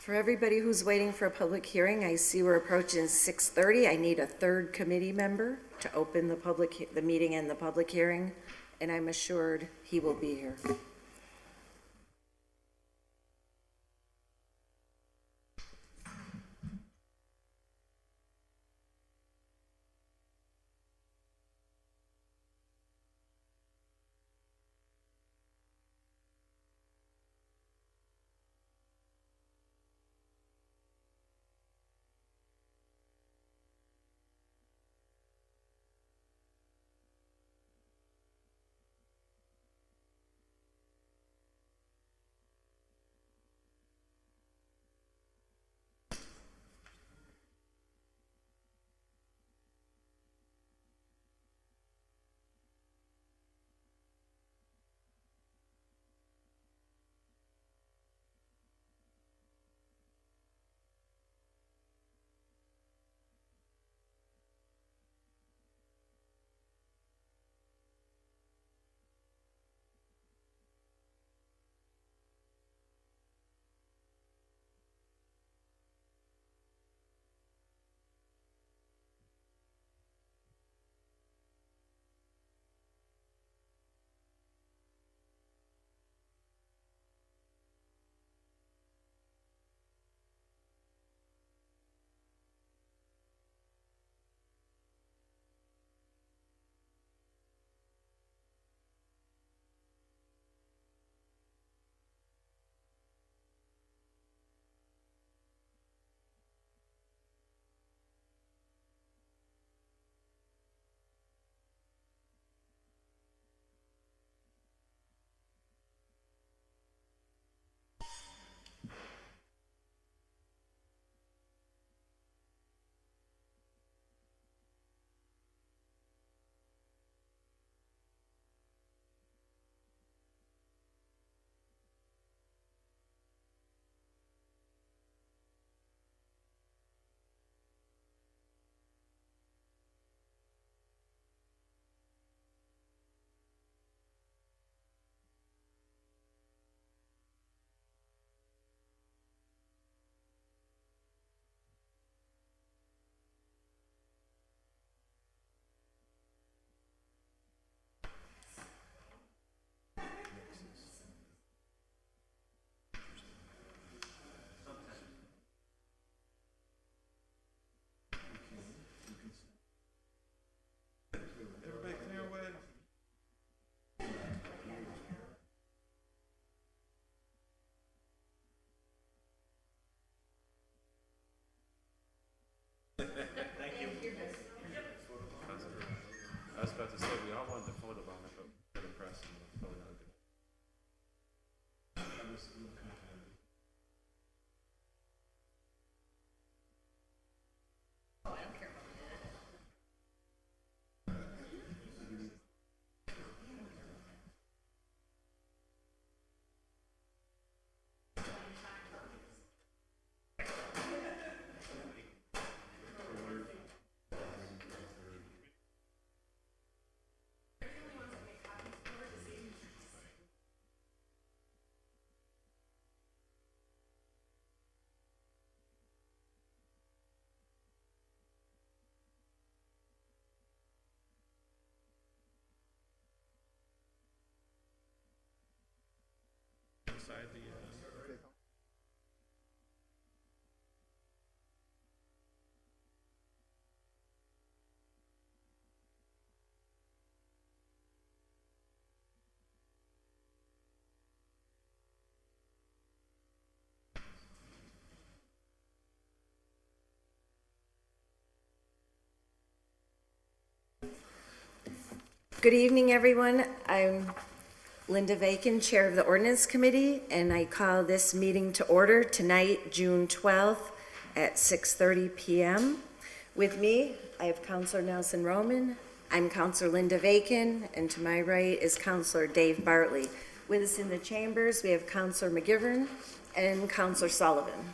For everybody who's waiting for a public hearing, I see we're approaching 6:30. I need a third committee member to open the meeting and the public hearing, and I'm assured he will be here. I was about to say, we all wanted to photobomb it, but for the press and the photo. Inside the, Good evening, everyone. I'm Linda Vacan, Chair of the Ordinance Committee, and I call this meeting to order tonight, June 12th at 6:30 p.m. With me, I have Councilor Nelson Roman. I'm Councilor Linda Vacan, and to my right is Councilor Dave Bartley. With us in the chambers, we have Councilor McGivern and Councilor Sullivan.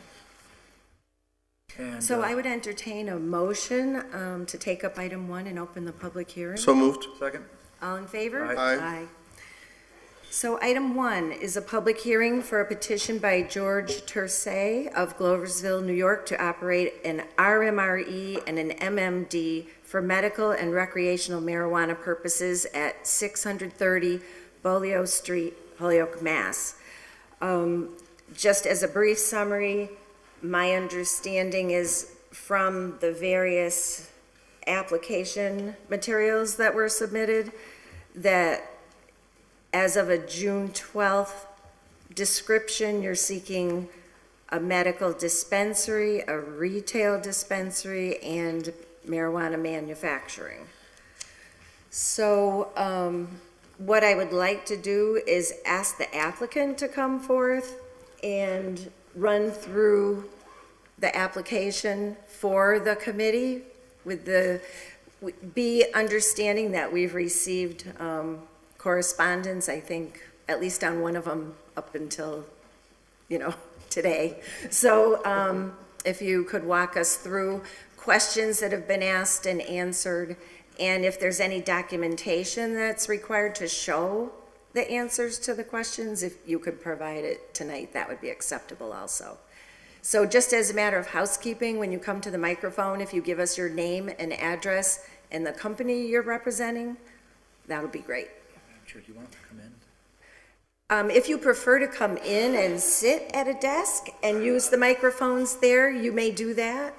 And, So I would entertain a motion to take up item 1 and open the public hearing. So moved. Second? All in favor? Aye. So item 1 is a public hearing for a petition by George Tersay of Gloversville, New York, to operate an RMRE and an MMD for medical and recreational marijuana purposes at 630 Bolio Street, Holyoke, Mass. Just as a brief summary, my understanding is from the various application materials that were submitted that as of a June 12th description, you're seeking a medical dispensary, a retail dispensary, and marijuana manufacturing. So what I would like to do is ask the applicant to come forth and run through the application for the committee with be understanding that we've received correspondence, I think, at least on one of them up until, today. So if you could walk us through questions that have been asked and answered, and if there's any documentation that's required to show the answers to the questions, if you could provide it tonight, that would be acceptable also. So just as a matter of housekeeping, when you come to the microphone, if you give us your name and address and the company you're representing, that would be great. Sure, do you want to come in? If you prefer to come in and sit at a desk and use the microphones there, you may do that.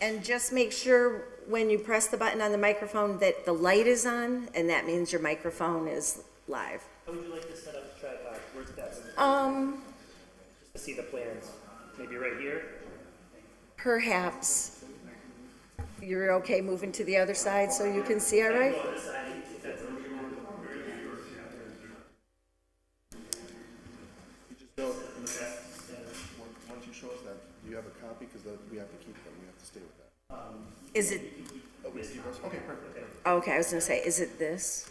And just make sure when you press the button on the microphone that the light is on, and that means your microphone is live. How would you like to set up the tripod? Where's that? Just to see the plans. Maybe right here? Perhaps. You're okay moving to the other side so you can see all right? Once you show us that, do you have a copy? Because we have to keep them. We have to stay with that. Is it, Okay, perfect. okay, I was gonna say, is it this?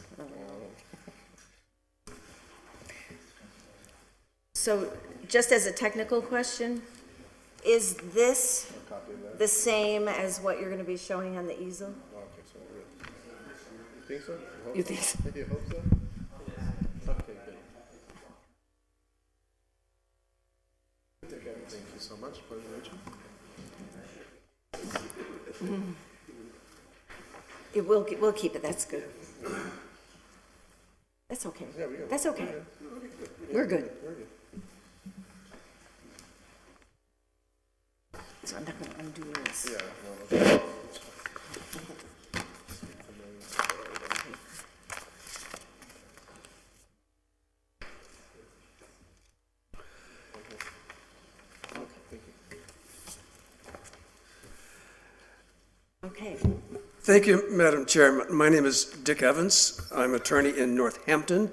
So, just as a technical question, is this A copy of that? the same as what you're gonna be showing on the easel? Oh, okay, so we're good. You think so? You think so? You hope so? Okay, good. Thank you so much. Pleasure to meet you. We'll keep it, that's good. That's okay. Yeah, we got. That's okay. We're good. We're good. So I'm not gonna undo this. Yeah. No, Okay. Thank you, Madam Chair. My name is Dick Evans. I'm attorney in Northampton,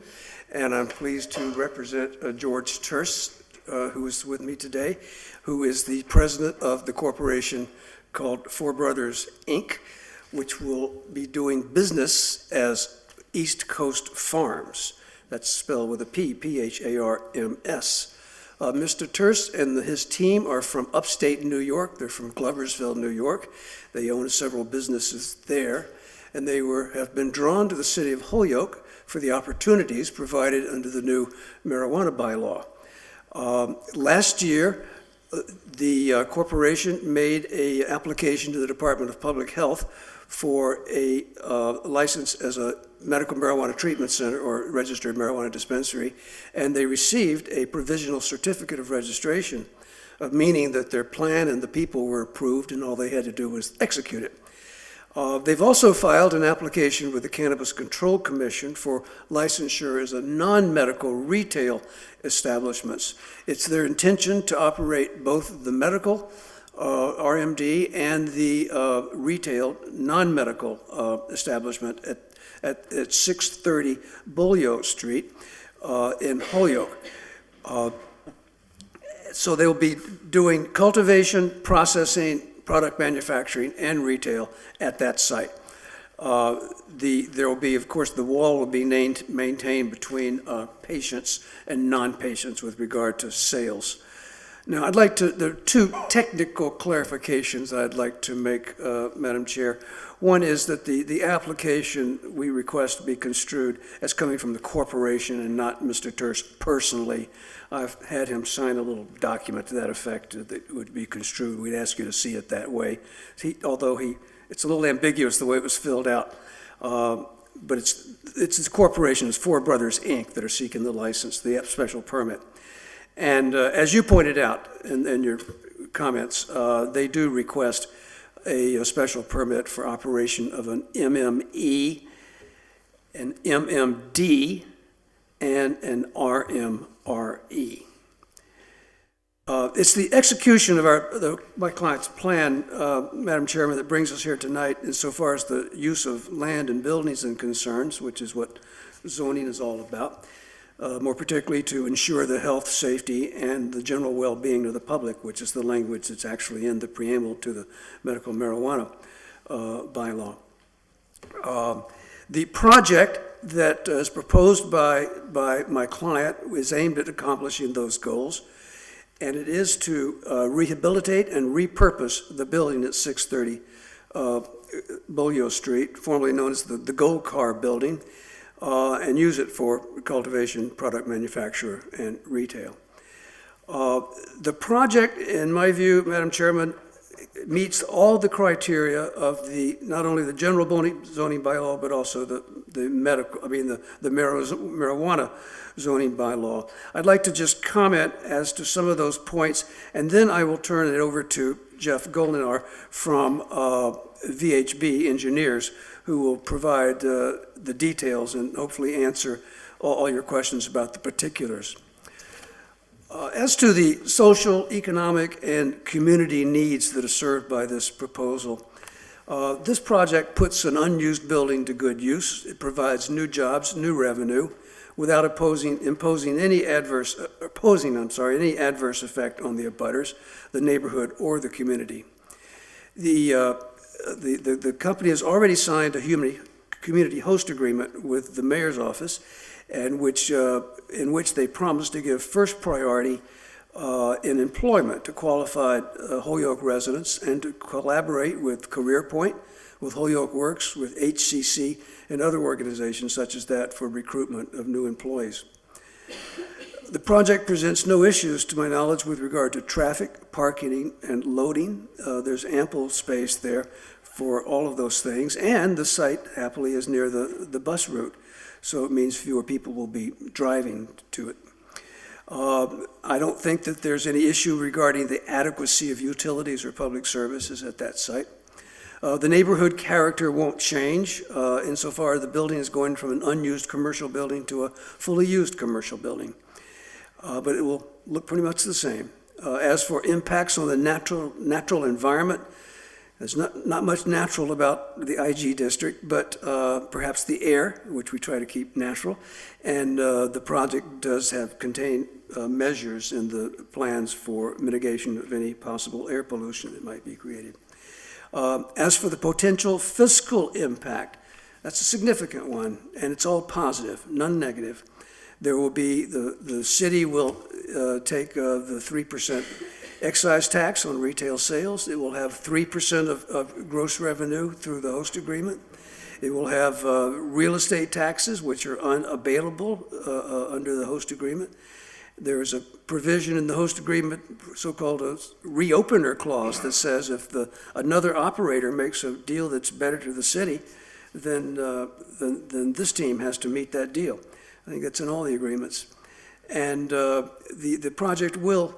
and I'm pleased to represent George Terse, who is with me today, who is the president of the corporation called Four Brothers, Inc., which will be doing business as East Coast Farms. That's spelled with a P, P-H-A-R-M-S. Mr. Terse and his team are from upstate New York. They're from Gloversville, New York. They own several businesses there, and they have been drawn to the city of Holyoke for the opportunities provided under the new marijuana bylaw. Last year, the corporation made an application to the Department of Public Health for a license as a medical marijuana treatment center or registered marijuana dispensary, and they received a provisional certificate of registration, meaning that their plan and the people were approved and all they had to do was execute it. They've also filed an application with the Cannabis Control Commission for licensure as a non-medical retail establishments. It's their intention to operate both the medical RMD and the retail non-medical establishment at 630 Bolio Street in Holyoke. So they'll be doing cultivation, processing, product manufacturing, and retail at that site. There will be, of course, the wall will be maintained between patients and non-patients with regard to sales. Now, there are two technical clarifications I'd like to make, Madam Chair. One is that the application we request be construed as coming from the corporation and not Mr. Terse personally. I've had him sign a little document to that effect that would be construed. We'd ask you to see it that way. Although it's a little ambiguous the way it was filled out, but it's the corporation, it's Four Brothers, Inc., that are seeking the license, the special permit. And as you pointed out in your comments, they do request a special permit for operation of an MME, an MMD, and an RMRE. It's the execution of my client's plan, Madam Chairman, that brings us here tonight insofar as the use of land and buildings and concerns, which is what zoning is all about. More particularly to ensure the health, safety, and the general well-being of the public, which is the language that's actually in the preamble to the medical marijuana bylaw. The project that is proposed by my client is aimed at accomplishing those goals, and it is to rehabilitate and repurpose the building at 630 Bolio Street, formerly known as the Gold Car Building, and use it for cultivation, product manufacture, and retail. The project, in my view, Madam Chairman, meets all the criteria of not only the general zoning bylaw, but also the marijuana zoning bylaw. I'd like to just comment as to some of those points, and then I will turn it over to Jeff Goldenar from VHB Engineers, who will provide the details and hopefully answer all your questions about the particulars. As to the social, economic, and community needs that are served by this proposal, this project puts an unused building to good use. It provides new jobs, new revenue, without imposing any adverse effect on the abutters, the neighborhood, or the community. The company has already signed a community host agreement with the mayor's office, and in which they promised to give first priority in employment to qualified Holyoke residents, and to collaborate with CareerPoint, with Holyoke Works, with HCC, and other organizations such as that for recruitment of new employees. The project presents no issues, to my knowledge, with regard to traffic, parking, and loading. There's ample space there for all of those things, and the site, happily, is near the bus route, so it means fewer people will be driving to it. I don't think that there's any issue regarding the adequacy of utilities or public services at that site. The neighborhood character won't change insofar as the building is going from an unused commercial building to a fully used commercial building. But it will look pretty much the same. As for impacts on the natural environment, there's not much natural about the IG district, but perhaps the air, which we try to keep natural, and the project does contain measures in the plans for mitigation of any possible air pollution that might be created. As for the potential fiscal impact, that's a significant one, and it's all positive, none negative. There will be, the city will take the 3% excise tax on retail sales. It will have 3% of gross revenue through the host agreement. It will have real estate taxes, which are unabateable under the host agreement. There is a provision in the host agreement, so-called a reopener clause, that says if another operator makes a deal that's better to the city, then this team has to meet that deal. I think that's in all the agreements. And the project will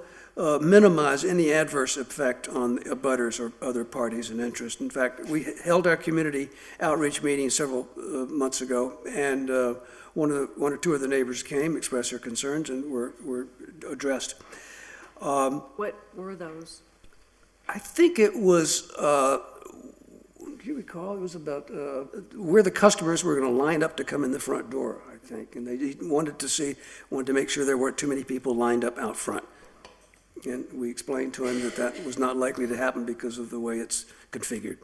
minimize any adverse effect on the abutters or other parties in interest. In fact, we held our community outreach meeting several months ago, and one or two of the neighbors came, expressed their concerns, and were addressed. What were those? I think it was, do you recall? It was about where the customers were going to line up to come in the front door, I think. And they wanted to make sure there weren't too many people lined up out front. And we explained to him that was not likely to happen because of the way it's configured.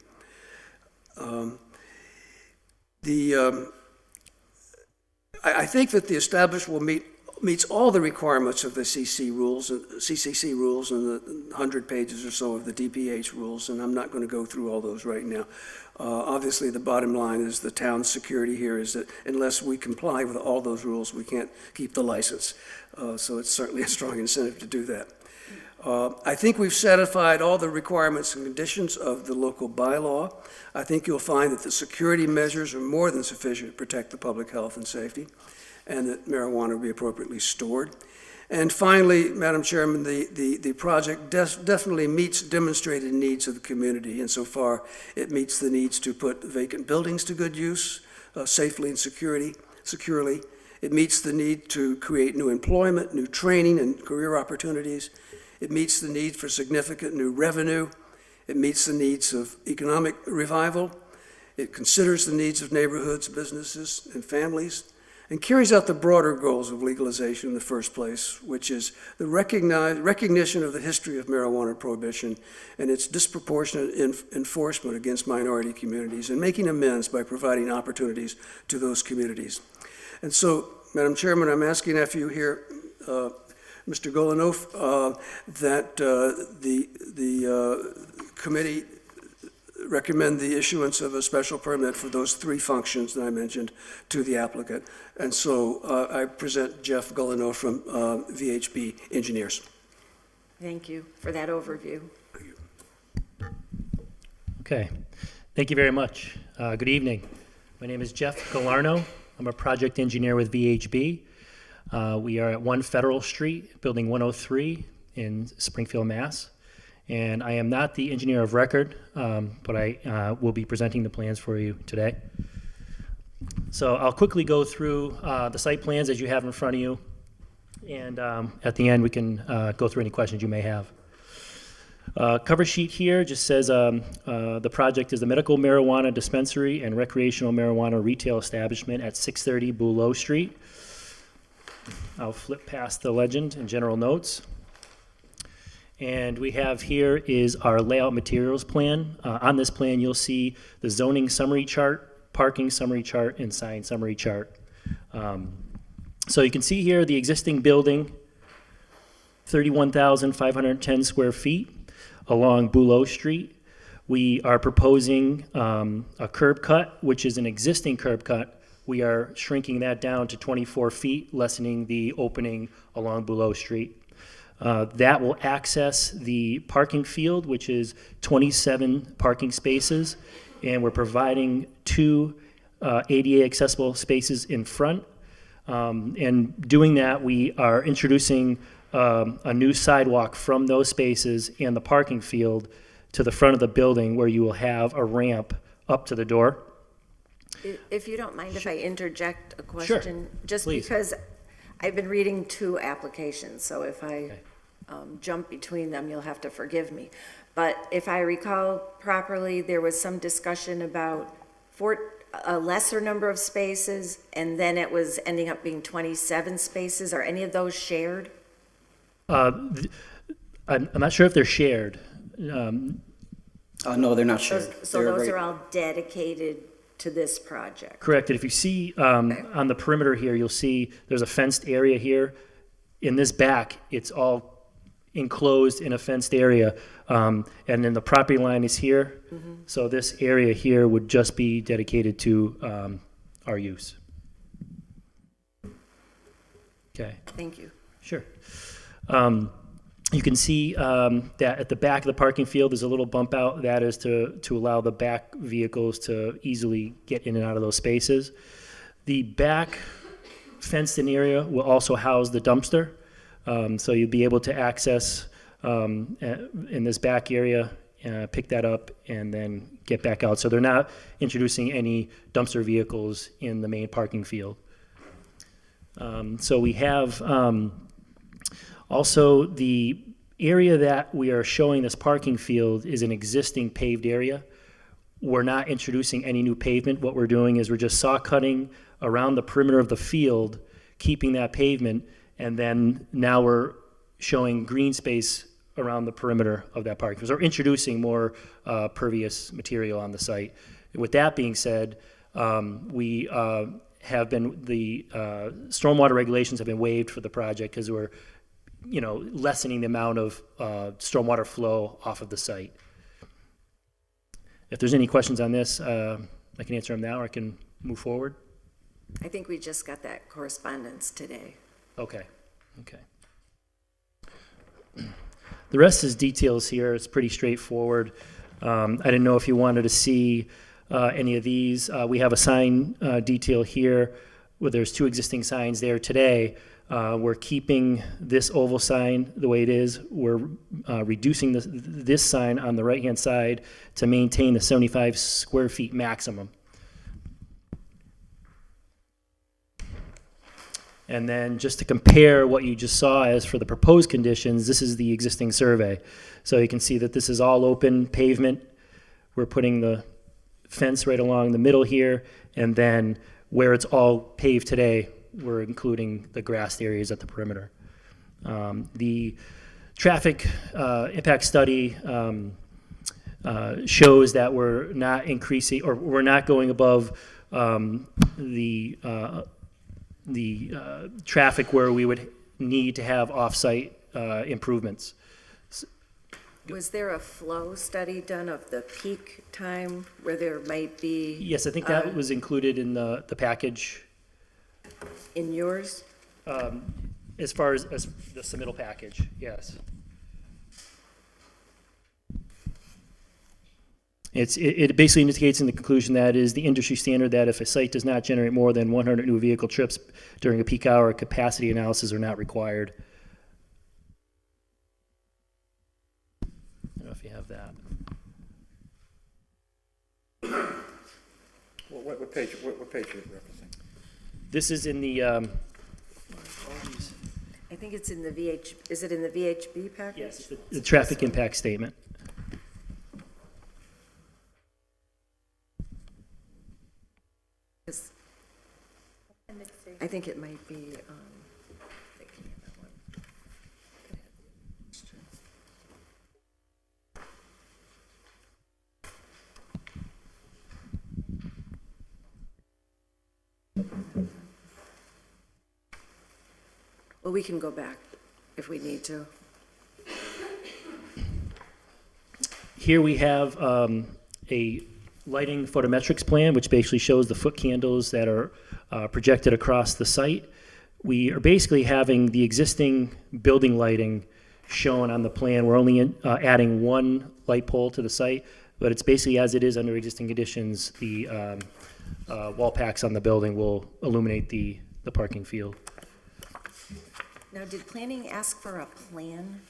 I think that the establishment will meet meets all the requirements of the CCC rules and the 100 pages or so of the DPH rules, and I'm not going to go through all those right now. Obviously, the bottom line is the town's security here is that unless we comply with all those rules, we can't keep the license. So it's certainly a strong incentive to do that. I think we've satisfied all the requirements and conditions of the local bylaw. I think you'll find that the security measures are more than sufficient to protect the public health and safety, and that marijuana will be appropriately stored. And finally, Madam Chairman, the project definitely meets demonstrated needs of the community. Insofar, it meets the needs to put vacant buildings to good use safely and securely. It meets the need to create new employment, new training, and career opportunities. It meets the need for significant new revenue. It meets the needs of economic revival. It considers the needs of neighborhoods, businesses, and families, and carries out the broader goals of legalization in the first place, which is the recognition of the history of marijuana prohibition and its disproportionate enforcement against minority communities, and making amends by providing opportunities to those communities. And so, Madam Chairman, I'm asking after you hear Mr. Golanoff, that the committee recommend the issuance of a special permit for those three functions that I mentioned to the applicant. And so I present Jeff Golanoff from VHB Engineers. Thank you for that overview. Okay, thank you very much. Good evening. My name is Jeff Galarno. I'm a project engineer with VHB. We are at 1 Federal Street, Building 103 in Springfield, Mass. And I am not the engineer of record, but I will be presenting the plans for you today. So I'll quickly go through the site plans as you have in front of you. And at the end, we can go through any questions you may have. Cover sheet here just says the project is the medical marijuana dispensary and recreational marijuana retail establishment at 630 Boulot Street. I'll flip past the legend and general notes. And we have here is our layout materials plan. On this plan, you'll see the zoning summary chart, parking summary chart, and sign summary chart. So you can see here the existing building, 31,510 square feet along Boulot Street. We are proposing a curb cut, which is an existing curb cut. We are shrinking that down to 24 feet, lessening the opening along Boulot Street. That will access the parking field, which is 27 parking spaces, and we're providing 2 ADA accessible spaces in front. And doing that, we are introducing a new sidewalk from those spaces and the parking field to the front of the building, where you will have a ramp up to the door. If you don't mind if I interject a question? Sure, just please. because I've been reading 2 applications, so if I jump between them, you'll have to forgive me. But if I recall properly, there was some discussion about a lesser number of spaces, and then it was ending up being 27 spaces. Are any of those shared? I'm not sure if they're shared. No, they're not shared. So those are all dedicated to this project? Correct. And if you see on the perimeter here, you'll see there's a fenced area here. In this back, it's all enclosed in a fenced area. And then the property line is here. Mm-hmm. So this area here would just be dedicated to our use. Okay. Thank you. Sure. You can see that at the back of the parking field, there's a little bump out. That is to allow the back vehicles to easily get in and out of those spaces. The back fenced-in area will also house the dumpster. So you'll be able to access in this back area, pick that up, and then get back out. So they're not introducing any dumpster vehicles in the main parking field. So we have also the area that we are showing this parking field is an existing paved area. We're not introducing any new pavement. What we're doing is we're just saw cutting around the perimeter of the field, keeping that pavement, and then now we're showing green space around the perimeter of that parking. So we're introducing more pervious material on the site. With that being said, we have been, the stormwater regulations have been waived for the project because we're, lessening the amount of stormwater flow off of the site. If there's any questions on this, I can answer them now, or I can move forward. I think we just got that correspondence today. Okay. The rest is details here. It's pretty straightforward. I didn't know if you wanted to see any of these. We have a sign detail here where there's 2 existing signs there today. We're keeping this oval sign the way it is. We're reducing this sign on the right-hand side to maintain the 75 square feet maximum. And then just to compare what you just saw as for the proposed conditions, this is the existing survey. So you can see that this is all open pavement. We're putting the fence right along the middle here, and then where it's all paved today, we're including the grassed areas at the perimeter. The traffic impact study shows that we're not increasing, or we're not going above the traffic where we would need to have off-site improvements. Was there a flow study done of the peak time where there might be? Yes, I think that was included in the package. In yours? As far as the submittal package, yes. It basically indicates in the conclusion that it is the industry standard that if a site does not generate more than 100 new vehicle trips during a peak hour, capacity analysis are not required. I don't know if you have that. Well, what page are you referencing? This is in the, I think it's in the is it in the VHB package? yes, the traffic impact statement. I think it might be, well, we can go back if we need to. Here we have a lighting photometrics plan, which basically shows the foot candles that are projected across the site. We are basically having the existing building lighting shown on the plan. We're only adding 1 light pole to the site, but it's basically as it is under existing conditions. The wall packs on the building will illuminate the parking field. Now, did planning ask for a plan?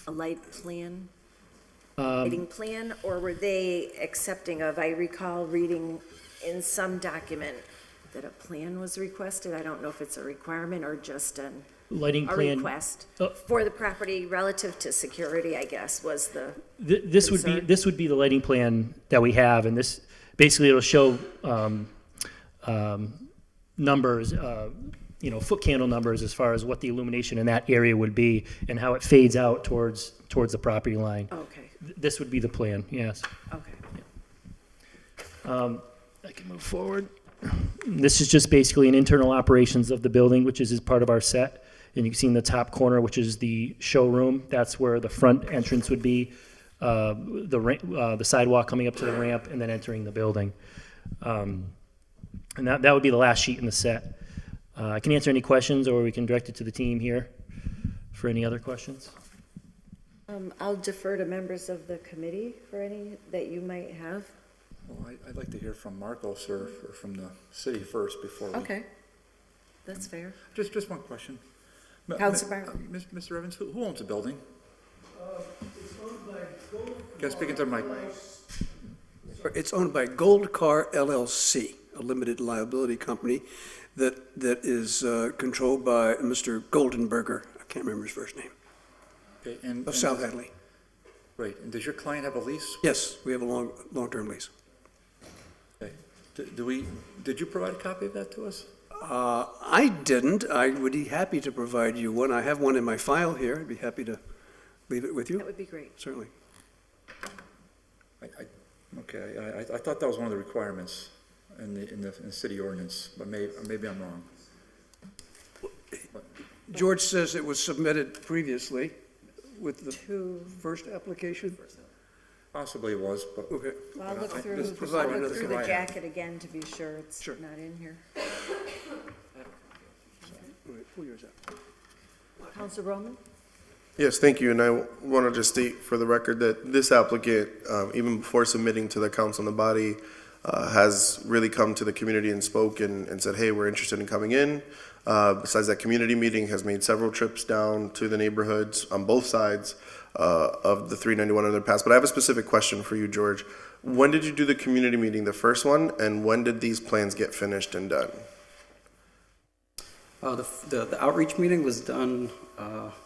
A light plan? Lighting plan, or were they accepting of, I recall reading in some document that a plan was requested. I don't know if it's a requirement or just a Lighting plan. request for the property relative to security, I guess, was the This would be the lighting plan that we have, and this basically it'll show numbers, foot candle numbers as far as what the illumination in that area would be and how it fades out towards the property line. Okay, This would be the plan, yes. okay. I can move forward. This is just basically an internal operations of the building, which is part of our set. And you can see in the top corner, which is the showroom, that's where the front entrance would be, the sidewalk coming up to the ramp and then entering the building. And that would be the last sheet in the set. I can answer any questions, or we can direct it to the team here for any other questions. I'll defer to members of the committee for any that you might have. Well, I'd like to hear from Marcos or from the city first before we... Okay, that's fair. Just one question. Councilor Bartley. Mr. Evans, who owns the building? Can I speak into the mic? It's owned by Gold Car LLC, a limited liability company that is controlled by Mr. Goldenberger. I can't remember his first name. Okay, and Of South Hadley. Right, and does your client have a lease? Yes, we have a long-term lease. Okay. Did you provide a copy of that to us? I didn't. I would be happy to provide you one. I have one in my file here. I'd be happy to leave it with you. That would be great. Certainly. Okay, I thought that was one of the requirements. in the city ordinance, but maybe I'm wrong. George says it was submitted previously with the To, first application? Possibly it was, but Okay. well, I'll look through, Just provide I'll look another through the copy. jacket again to be sure it's Sure. not in here. All right, pull yours out. Counselor Roman? Yes, thank you, and I want to just state for the record that this applicant, even before submitting to the council and the body, has really come to the community and spoke and said, hey, we're interested in coming in. Besides that community meeting, has made several trips down to the neighborhoods on both sides of the 391 underpass. But I have a specific question for you, George. When did you do the community meeting, the first one, and when did these plans get finished and done? The outreach meeting was done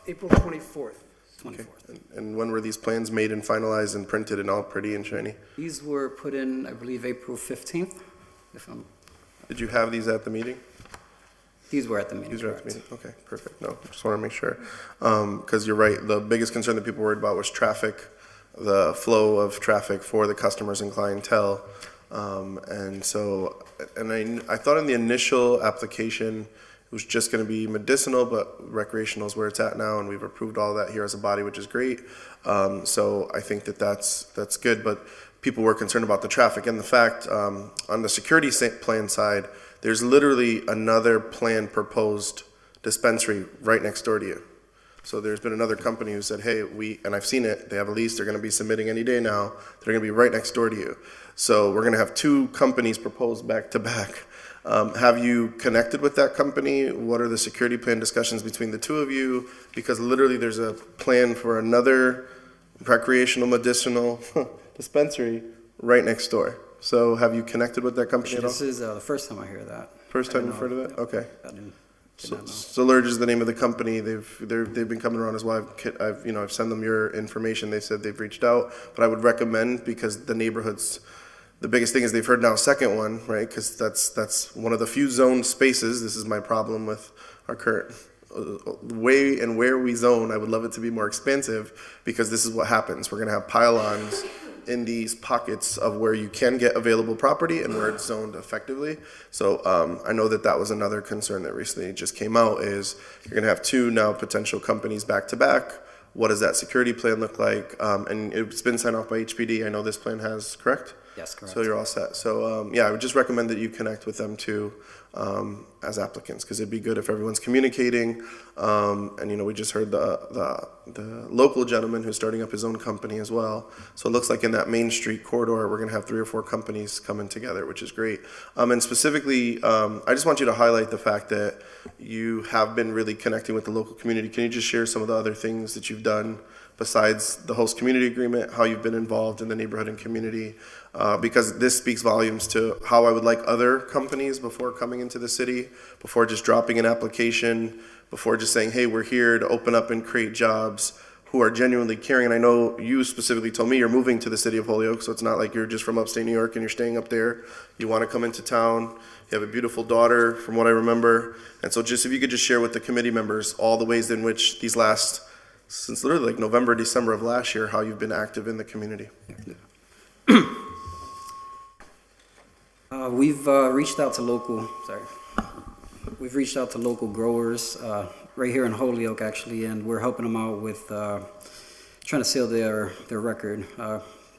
April 24th. 24th. And when were these plans made and finalized and printed and all pretty and shiny? These were put in, I believe, April 15th, Did you have these at the meeting? these were at the meeting, These are at the correct. meeting. Okay, perfect. No, just want to make sure. Because you're right, the biggest concern that people were worried about was traffic, the flow of traffic for the customers and clientele. And so, I thought in the initial application, it was just going to be medicinal, but recreational is where it's at now, and we've approved all that here as a body, which is great. So I think that's good, but people were concerned about the traffic and the fact on the security plan side, there's literally another plan proposed dispensary right next door to you. So there's been another company who said, hey, and I've seen it, they have a lease, they're going to be submitting any day now, they're going to be right next door to you. So we're going to have two companies proposed back to back. Have you connected with that company? What are the security plan discussions between the two of you? Because literally there's a plan for another recreational medicinal dispensary right next door. So have you connected with that company at all? This is the first time I hear that. First time I you've didn't heard of know. it? Okay. I did So, not know. Solarge is the name of the company. They've been coming around as well. I've sent them your information. They said they've reached out, but I would recommend, because the neighborhoods, the biggest thing is they've heard now a second one, right? Because that's one of the few zoned spaces. This is my problem with our current way and where we zone. I would love it to be more expansive, because this is what happens. We're going to have pylons in these pockets of where you can get available property and where it's zoned effectively. So I know that was another concern that recently just came out, is you're gonna have two now potential companies back to back. What does that security plan look like? And it's been signed off by HPD. I know this plan has, correct? Yes, correct. So you're all set. So I would just recommend that you connect with them too as applicants, because it'd be good if everyone's communicating. And we just heard the local gentleman who's starting up his own company as well. So it looks like in that Main Street corridor, we're going to have 3 or 4 companies coming together, which is great. And specifically, I just want you to highlight the fact that you have been really connecting with the local community. Can you just share some of the other things that you've done besides the host community agreement, how you've been involved in the neighborhood and community? Because this speaks volumes to how I would like other companies, before coming into the city, before just dropping an application, before just saying, hey, we're here to open up and create jobs, who are genuinely caring. And I know you specifically told me you're moving to the city of Holyoke, so it's not like you're just from upstate New York and you're staying up there. You want to come into town. You have a beautiful daughter, from what I remember. And so just if you could just share with the committee members all the ways in which these since literally like November, December of last year, how you've been active in the community. We've reached out to local growers right here in Holyoke, actually, and we're helping them out with trying to seal their record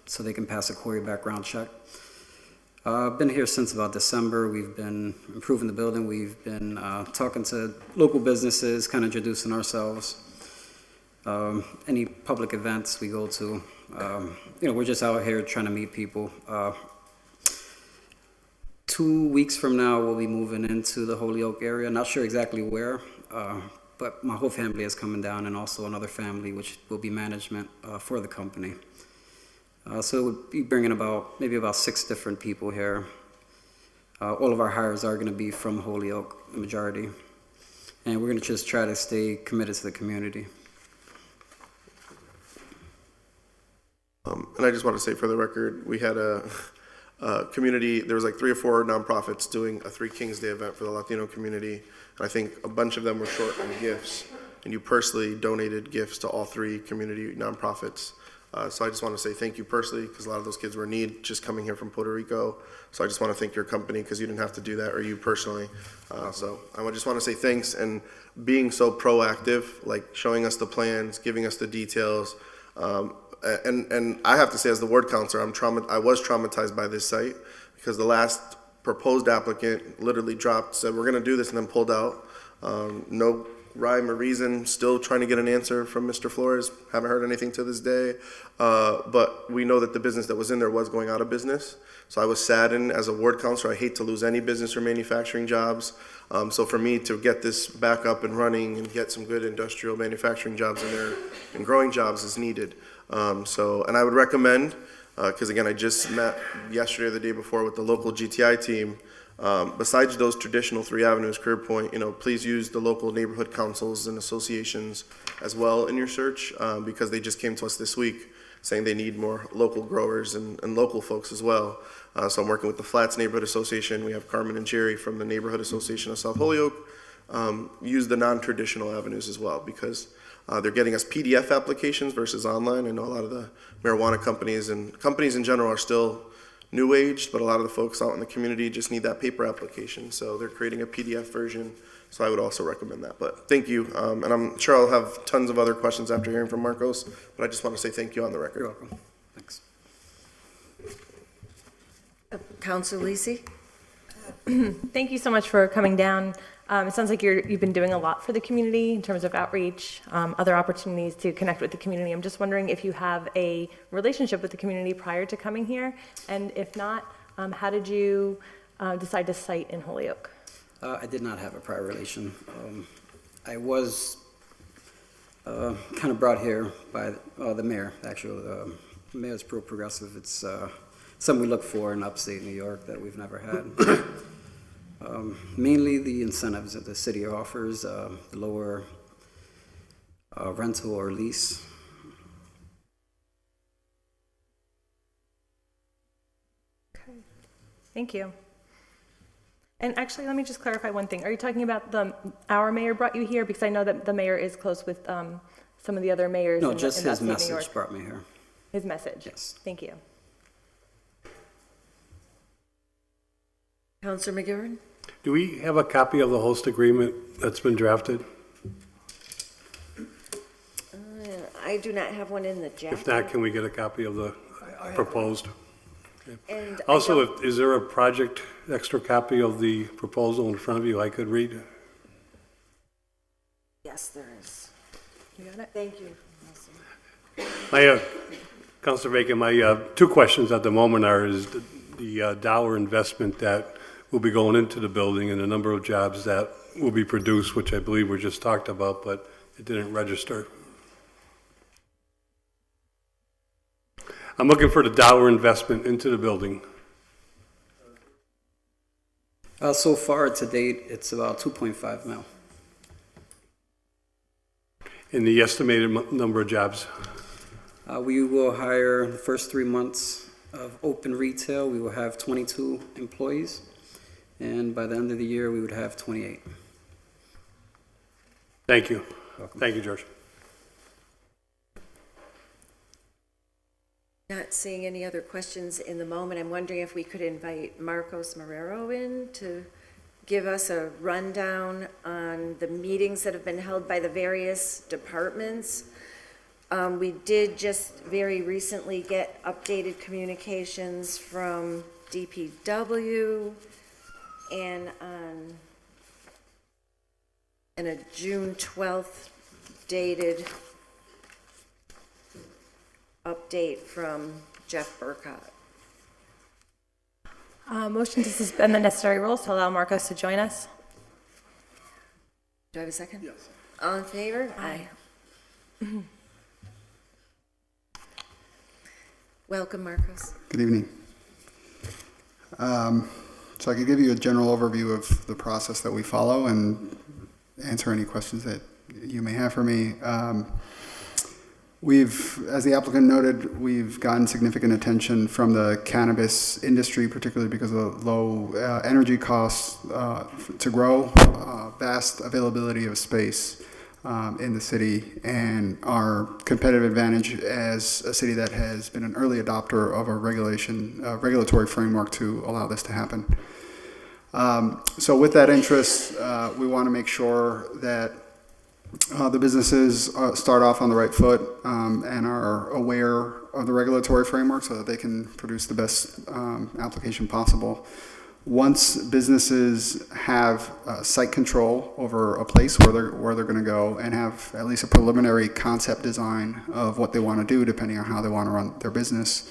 so they can pass a query background check. I've been here since about December. We've been improving the building. We've been talking to local businesses, kind of introducing ourselves. Any public events we go to, we're just out here trying to meet people. 2 weeks from now, we'll be moving into the Holyoke area. Not sure exactly where, but my whole family is coming down, and also another family, which will be management for the company. So we'll be bringing maybe about 6 different people here. All of our hires are going to be from Holyoke, the majority. And we're going to just try to stay committed to the community. And I just want to say for the record, we had a community, there was like 3 or 4 nonprofits doing a 3 Kings Day event for the Latino community. And I think a bunch of them were short on gifts. And you personally donated gifts to all 3 community nonprofits. So I just want to say thank you personally, because a lot of those kids were in need just coming here from Puerto Rico. So I just want to thank your company, because you didn't have to do that, or you personally. So I just want to say thanks, and being so proactive, like showing us the plans, giving us the details. And I have to say, as the ward counselor, I was traumatized by this site, because the last proposed applicant literally dropped, said, we're going to do this, and then pulled out. No rhyme or reason, still trying to get an answer from Mr. Flores. Haven't heard anything to this day. But we know that the business that was in there was going out of business. So I was saddened as a ward counselor. I hate to lose any business or manufacturing jobs. So for me to get this back up and running and get some good industrial manufacturing jobs in there and growing jobs is needed. And I would recommend, because again, I just met yesterday or the day before with the local GTI team. Besides those traditional 3 avenues, career point, please use the local neighborhood councils and associations as well in your search, because they just came to us this week saying they need more local growers and local folks as well. So I'm working with the Flats Neighborhood Association. We have Carmen and Jerry from the Neighborhood Association of South Holyoke. Use the non-traditional avenues as well, because they're getting us PDF applications versus online. I know a lot of the marijuana companies and companies in general are still new aged, but a lot of the folks out in the community just need that paper application. So they're creating a PDF version. So I would also recommend that. But thank you. And I'm sure I'll have tons of other questions after hearing from Marcos, but I just want to say thank you on the record. You're welcome. Thanks. Councilor Lisi? Thank you so much for coming down. It sounds like you've been doing a lot for the community in terms of outreach, other opportunities to connect with the community. I'm just wondering if you have a relationship with the community prior to coming here, and if not, how did you decide to site in Holyoke? I did not have a prior relation. I was kind of brought here by the mayor, actually. The mayor's pro-progressive. It's something we look for in upstate New York that we've never had. Mainly the incentives that the city offers, the lower rental or lease. Okay. Thank you. And actually, let me just clarify one thing. Are you talking about our mayor brought you here? Because I know that the mayor is close with some of the other mayors. No, in just his upstate New message York. brought me here. His message? Yes. Thank you. Councilor McGivern? Do we have a copy of the host agreement that's been drafted? I do not have one in the jacket. If not, can we get a copy of the proposed? And Also, is there a project extra copy of the proposal in front of you I could read? yes, there is. You got it? Thank you. Councilor Bacon, my 2 questions at the moment are, is the dollar investment that will be going into the building and the number of jobs that will be produced, which I believe were just talked about, but it didn't register. I'm looking for the dollar investment into the building. So far to date, it's about 2.5 mil. And the estimated number of jobs. We will hire the first 3 months of open retail. We will have 22 employees. And by the end of the year, we would have 28. Thank you. Welcome. Thank you, George. Not seeing any other questions in the moment. I'm wondering if we could invite Marcos Marrero in to give us a rundown on the meetings that have been held by the various departments. We did just very recently get updated communications from DPW and a June 12th dated update from Jeff Burkott. Motion to suspend the necessary rules to allow Marcos to join us. Do I have a second? Yes. All in favor? Aye. Welcome, Marcos. Good evening. So I could give you a general overview of the process that we follow and answer any questions that you may have for me. As the applicant noted, we've gotten significant attention from the cannabis industry, particularly because of low energy costs to grow, vast availability of space. in the city, and our competitive advantage as a city that has been an early adopter of a regulatory framework to allow this to happen. So with that interest, we want to make sure that the businesses start off on the right foot and are aware of the regulatory framework so that they can produce the best application possible. Once businesses have site control over a place where they're going to go and have at least a preliminary concept design of what they want to do depending on how they want to run their business,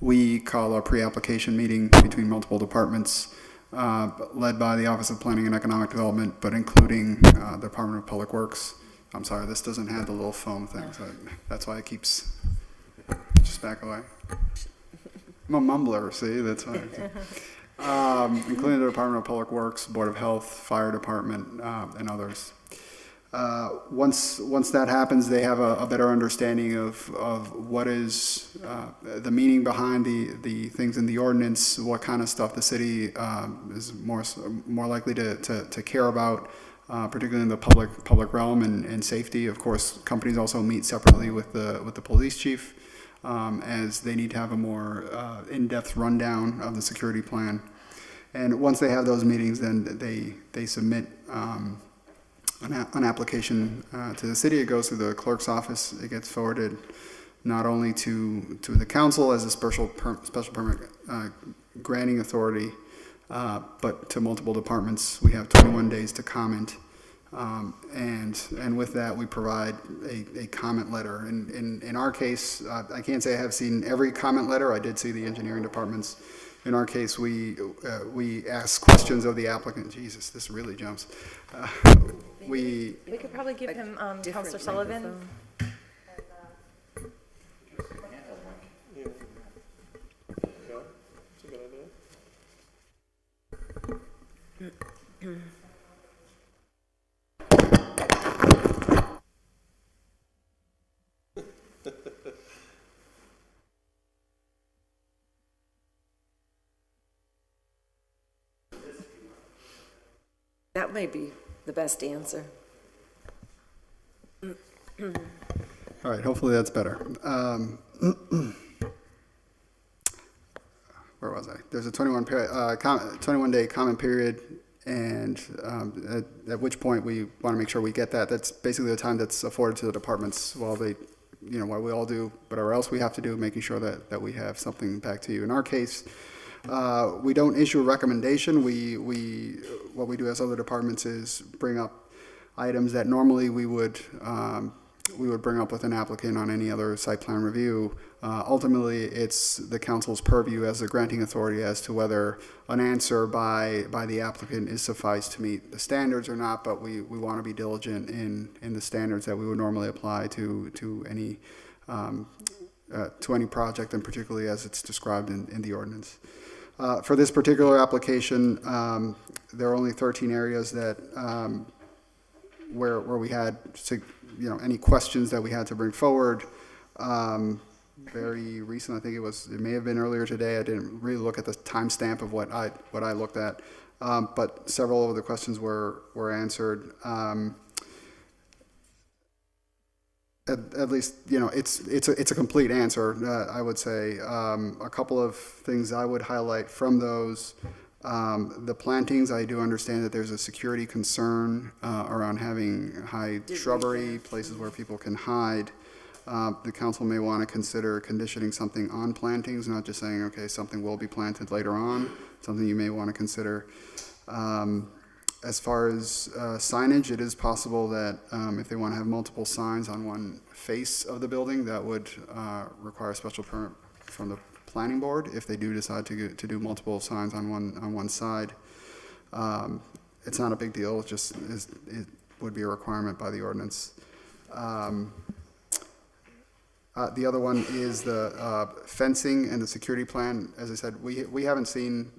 we call a pre-application meeting between multiple departments led by the Office of Planning and Economic Development, but including the Department of Public Works. I'm sorry, this doesn't have the little foam thing, so that's why it keeps, just back away. I'm a mumbler, see, that's why. Including the Department of Public Works, Board of Health, Fire Department, and others. Once that happens, they have a better understanding of what is the meaning behind the things in the ordinance, what kind of stuff the city is more likely to care about, particularly in the public realm and safety. Of course, companies also meet separately with the police chief, as they need to have a more in-depth rundown of the security plan. And once they have those meetings, then they submit an application to the city. It goes through the clerk's office. It gets forwarded not only to the council as a special permit granting authority, but to multiple departments. We have 21 days to comment. And with that, we provide a comment letter. In our case, I can't say I have seen every comment letter. I did see the engineering departments. In our case, we ask questions of the applicant. Jesus, this really jumps. We could probably give him Counselor Sullivan. That might be the best answer. All right, hopefully that's better. Where was I? There's a 21-day comment period, and at which point we want to make sure we get that. That's basically the time that's afforded to the departments while while we all do whatever else we have to do, making sure that we have something back to you. In our case, we don't issue a recommendation. What we do as other departments is bring up items that normally we would bring up with an applicant on any other site plan review. Ultimately, it's the council's purview as the granting authority as to whether an answer by the applicant is suffice to meet the standards or not, but we want to be diligent in the standards that we would normally apply to any project, and particularly as it's described in the ordinance. For this particular application, there are only 13 areas that where we had any questions that we had to bring forward. Very recent, I think it may have been earlier today. I didn't really look at the timestamp of what I looked at, but several of the questions were answered. At least, it's a complete answer, I would say. A couple of things I would highlight from those. The plantings, I do understand that there's a security concern around having high shrubbery, places where people can hide. The council may want to consider conditioning something on plantings, not just saying, okay, something will be planted later on, something you may want to consider. As far as signage, it is possible that if they want to have multiple signs on one face of the building, that would require a special permit from the planning board if they do decide to do multiple signs on one side. It's not a big deal. It would be a requirement by the ordinance. The other one is the fencing and the security plan. As I said, we haven't seen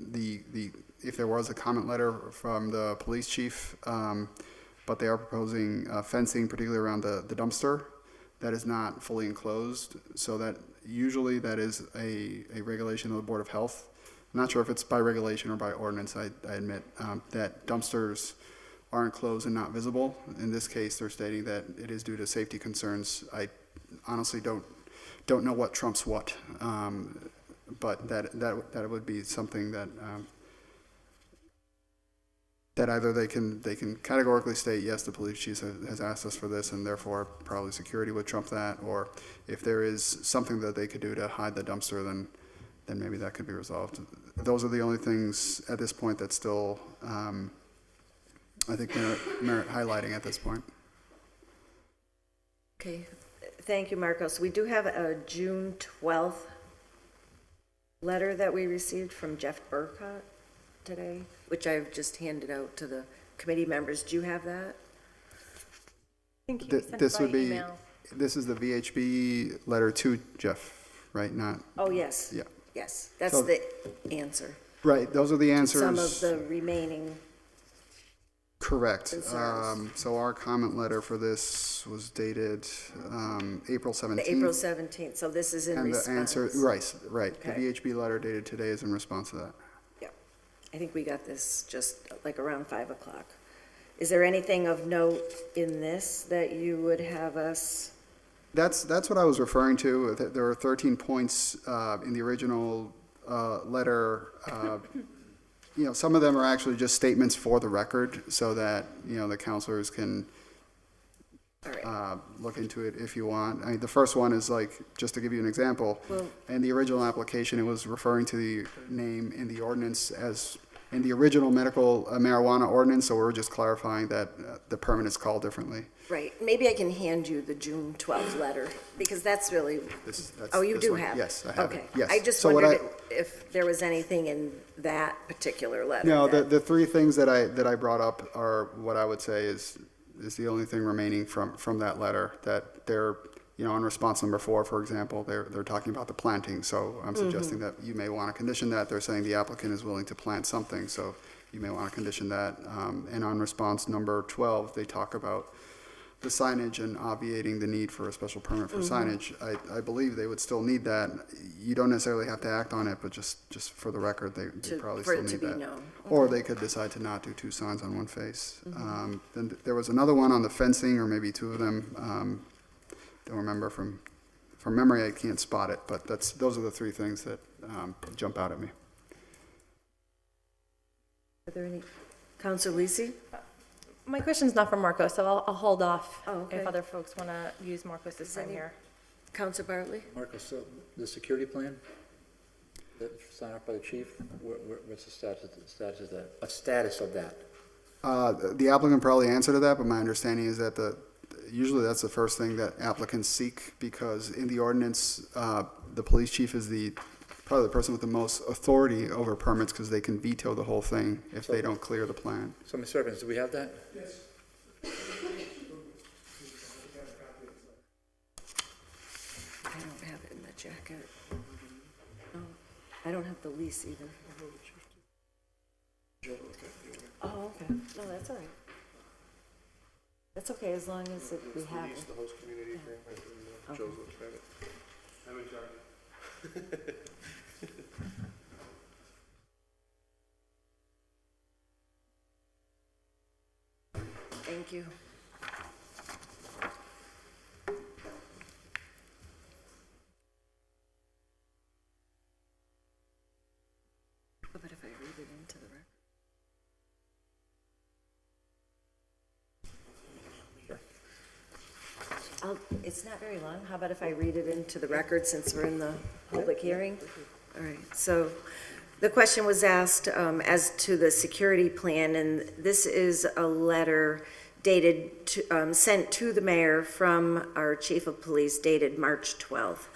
if there was a comment letter from the police chief, but they are proposing fencing, particularly around the dumpster that is not fully enclosed. So that usually that is a regulation of the Board of Health. I'm not sure if it's by regulation or by ordinance. I admit that dumpsters are enclosed and not visible. In this case, they're stating that it is due to safety concerns. I honestly don't know what trumps what, but that would be something that that either they can categorically state, yes, the police chief has asked us for this, and therefore probably security would trump that, or if there is something that they could do to hide the dumpster, then maybe that could be resolved. Those are the only things at this point that still, I think, merit highlighting at this point. Okay, thank you, Marcos. We do have a June 12th letter that we received from Jeff Burkott today, which I've just handed out to the committee members. Do you have that? Thank you. Sent it This by would be, email. this is the VHB letter to Jeff, right? Not, Oh, yes. yeah. Yes, that's So- the answer. Right, those are the answers. Some of the remaining, Correct. concerns. So our comment letter for this was dated April 17th. the April 17th, so this is in And response. the answer, right. The Okay. VHB letter dated today is in response to that. Yeah, I think we got this just like around 5 o'clock. Is there anything of note in this that you would have us? That's what I was referring to. There are 13 points in the original letter. Some of them are actually just statements for the record so that, the counselors can All right, look into it if you want. I mean, the first one is like, just to give you an example, Well- in the original application, it was referring to the name in the ordinance as, in the original medical marijuana ordinance, so we're just clarifying that the permit is called differently. right. Maybe I can hand you the June 12th letter, because that's really, That's oh, you this do one. have it? Yes, I have it. Okay. Yes. I just So what wondered if there was anything in that particular letter. No, that- the three things that I brought up are what I would say is the only thing remaining from that letter, that they're, on response number 4, for example, they're talking about the planting, so I'm suggesting that you may want to condition that. They're saying the applicant is willing to plant something, so you may want to condition that. And on response number 12, they talk about the signage and obviating the need for a special permit for signage. I believe they would still need that. You don't necessarily have to act on it, but just for the record, they probably for still it to need be that. known. Or they could decide to not do 2 signs on one face. Then there was another one on the fencing, or maybe 2 of them. Don't remember from memory, I can't spot it, but those are the 3 things that jump out at me. Are there any, Council Lisi? My question's not for Marcos, so I'll hold off Oh, okay. if other folks want to use Marcos's time any- here. Council Bartley? Marcus, so the security plan that signed off by the chief, what's the status of that? A status of that? The applicant probably answered to that, but my understanding is that usually that's the first thing that applicants seek, because in the ordinance, the police chief is probably the person with the most authority over permits, because they can veto the whole thing if they don't clear the plan. So, Mr. Evans, do we have that? Yes. I don't have it in the jacket. No, I don't have the lease either. Oh, okay. No, that's all right. That's okay, as long as we have it. The host community thing, Okay. Joe's looking at it. Thank you. But if I read it into the record? It's not very long. How about if I read it into the record since we're in the public hearing? All right, so the question was asked as to the security plan, and this is a letter dated, sent to the mayor from our chief of police dated March 12th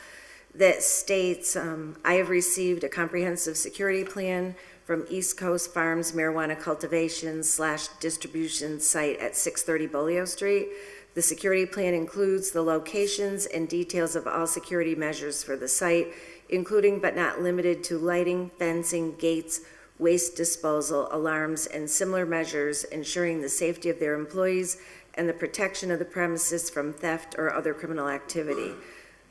that states, I have received a comprehensive security plan from East Coast Farms Marijuana Cultivation / Distribution Site at 630 Bolio Street. The security plan includes the locations and details of all security measures for the site, including but not limited to lighting, fencing, gates, waste disposal, alarms, and similar measures ensuring the safety of their employees and the protection of the premises from theft or other criminal activity.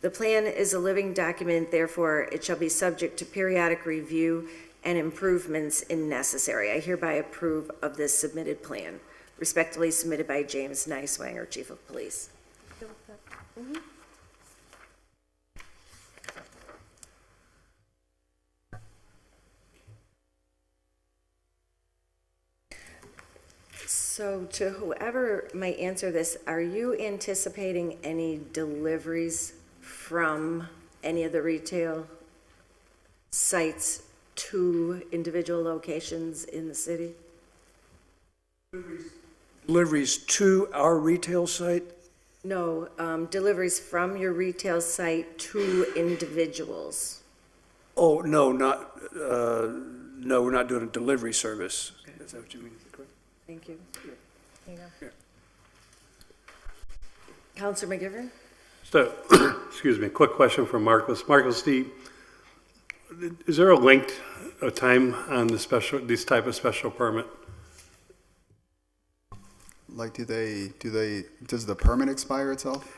The plan is a living document, therefore it shall be subject to periodic review and improvements if necessary. I hereby approve of this submitted plan. Respectfully submitted by James Niswanger, Chief of Police. So to whoever might answer this, are you anticipating any deliveries from any of the retail sites to individual locations in the city? Deliveries to our retail site? No, deliveries from your retail site to individuals. Oh, no, no, we're not doing a delivery service. Is that what you mean? Thank you. There you go. Counselor McGivern? So, excuse me, quick question from Marcos. Marcos, is there a length of time on this type of special permit? Like, does the permit expire itself?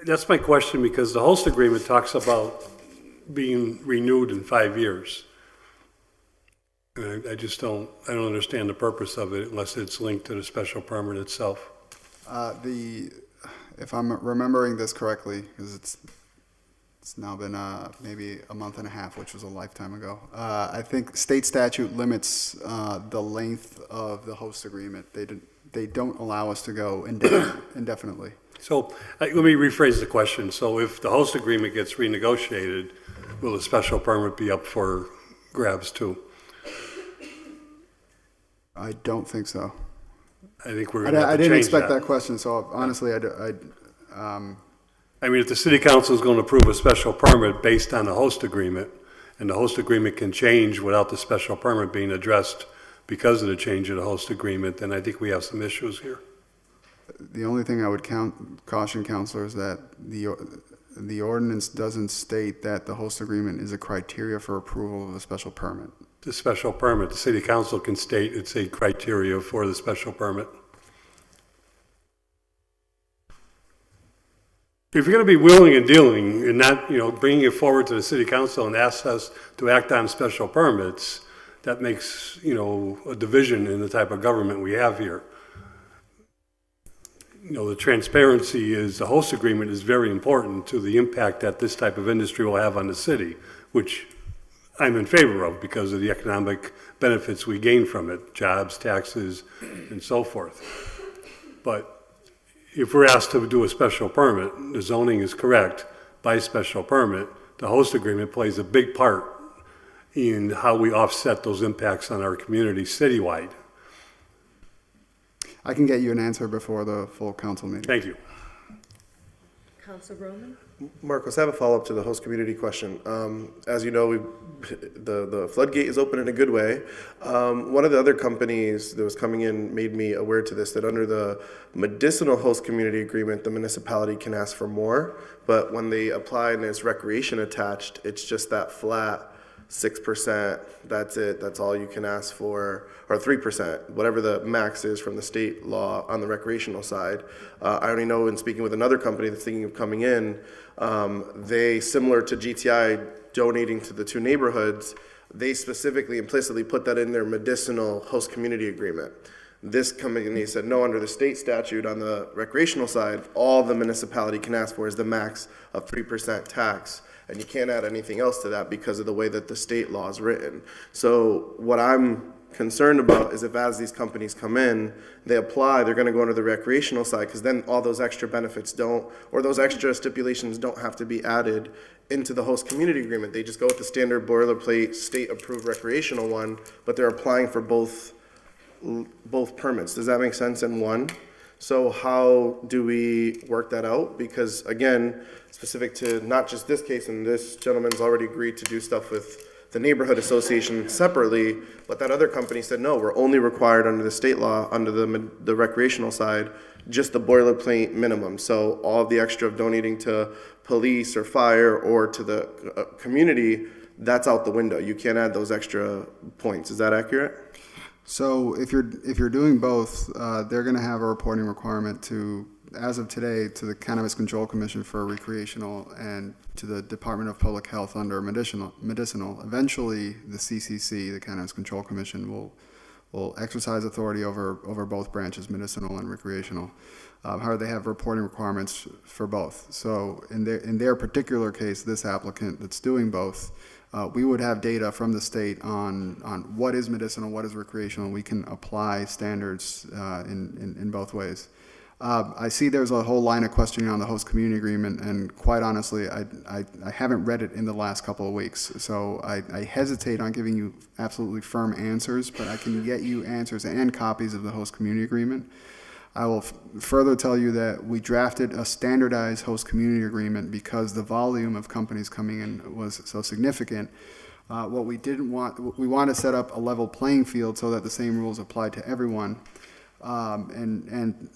That's my question, because the host agreement talks about being renewed in 5 years. And I don't understand the purpose of it unless it's linked to the special permit itself. If I'm remembering this correctly, because it's now been maybe a month and a half, which was a lifetime ago. I think state statute limits the length of the host agreement. They don't allow us to go indefinitely. So let me rephrase the question. So if the host agreement gets renegotiated, will the special permit be up for grabs too? I don't think so. I think we're going to have to I didn't change expect that question, so honestly, I mean, if the city council is going to approve a special permit based on the host agreement, and the host agreement can change without the special permit being addressed because of the change of the host agreement, then I think we have some issues here. the only thing I would caution counselors that the ordinance doesn't state that the host agreement is a criteria for approval of a special permit. The special permit, the city council can state it's a criteria for the special permit. If you're going to be willing and dealing and not, bringing it forward to the city council and ask us to act on special permits, that makes, a division in the type of government we have here. The transparency is, the host agreement is very important to the impact that this type of industry will have on the city, which I'm in favor of because of the economic benefits we gain from it, jobs, taxes, and so forth. But if we're asked to do a special permit, the zoning is correct, by special permit, the host agreement plays a big part in how we offset those impacts on our community citywide. I can get you an answer before the full council meeting. Thank you. Councilor Roman? Marcos, I have a follow-up to the host community question. As you know, the floodgate is open in a good way. One of the other companies that was coming in made me aware to this, that under the medicinal host community agreement, the municipality can ask for more, but when they apply and there's recreation attached, it's just that flat 6%, that's it, that's all you can ask for, or 3%, whatever the max is from the state law on the recreational side. I already know in speaking with another company that's thinking of coming in, they, similar to GTI donating to the two neighborhoods, they specifically implicitly put that in their medicinal host community agreement. This company said, no, under the state statute on the recreational side, all the municipality can ask for is the max of 3% tax. And you can't add anything else to that because of the way that the state law is written. So what I'm concerned about is if as these companies come in, they apply, they're going to go under the recreational side, because then all those extra benefits don't, or those extra stipulations don't have to be added into the host community agreement. They just go with the standard boilerplate state-approved recreational one, but they're applying for both permits. Does that make sense in one? So how do we work that out? Because again, specific to not just this case, and this gentleman's already agreed to do stuff with the neighborhood association separately, but that other company said, no, we're only required under the state law, under the recreational side, just the boilerplate minimum. So all of the extra of donating to police or fire or to the community, that's out the window. You can't add those extra points. Is that accurate? So if you're doing both, they're going to have a reporting requirement to, as of today, to the Cannabis Control Commission for recreational and to the Department of Public Health under medicinal. Eventually, the CCC, the Cannabis Control Commission, will exercise authority over both branches, medicinal and recreational. However, they have reporting requirements for both. So in their particular case, this applicant that's doing both, we would have data from the state on what is medicinal, what is recreational. We can apply standards in both ways. I see there's a whole line of questioning on the host community agreement, and quite honestly, I haven't read it in the last couple of weeks. So I hesitate on giving you absolutely firm answers, but I can get you answers and copies of the host community agreement. I will further tell you that we drafted a standardized host community agreement because the volume of companies coming in was so significant. What we didn't want, we want to set up a level playing field so that the same rules apply to everyone. And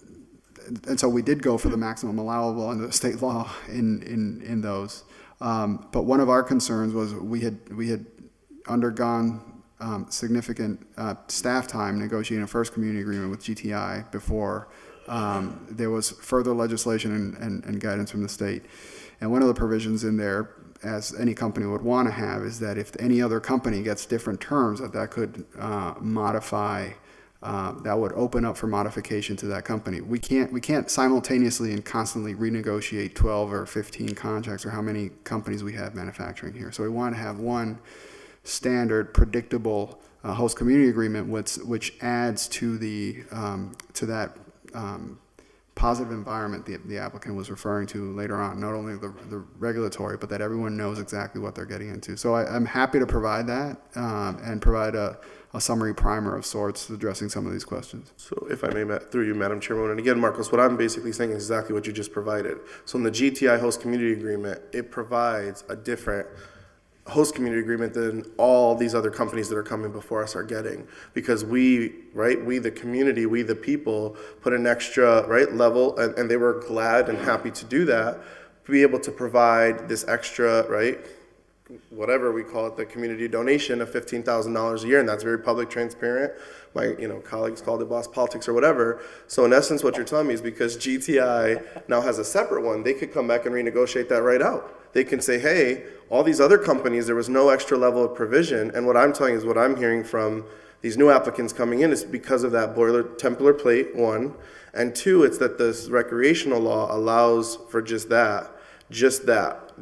so we did go for the maximum allowable under the state law in those. But one of our concerns was we had undergone significant staff time negotiating a first community agreement with GTI before there was further legislation and guidance from the state. And one of the provisions in there, as any company would want to have, is that if any other company gets different terms, that could modify, that would open up for modification to that company. We can't simultaneously and constantly renegotiate 12 or 15 contracts or how many companies we have manufacturing here. So we want to have one standard, predictable host community agreement, which adds to that positive environment the applicant was referring to later on, not only the regulatory, but that everyone knows exactly what they're getting into. So I'm happy to provide that and provide a summary primer of sorts addressing some of these questions. So if I may, through you, Madam Chairwoman, and again, Marcos, what I'm basically saying is exactly what you just provided. So in the GTI host community agreement, it provides a different host community agreement than all these other companies that are coming before us are getting, because we the community, we the people put an extra level, and they were glad and happy to do that, to be able to provide this extra whatever we call it, the community donation of $15,000 a year, and that's very public, transparent. My colleagues called it boss politics or whatever. So in essence, what you're telling me is because GTI now has a separate one, they could come back and renegotiate that right out. They can say, hey, all these other companies, there was no extra level of provision, and what I'm telling you is what I'm hearing from these new applicants coming in is because of that Templar plate, one, and two, it's that this recreational law allows for just that.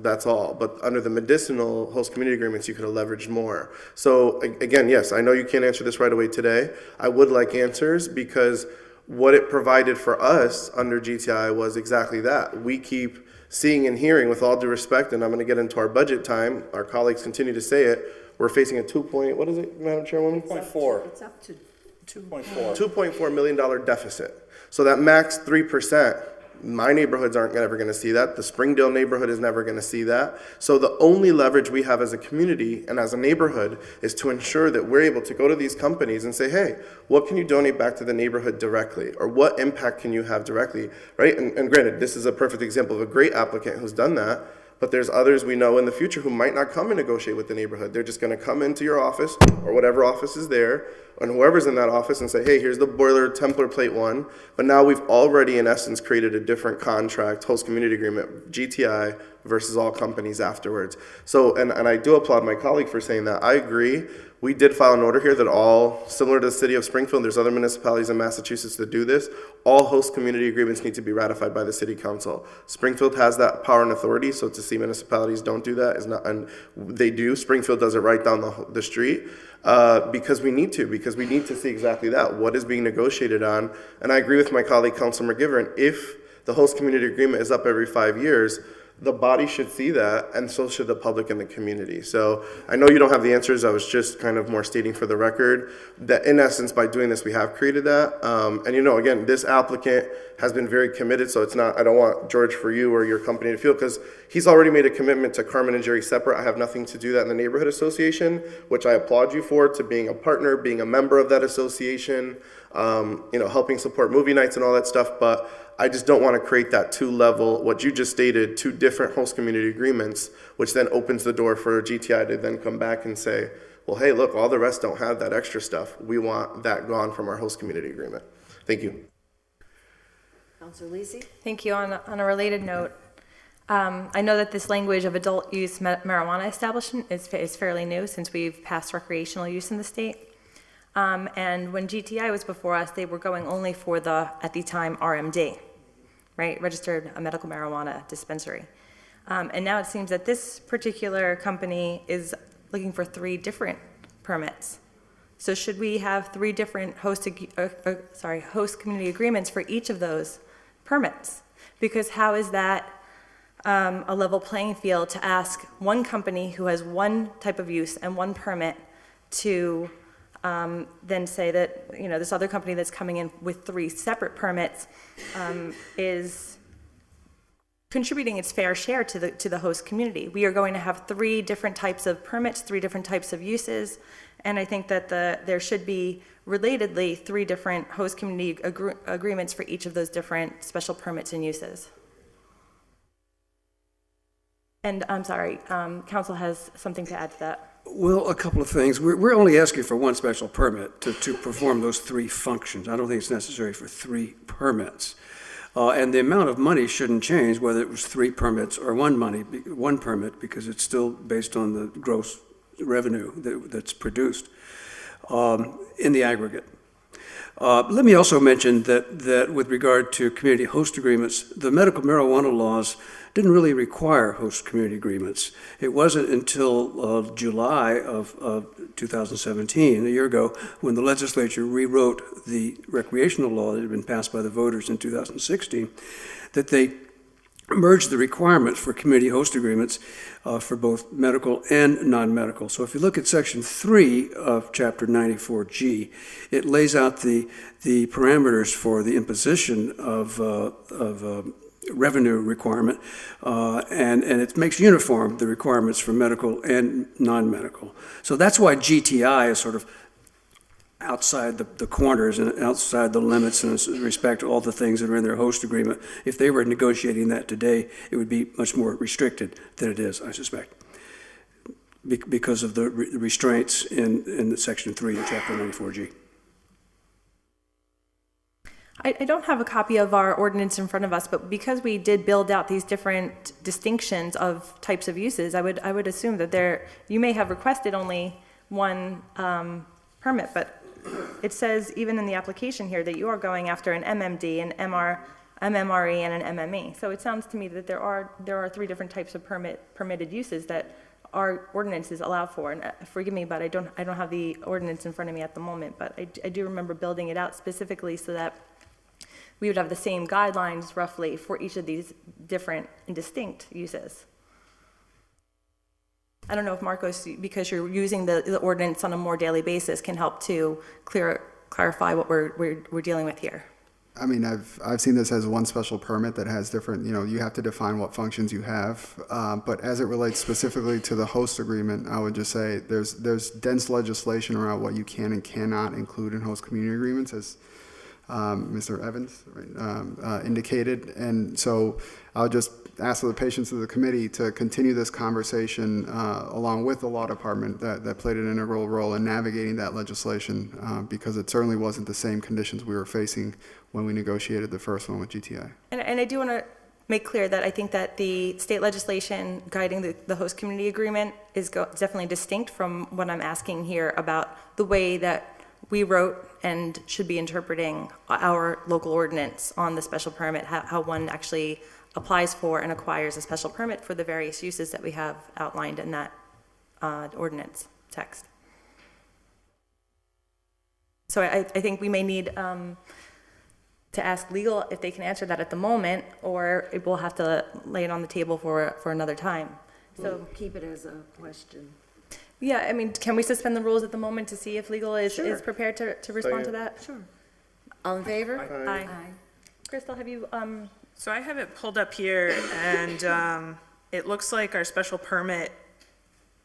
That's all. But under the medicinal host community agreements, you could have leveraged more. So again, yes, I know you can't answer this right away today. I would like answers, because what it provided for us under GTI was exactly that. We keep seeing and hearing, with all due respect, and I'm going to get into our budget time, our colleagues continue to say it, we're facing a what is it, Madam Chairwoman? 2.4. It's up to 2.4. $2.4 million deficit. So that max 3%, my neighborhoods aren't ever going to see that. The Springdale neighborhood is never going to see that. So the only leverage we have as a community and as a neighborhood is to ensure that we're able to go to these companies and say, hey, what can you donate back to the neighborhood directly? Or what impact can you have directly, right? And granted, this is a perfect example of a great applicant who's done that. But there's others we know in the future who might not come and negotiate with the neighborhood. They're just going to come into your office or whatever office is there, and whoever's in that office, and say, hey, here's the boiler Templar plate one. But now we've already, in essence, created a different contract, host community agreement, GTI versus all companies afterwards. So, and I do applaud my colleague for saying that. I agree. We did file an order here that all, similar to the city of Springfield, there's other municipalities in Massachusetts that do this, all host community agreements need to be ratified by the city council. Springfield has that power and authority, so to see municipalities don't do that is not, and they do. Springfield does it right down the street because we need to see exactly that, what is being negotiated on. And I agree with my colleague, Councilor McGivern, if the host community agreement is up every 5 years, the body should see that, and so should the public and the community. So I know you don't have the answers. I was just kind of more stating for the record that in essence, by doing this, we have created that. And again, this applicant has been very committed. So it's not, I don't want George for you or your company to feel, because he's already made a commitment to Carmen and Jerry separate. I have nothing to do that in the neighborhood association, which I applaud you for, to being a partner, being a member of that association, helping support movie nights and all that stuff. But I just don't want to create that two-level, what you just stated, two different host community agreements, which then opens the door for GTI to then come back and say, well, hey, look, all the rest don't have that extra stuff. We want that gone from our host community agreement. Thank you. Councilor Lisi? Thank you. On a related note, I know that this language of adult use marijuana establishment is fairly new since we've passed recreational use in the state. And when GTI was before us, they were going only for the, at the time, RMD, right? Registered Medical Marijuana Dispensary. And now it seems that this particular company is looking for 3 different permits. So should we have 3 different host community agreements for each of those permits? Because how is that a level playing field to ask one company who has one type of use and one permit to then say that, you know, this other company that's coming in with 3 separate permits is contributing its fair share to the host community? We are going to have 3 different types of permits, 3 different types of uses, and I think that there should be relatedly 3 different host community agreements for each of those different special permits and uses. And I'm sorry, council has something to add to that. Well, a couple of things. We're only asking for 1 special permit to perform those 3 functions. I don't think it's necessary for 3 permits. And the amount of money shouldn't change whether it was 3 permits or 1 permit, because it's still based on the gross revenue that's produced in the aggregate. Let me also mention that with regard to community host agreements, the medical marijuana laws didn't really require host community agreements. It wasn't until July of 2017, a year ago, when the legislature rewrote the recreational law that had been passed by the voters in 2016, that they merged the requirements for community host agreements for both medical and non-medical. So if you look at Section 3 of Chapter 94G, it lays out the parameters for the imposition of revenue requirement, and it makes uniform the requirements for medical and non-medical. So that's why GTI is sort of outside the corners and outside the limits in respect to all the things that are in their host agreement. If they were negotiating that today, it would be much more restricted than it is, I suspect, because of the restraints in Section 3 of Chapter 94G. I don't have a copy of our ordinance in front of us, but because we did build out these different distinctions of types of uses, I would assume that you may have requested only 1 permit, but it says even in the application here that you are going after an MMD, an MMRE, and an MME. So it sounds to me that there are 3 different types of permitted uses that our ordinances allow for. And forgive me, but I don't have the ordinance in front of me at the moment. But I do remember building it out specifically so that we would have the same guidelines roughly for each of these different and distinct uses. I don't know if Marcos, because you're using the ordinance on a more daily basis, can help to clarify what we're dealing with here. I mean, I've seen this as 1 special permit that has different, you have to define what functions you have. But as it relates specifically to the host agreement, I would just say there's dense legislation around what you can and cannot include in host community agreements, as Mr. Evans indicated. And so I'll just ask for the patience of the committee to continue this conversation along with the law department that played an integral role in navigating that legislation, because it certainly wasn't the same conditions we were facing when we negotiated the first one with GTI. And I do want to make clear that I think that the state legislation guiding the host community agreement is definitely distinct from what I'm asking here about the way that we wrote and should be interpreting our local ordinance on the special permit, how one actually applies for and acquires a special permit for the various uses that we have outlined in that ordinance text. So I think we may need to ask legal if they can answer that at the moment, or we'll have to lay it on the table for another time. So Keep it as a question. yeah, I mean, can we suspend the rules at the moment to see if legal is Sure. prepared to respond to that? Sure. All in favor? Aye. Crystal, have you, So I have it pulled up here, and it looks like our special permit,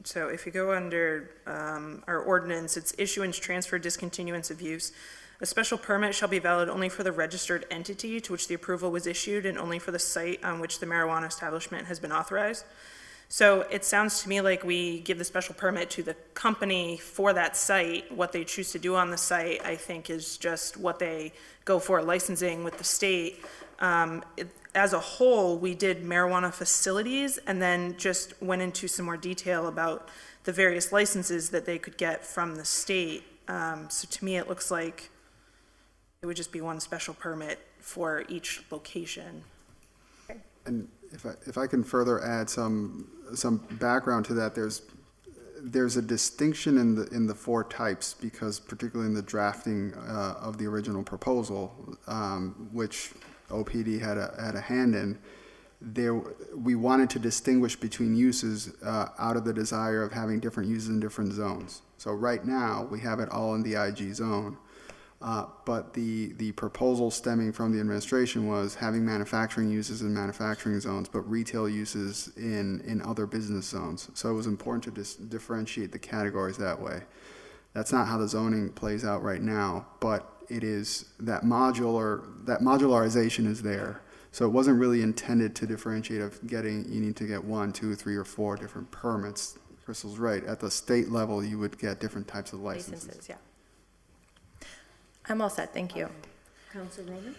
so if you go under our ordinance, it's issuance, transfer, discontinuance of use. A special permit shall be valid only for the registered entity to which the approval was issued and only for the site on which the marijuana establishment has been authorized. So it sounds to me like we give the special permit to the company for that site. What they choose to do on the site, I think, is just what they go for licensing with the state. As a whole, we did marijuana facilities and then just went into some more detail about the various licenses that they could get from the state So to me, it looks like it would just be one special permit for each location. And if I can further add some background to that, there's a distinction in the four types, because particularly in the drafting of the original proposal, which OPD had a hand in, we wanted to distinguish between uses out of the desire of having different uses in different zones. So right now, we have it all in the IG zone. But the proposal stemming from the administration was having manufacturing uses in manufacturing zones, but retail uses in other business zones. So it was important to differentiate the categories that way. That's not how the zoning plays out right now, but it is that modularization is there. So it wasn't really intended to differentiate you need to get 1, 2, 3, or 4 different permits. Crystal's right. At the state level, you would get different types of licenses. Yeah. I'm all set, thank you. Council Roman?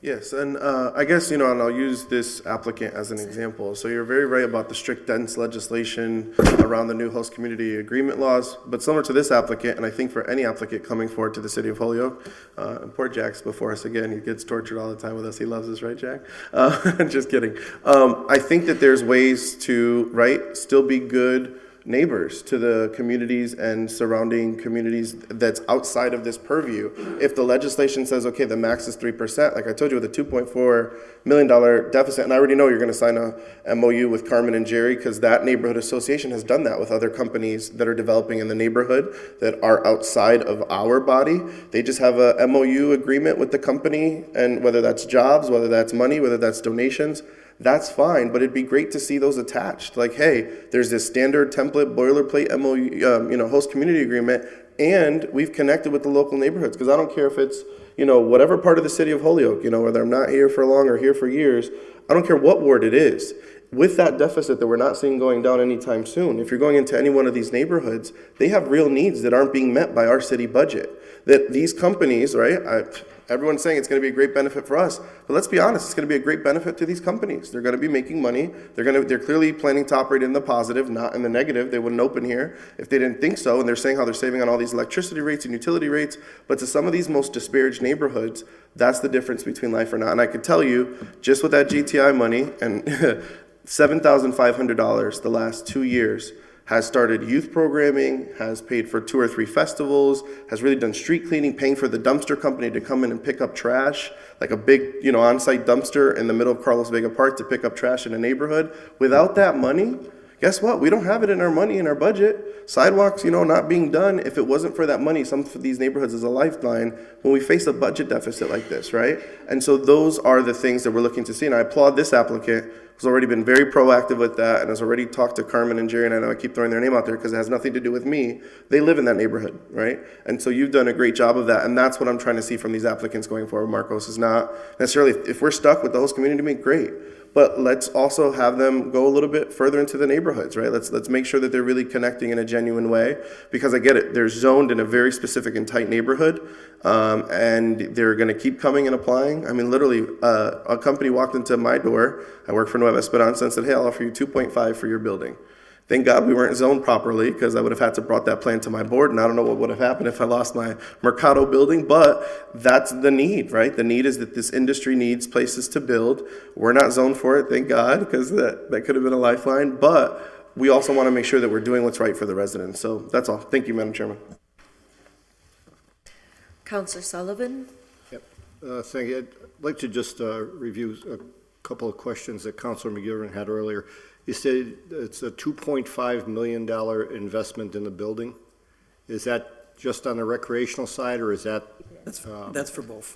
Yes, and I guess, and I'll use this applicant as an example. So you're very right about the strict, dense legislation around the new host community agreement laws, but similar to this applicant, and I think for any applicant coming forward to the city of Holyoke, and poor Jack's before us again, he gets tortured all the time with us. He loves us, right, Jack? Just kidding. I think that there's ways to, still be good neighbors to the communities and surrounding communities that's outside of this purview. If the legislation says, okay, the max is 3%, like I told you, with a $2.4 million deficit, and I already know you're going to sign a MOU with Carmen and Jerry, because that neighborhood association has done that with other companies that are developing in the neighborhood that are outside of our body. They just have a MOU agreement with the company, and whether that's jobs, whether that's money, whether that's donations, that's fine, but it'd be great to see those attached. Like, hey, there's this standard template boilerplate MOU, host community agreement, and we've connected with the local neighborhoods. Because I don't care if it's, whatever part of the city of Holyoke, whether I'm not here for long or here for years, I don't care what ward it is. With that deficit that we're not seeing going down anytime soon, if you're going into any one of these neighborhoods, they have real needs that aren't being met by our city budget. That these companies, everyone's saying it's going to be a great benefit for us, but let's be honest, it's going to be a great benefit to these companies. They're going to be making money. They're clearly planning to operate in the positive, not in the negative. They wouldn't open here if they didn't think so, and they're saying how they're saving on all these electricity rates and utility rates, but to some of these most disparaged neighborhoods, that's the difference between life or not. And I could tell you, just with that GTI money, and $7,500 the last 2 years, has started youth programming, has paid for 2 or 3 festivals, has really done street cleaning, paying for the dumpster company to come in and pick up trash, like a big, on-site dumpster in the middle of Carlos Vega Park to pick up trash in a neighborhood. Without that money, guess what? We don't have it in our money, in our budget. Sidewalks, not being done. If it wasn't for that money, some of these neighborhoods is a lifeline when we face a budget deficit like this, right? And so those are the things that we're looking to see. And I applaud this applicant who's already been very proactive with that and has already talked to Carmen and Jerry, and I know I keep throwing their name out there because it has nothing to do with me. They live in that neighborhood, right? And so you've done a great job of that, and that's what I'm trying to see from these applicants going forward, Marcos, is not necessarily, if we're stuck with the host community, great. But let's also have them go a little bit further into the neighborhoods, right? Let's make sure that they're really connecting in a genuine way, because I get it. They're zoned in a very specific and tight neighborhood, and they're going to keep coming and applying. I mean, literally, a company walked into my door. I work for Nueva Esperanza and said, hey, I'll offer you 2.5 for your building. Thank God we weren't zoned properly, because I would have had to brought that plan to my board, and I don't know what would have happened if I lost my Mercado building, but that's the need, right? The need is that this industry needs places to build. We're not zoned for it, thank God, because that could have been a lifeline, but we also want to make sure that we're doing what's right for the residents. So that's all. Thank you, Madam Chairman. Councilor Sullivan? Yep. Thank you. I'd like to just review a couple of questions that Councilor McGivern had earlier. You said it's a $2.5 million investment in the building. Is that just on the recreational side, or is that? That's for both.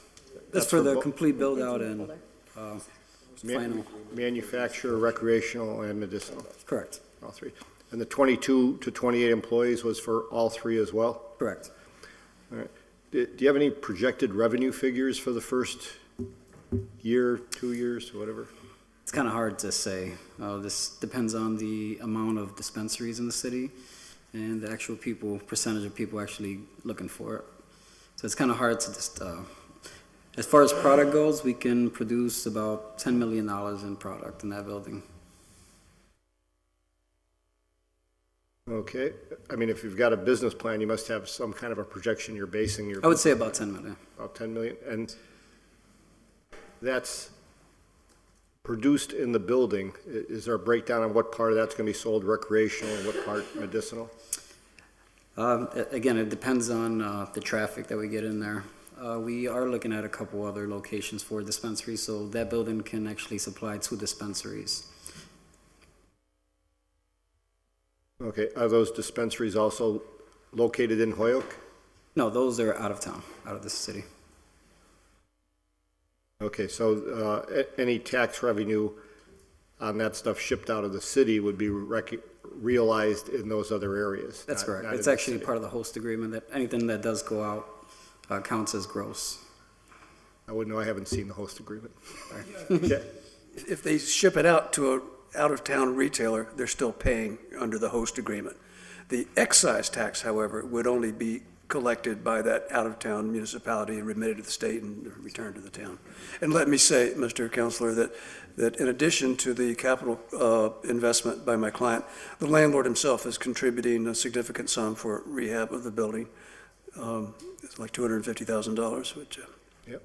That's for the complete build out and final. Manufacturer, recreational, and medicinal. Correct. All three. And the 22 to 28 employees was for all three as well? Correct. All right. Do you have any projected revenue figures for the first year, 2 years, whatever? It's kind of hard to say. This depends on the amount of dispensaries in the city and the actual percentage of people actually looking for it. So it's kind of hard to just, as far as product goes, we can produce about $10 million in product in that building. Okay, I mean, if you've got a business plan, you must have some kind of a projection you're basing your. I would say about 10 million. About 10 million, and that's produced in the building. Is there a breakdown on what part of that's going to be sold recreational and what part medicinal? Again, it depends on the traffic that we get in there. We are looking at a couple other locations for dispensaries, so that building can actually supply 2 dispensaries. Okay, are those dispensaries also located in Hoyoke? No, those are out of town, out of the city. Okay, so any tax revenue on that stuff shipped out of the city would be realized in those other areas? That's correct. not It's in the actually city. part of the host agreement that anything that does go out counts as gross. I wouldn't know, I haven't seen the host agreement. Okay. If they ship it out to a out-of-town retailer, they're still paying under the host agreement. The excise tax, however, would only be collected by that out-of-town municipality and remitted to the state and returned to the town. And let me say, Mr. Counselor, that in addition to the capital investment by my client, the landlord himself is contributing a significant sum for rehab of the building. It's like $250,000, which Yep.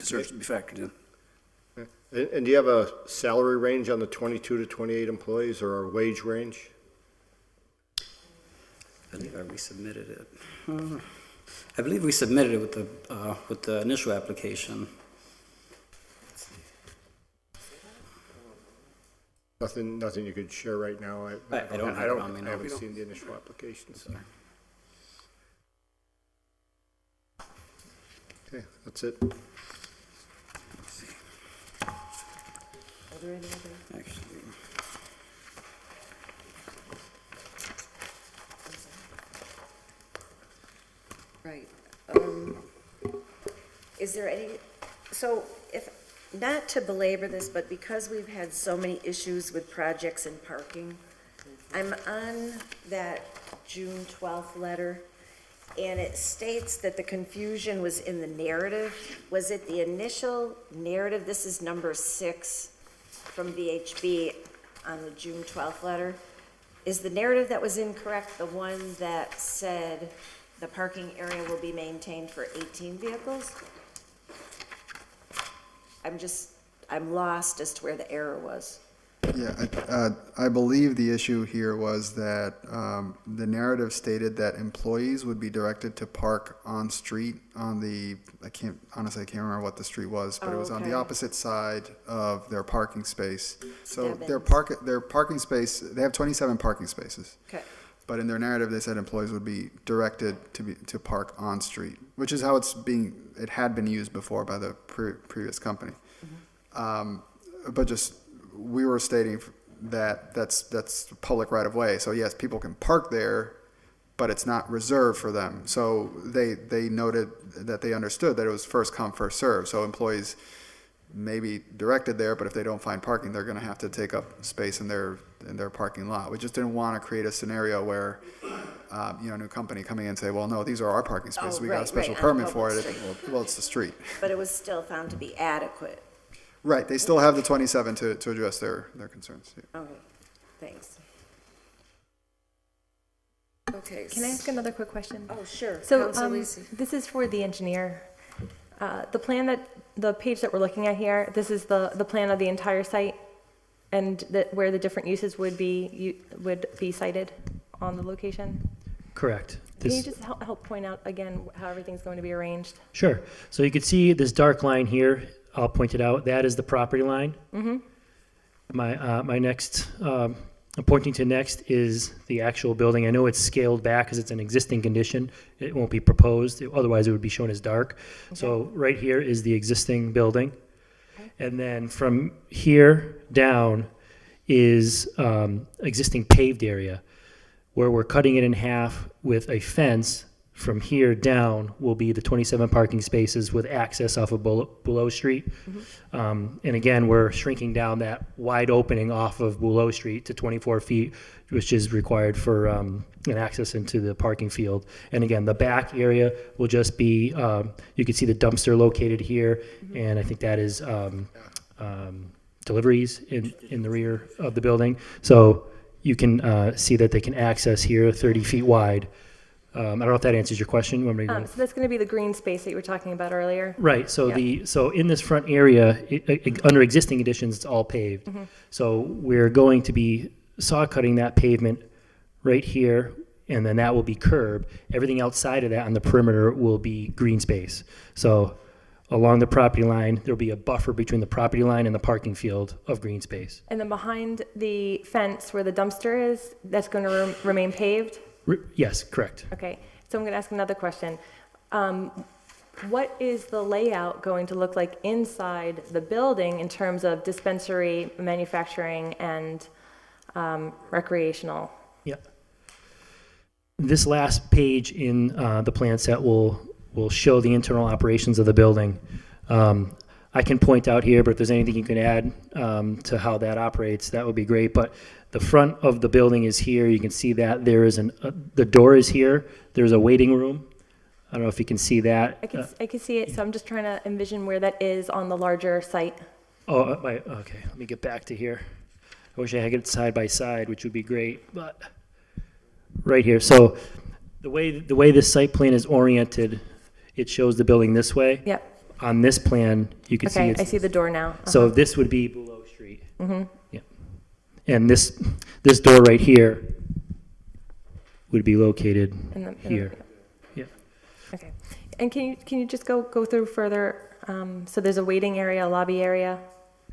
deserves to be factored in. And do you have a salary range on the 22 to 28 employees, or a wage range? I believe I resubmitted it. I believe we submitted it with the initial application. Nothing you could share right now? I don't have it on me, no. I haven't seen the initial application, so. Okay, that's it. Are there any other? Actually, Right. Is there any, so if, not to belabor this, but because we've had so many issues with projects and parking, I'm on that June 12th letter, and it states that the confusion was in the narrative. Was it the initial narrative? This is number 6 from VHB on the June 12th letter. Is the narrative that was incorrect the one that said the parking area will be maintained for 18 vehicles? I'm lost as to where the error was. Yeah, I believe the issue here was that the narrative stated that employees would be directed to park on street on the, I can't remember what the street was, but it was on the okay. opposite side of their parking space. So their Stebbins. parking space, they have 27 parking spaces. Okay. But in their narrative, they said employees would be directed to park on street, which is how it had been used before by the previous company. But just, we were stating that that's public right of way. So yes, people can park there, but it's not reserved for them. So they noted that they understood that it was first come, first served. So employees may be directed there, but if they don't find parking, they're going to have to take up space in their parking lot. We just didn't want to create a scenario where, a new company coming in and say, well, no, these are our parking spaces. Oh, We got a right, special right, on permit for public it. street. Well, it's the street. But it was still found to be adequate. Right. They still have the 27 to address their concerns. Yeah. Okay, thanks. Okay. Can I ask another quick question? Oh, sure. So Councilor Lisi. this is for the engineer. The page that we're looking at here, this is the plan of the entire site and where the different uses would be cited on the location? Correct. Can you just help point out again how everything's going to be arranged? Sure. So you can see this dark line here. I'll point it out. That is the property line. Mm-hmm. My next, I'm pointing to next is the actual building. I know it's scaled back because it's an existing condition. It won't be proposed. Otherwise, it would be shown as dark. So right here is the existing building. And then from here down is existing paved area where we're cutting it in half with a fence. From here down will be the 27 parking spaces with access off of Below Street. And again, we're shrinking down that wide opening off of Below Street to 24 feet, which is required for an access into the parking field. And again, the back area will just be, you can see the dumpster located here, and I think that is deliveries in the rear of the building. So you can see that they can access here 30 feet wide. I don't know if that answers your question. You want me to go? So that's going to be the green space that you were talking about earlier? Right, so Yeah. so in this front area, under existing conditions, it's all paved. Mm-hmm. So we're going to be saw cutting that pavement right here, and then that will be curb. Everything outside of that on the perimeter will be green space. So along the property line, there'll be a buffer between the property line and the parking field of green space. And then behind the fence where the dumpster is, that's going to remain paved? Yes, correct. Okay, so I'm going to ask another question. What is the layout going to look like inside the building in terms of dispensary, manufacturing, and recreational? Yeah. This last page in the plan set will show the internal operations of the building. I can point out here, but if there's anything you can add to how that operates, that would be great. But the front of the building is here. You can see that there is the door is here. There's a waiting room. I don't know if you can see that. I can see it, so I'm just trying to envision where that is on the larger site. Oh, wait, okay. Let me get back to here. I wish I had it side by side, which would be great, but right here. So the way this site plan is oriented, it shows the building this way. Yep. On this plan, you can see Okay, it's, I see the door now. so this would be below street. Mm-hmm. Yeah. And this door right here would be located here. Yeah. Okay. And can you just go through further? So there's a waiting area, a lobby area.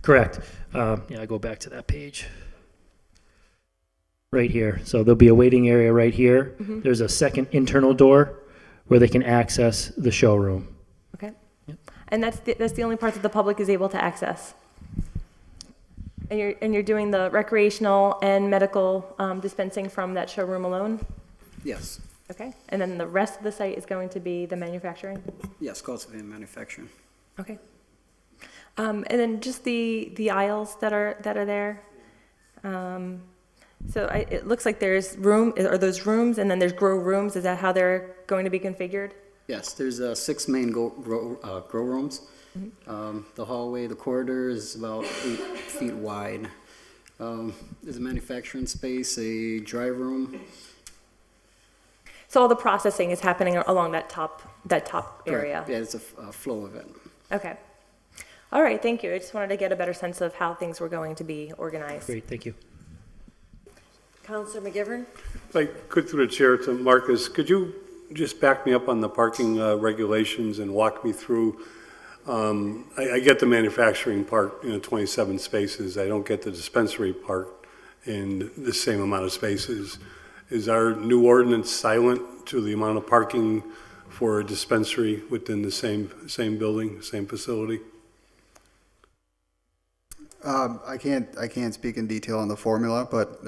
Correct. Yeah, I go back to that page. Right here. So there'll be a waiting area right here. Mm-hmm. There's a second internal door where they can access the showroom. Okay. Yep. And that's the only part that the public is able to access. And you're doing the recreational and medical dispensing from that showroom alone? Yes. Okay. And then the rest of the site is going to be the manufacturing? Yes, cultivating manufacturing. Okay. And then just the aisles that are there. So it looks like there's room. Are those rooms, and then there's grow rooms? Is that how they're going to be configured? Yes, there's 6 main grow rooms. Mm-hmm. The hallway, the corridor is about 8 feet wide. There's a manufacturing space, a dry room. So all the processing is happening along that top area. Correct. Yeah, it's a flow of it. Okay. All right. Thank you. I just wanted to get a better sense of how things were going to be organized. Great, thank you. Counselor McGivern? If I could, through the chair, to Marcus, could you just back me up on the parking regulations and walk me through? I get the manufacturing part, 27 spaces. I don't get the dispensary part in the same amount of spaces. Is our new ordinance silent to the amount of parking for a dispensary within the same building, same facility? I can't speak in detail on the formula, but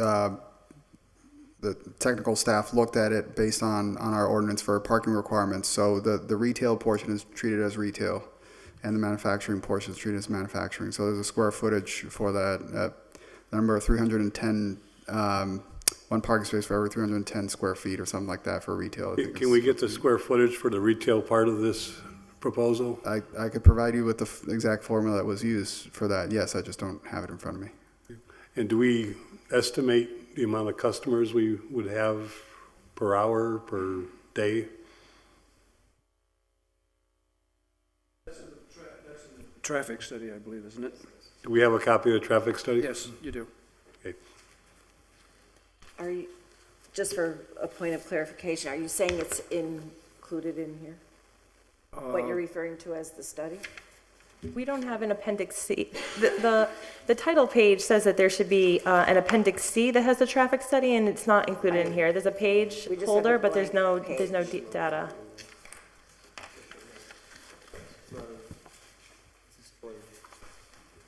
the technical staff looked at it based on our ordinance for parking requirements. So the retail portion is treated as retail, and the manufacturing portion is treated as manufacturing. So there's a square footage for that. The number of 310, one parking space for every 310 square feet or something like that for retail. Can we get the square footage for the retail part of this proposal? I could provide you with the exact formula that was used for that. Yes, I just don't have it in front of me. And do we estimate the amount of customers we would have per hour, per day? That's a traffic study, I believe, isn't it? Do we have a copy of the traffic study? Yes, you do. Okay. Are you, just for a point of clarification, are you saying it's included in here? What you're referring to as the study? We don't have an appendix C. The title page says that there should be an appendix C that has the traffic study, and it's not included in here. There's a page We just have holder, a but there's no blank page. data.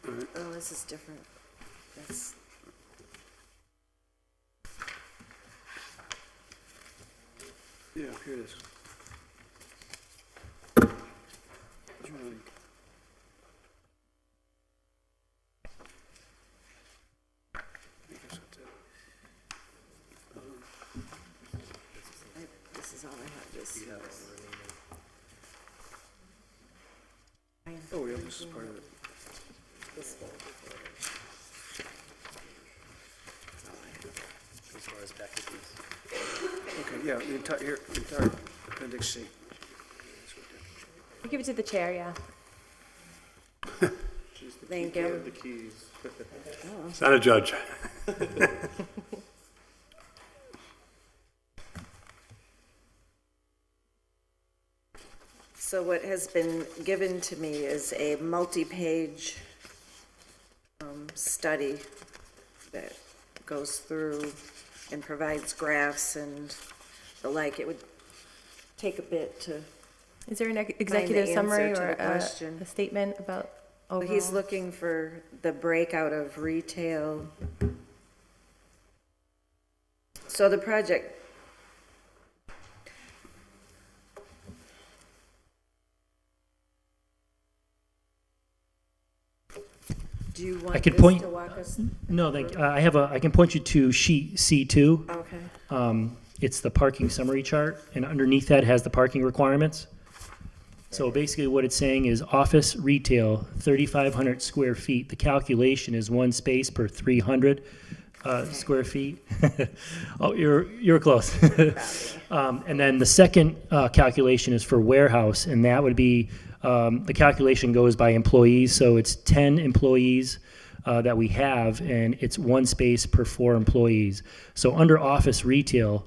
Oh, this is different. That's, Yeah, here it is. this is all I have, this. Oh, yeah, this is part of it. This folder. That's all I have. far as packet these. Okay, yeah, the entire appendix C. Give it to the chair, yeah. Thank you. The keys. It's not a judge. So what has been given to me is a multi-page study that goes through and provides graphs and the like. It would take a bit to, Is there an executive answer summary to or the question. a statement about overall? he's looking for the breakout of retail. So the project, do you want I could this point- to walk us? No, I can point you to sheet C2. Okay. It's the parking summary chart, and underneath that has the parking requirements. So basically what it's saying is office retail, 3,500 square feet. The calculation is one space per 300 square feet. Oh, you're close. And then the second calculation is for warehouse, and that would be, the calculation goes by employees. So it's 10 employees that we have, and it's one space per 4 employees. So under office retail,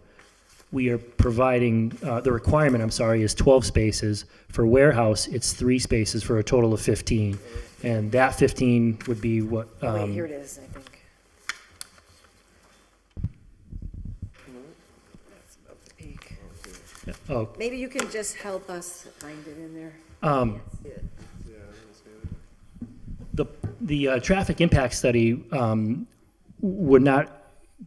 we are providing, the requirement, is 12 spaces. For warehouse, it's 3 spaces for a total of 15. And that 15 would be what, Wait, here it is, I think. That's about the peak. oh, Maybe you can just help us find it in there. the traffic impact study would not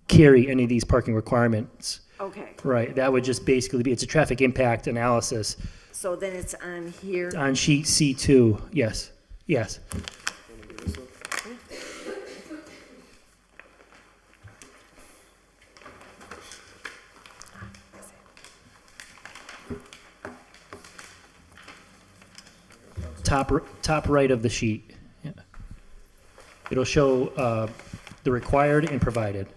carry any of these parking requirements. Okay, Right, that would just basically be, it's a traffic impact analysis so then it's on here. on sheet C2, yes, yes. Top right of the sheet. Yeah. It'll show the required and provided.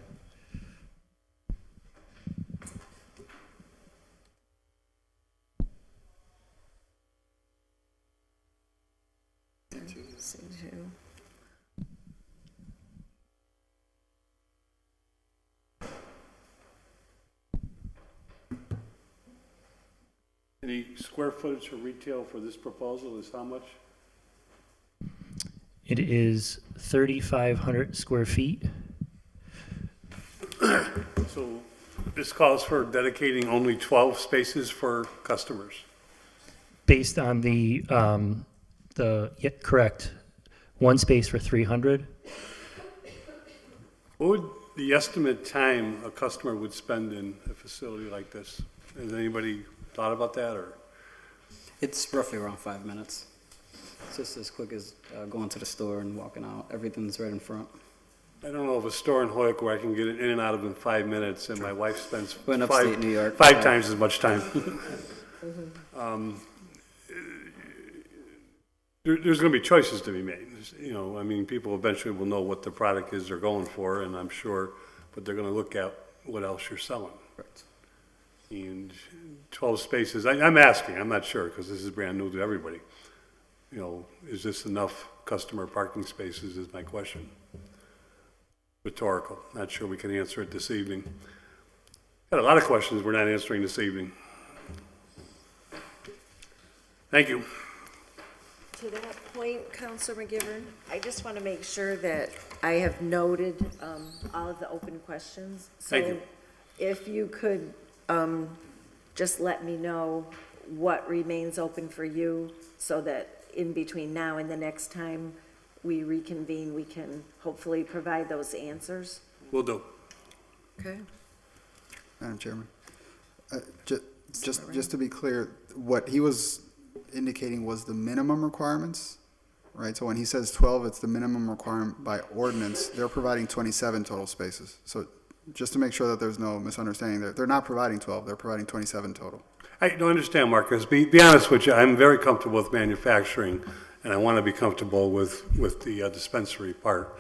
C2. Any square footage for retail for this proposal is how much? It is 3,500 square feet. So this calls for dedicating only 12 spaces for customers. Based on yeah, correct, one space for 300. What would the estimate time a customer would spend in a facility like this? Has anybody thought about that, or? It's roughly around 5 minutes. It's just as quick as going to the store and walking out. Everything's right in front. I don't know of a store in Hoyok where I can get it in and out of in 5 minutes, and my wife spends We're in upstate New York. five times as much time. There's going to be choices to be made. You know, I mean, people eventually will know what the product is they're going for, and I'm sure, but they're going to look at what else you're selling. Right. And 12 spaces, I'm asking, I'm not sure, because this is brand new to everybody. You know, is this enough customer parking spaces is my question. Rhetorical, not sure we can answer it this evening. Got a lot of questions we're not answering this evening. Thank you. To that point, Counselor McGivern, I just want to make sure that I have noted all of the open questions. Thank you. So if you could just let me know what remains open for you so that in between now and the next time we reconvene, we can hopefully provide those answers. Will do. Okay. Madam Chairman, just to be clear, what he was indicating was the minimum requirements, right? So when he says 12, it's the minimum requirement by ordinance. They're providing 27 total spaces. So just to make sure that there's no misunderstanding, they're not providing 12, they're providing 27 total. I don't understand, Marcus. Be honest with you, I'm very comfortable with manufacturing, and I want to be comfortable with the dispensary part.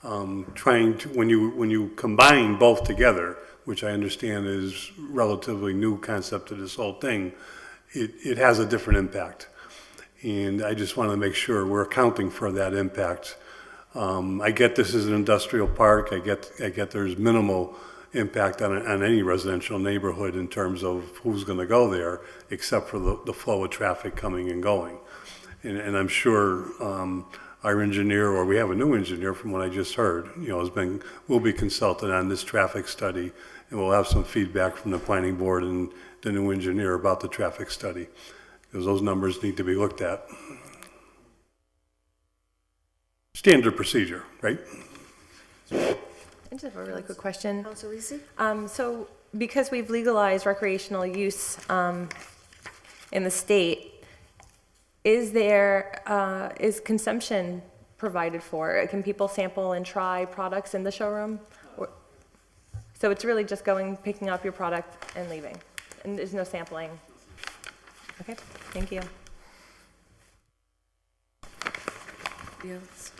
Trying to, when you combine both together, which I understand is relatively new concept to this whole thing, it has a different impact. And I just want to make sure we're accounting for that impact. I get this is an industrial park. I get there's minimal impact on any residential neighborhood in terms of who's going to go there, except for the flow of traffic coming and going. And I'm sure our engineer, or we have a new engineer from what I just heard, will be consulted on this traffic study, and we'll have some feedback from the planning board and the new engineer about the traffic study, because those numbers need to be looked at. Standard procedure, right? I just have a really quick question. Councilor Reese? So because we've legalized recreational use in the state, is consumption provided for? Can people sample and try products in the showroom? So it's really just picking up your product and leaving, and there's no sampling? Okay, thank you. Yes.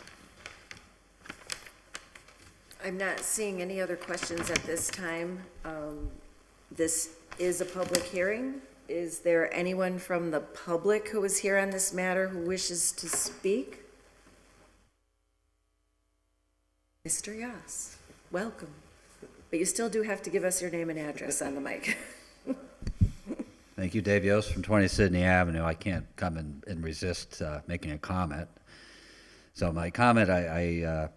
I'm not seeing any other questions at this time. This is a public hearing. Is there anyone from the public who is here on this matter who wishes to speak? Mr. Yoss, welcome. But you still do have to give us your name and address on the mic. Thank you, Dave Yost from 20 Sydney Avenue. I can't come and resist making a comment. So my comment, I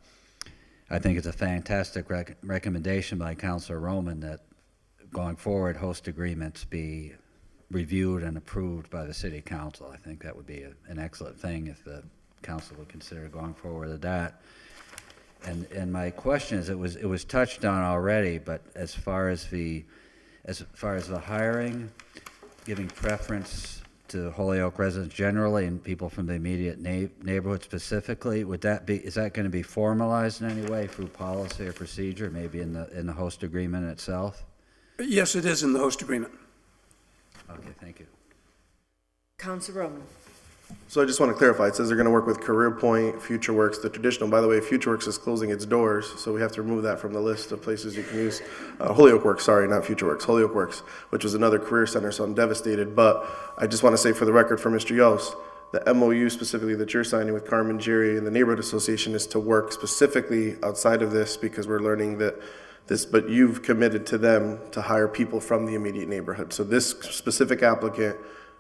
think it's a fantastic recommendation by Councilor Roman that going forward, host agreements be reviewed and approved by the City Council. I think that would be an excellent thing if the council would consider going forward with that. And my question is, it was touched on already, but as far as the hiring, giving preference to Holyoke residents generally and people from the immediate neighborhood specifically, is that going to be formalized in any way through policy or procedure, maybe in the host agreement itself? Yes, it is in the host agreement. Okay, thank you. Councilor Roman. So I just want to clarify, it says they're going to work with Career Point, FutureWorks, the traditional. By the way, FutureWorks is closing its doors, so we have to remove that from the list of places you can use. Holyoke Works, sorry, not FutureWorks, Holyoke Works, which was another career center, so I'm devastated. But I just want to say for the record for Mr. Yost, the MOU specifically that you're signing with Carmen, Jerry, and the Neighborhood Association is to work specifically outside of this, because we're learning that but you've committed to them to hire people from the immediate neighborhood. So this specific applicant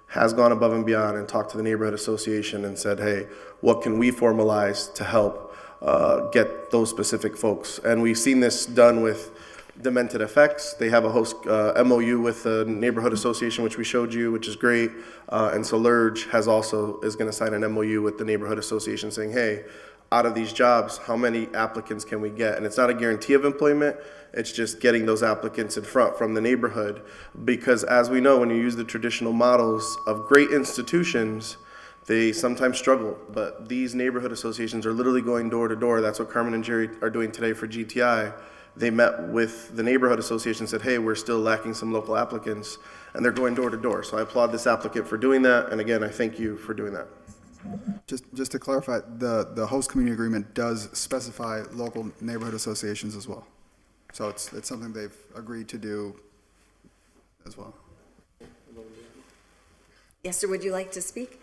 has gone above and beyond and talked to the neighborhood association and said, hey, what can we formalize to help get those specific folks? And we've seen this done with Demented Effects. They have a host MOU with the neighborhood association, which we showed you, which is great. And so Lurge is going to sign an MOU with the neighborhood association saying, hey, out of these jobs, how many applicants can we get? And it's not a guarantee of employment, it's just getting those applicants in front from the neighborhood. Because as we know, when you use the traditional models of great institutions, they sometimes struggle. But these neighborhood associations are literally going door to door. That's what Carmen and Jerry are doing today for GTI. They met with the neighborhood association and said, hey, we're still lacking some local applicants, and they're going door to door. So I applaud this applicant for doing that, and again, I thank you for doing that. Just to clarify, the host community agreement does specify local neighborhood associations as well. So it's something they've agreed to do as well. Yes, sir, would you like to speak?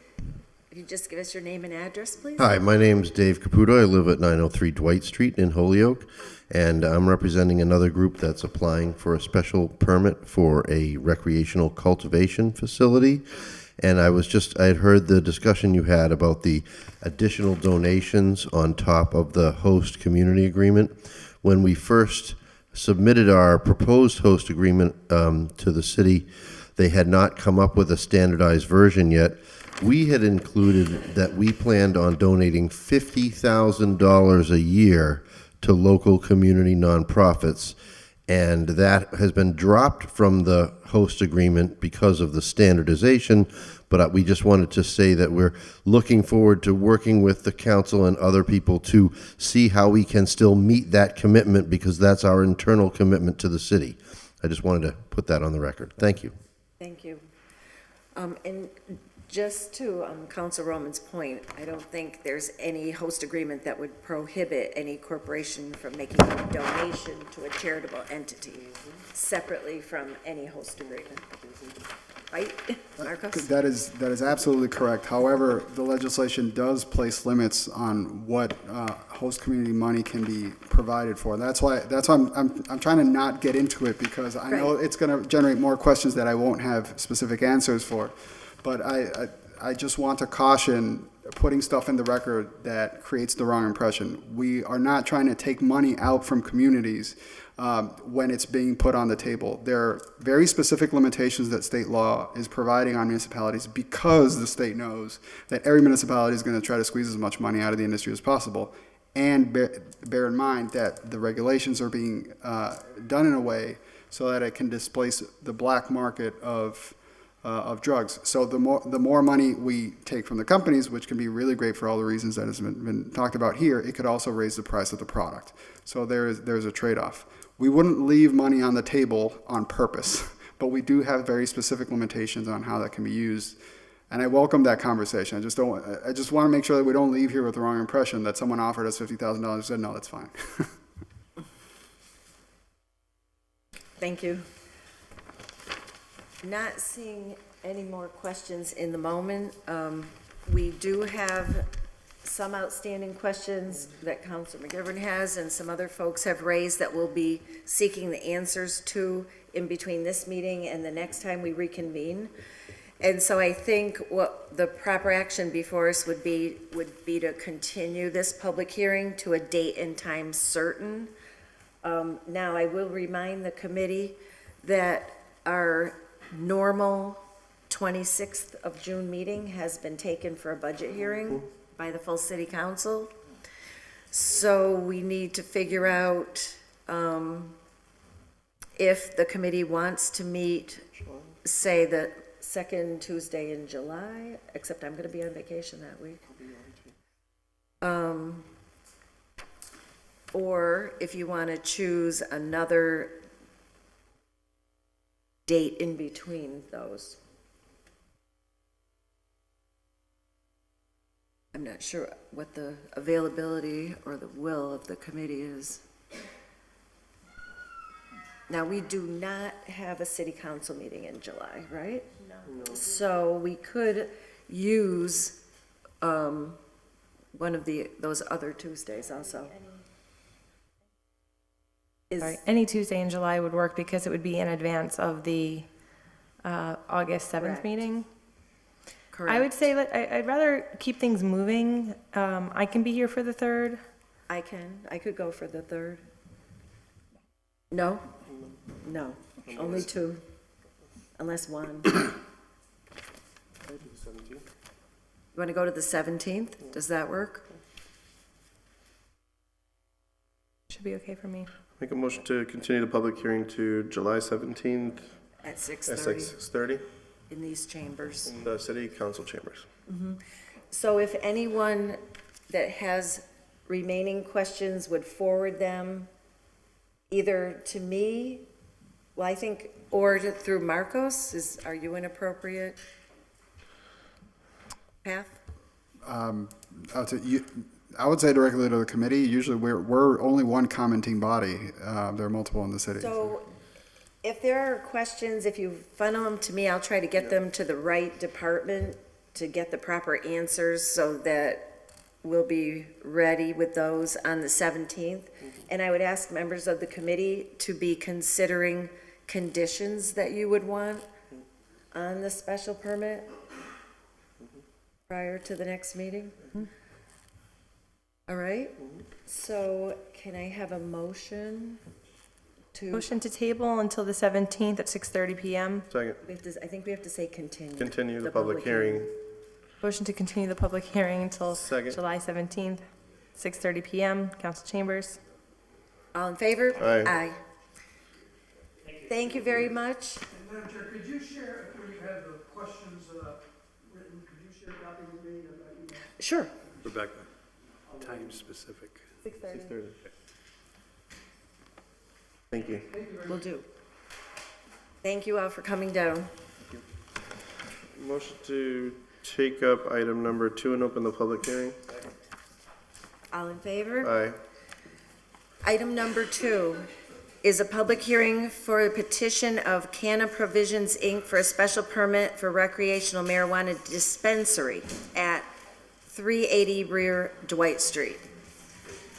If you just give us your name and address, please. Hi, my name's Dave Caputo. I live at 903 Dwight Street in Holyoke, and I'm representing another group that's applying for a special permit for a recreational cultivation facility. And I had heard the discussion you had about the additional donations on top of the host community agreement. When we first submitted our proposed host agreement to the city, they had not come up with a standardized version yet. We had included that we planned on donating $50,000 a year to local community nonprofits, and that has been dropped from the host agreement because of the standardization. But we just wanted to say that we're looking forward to working with the council and other people to see how we can still meet that commitment, because that's our internal commitment to the city. I just wanted to put that on the record. Thank you. Thank you. And Just to Council Roman's point, I don't think there's any host agreement that would prohibit any corporation from making a donation to a charitable entity separately from any host agreement. Right, Marcos? That is absolutely correct. However, the legislation does place limits on what host community money can be provided for. That's why I'm trying to not get into it, because I know Right. it's going to generate more questions that I won't have specific answers for. But I just want to caution putting stuff in the record that creates the wrong impression. We are not trying to take money out from communities when it's being put on the table. There are very specific limitations that state law is providing on municipalities, because the state knows that every municipality is going to try to squeeze as much money out of the industry as possible. And bear in mind that the regulations are being done in a way so that it can displace the black market of drugs. So the more money we take from the companies, which can be really great for all the reasons that has been talked about here, it could also raise the price of the product. So there's a trade-off. We wouldn't leave money on the table on purpose, but we do have very specific limitations on how that can be used. And I welcome that conversation. I just want to make sure that we don't leave here with the wrong impression that someone offered us $50,000 and said, no, that's fine. Thank you. Not seeing any more questions in the moment. We do have some outstanding questions that Councilor McGivern has and some other folks have raised that we'll be seeking the answers to in between this meeting and the next time we reconvene. And so I think what the proper action before us would be to continue this public hearing to a date and time certain. Now, I will remind the committee that our normal 26th of June meeting has been taken for a budget hearing by the full city council. So we need to figure out if the committee wants to meet, say, the second Tuesday in July, except I'm going to be on vacation that week. Or if you want to choose another date in between those. I'm not sure what the availability or the will of the committee is. Now, we do not have a city council meeting in July, right? No. So we could use one of those other Tuesdays also. Sorry, any Tuesday in July would work because it would be in advance of the August 7th Correct. meeting. Correct. I would say that I'd rather keep things moving. I can be here for the 3rd. I could go for the 3rd. No? No, only 2, unless 1. You want to go to the 17th? Does that work? Should be okay for me. Make a motion to continue the public hearing to July 17th At at 6:30 6:30 in these chambers. in the city council chambers. So if anyone that has remaining questions would forward them either to me, well, I think, or through Marcos, are you an appropriate path? I would say directly to the committee. Usually we're only one commenting body. There are multiple in the city. So if there are questions, if you funnel them to me, I'll try to get them to the right department to get the proper answers so that we'll be ready with those on the 17th. And I would ask members of the committee to be considering conditions that you would want on the special permit prior to the next meeting. All right, so can I have a motion to? Motion to table until the 17th at 6:30 p.m. Second, I think we have to say continue. continue the public hearing. Motion to continue the public hearing until Second. July 17th, 6:30 p.m. Council chambers. All in favor? Aye. Thank you very much. Madam Chair, could you share, where you have the questions written, could you share a copy with me of that email? Sure. Rebecca, time specific. 6:30. Thank you. Will do. Thank you all for coming down. Motion to take up item number 2 and open the public hearing. All in favor? Aye. Item number 2 is a public hearing for a petition of Canna Provisions, Inc. for a special permit for recreational marijuana dispensary at 380 rear Dwight Street.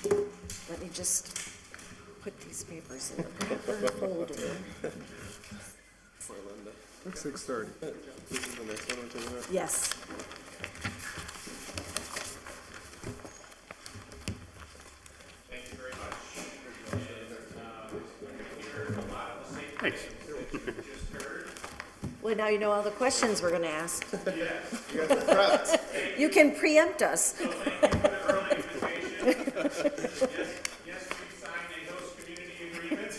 Let me just put these papers in the proper folder. 6:30. This is the next one we're taking up? Yes. Thank you very much. And, hear a lot of the same Thanks. things that you just heard. Well, now you know all the questions we're going to ask. Yes. You can preempt us. So thank you for the early invitation. Yes, we signed a host community agreement.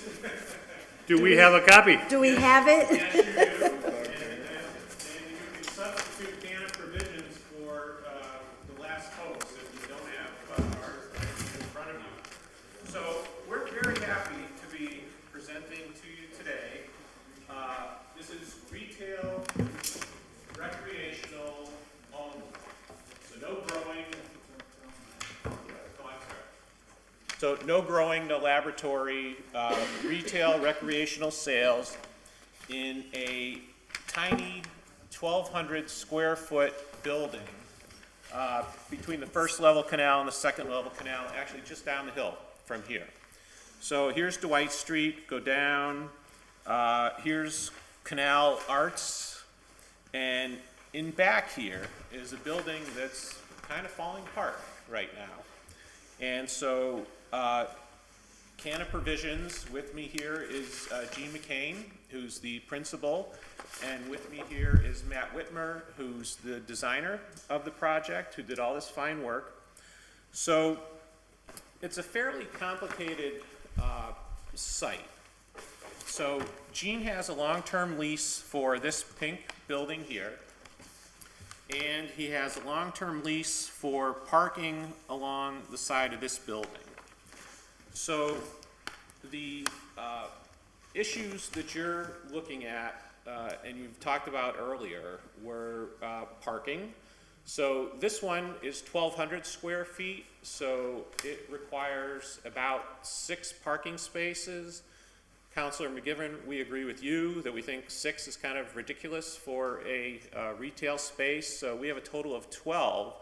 Do we have a copy? Do we have it? Yes, you do. And you can substitute Canna Provisions for the last host if you don't have ours in front of you. So we're very happy to be presenting to you today. This is retail, recreational only. So no growing. So no growing, no laboratory, retail, recreational sales in a tiny 1,200 square foot building between the first level canal and the second level canal, actually just down the hill from here. So here's Dwight Street, go down, here's Canal Arts, and in back here is a building that's kind of falling apart right now. And so Canna Provisions, with me here is Gene McCain, who's the principal, and with me here is Matt Whitmer, who's the designer of the project, who did all this fine work. So it's a fairly complicated site. So Gene has a long-term lease for this pink building here, and he has a long-term lease for parking along the side of this building. So the issues that you're looking at, and you've talked about earlier, were parking. So this one is 1,200 square feet, so it requires about 6 parking spaces. Councilor McGivern, we agree with you that we think 6 is kind of ridiculous for a retail space, so we have a total of 12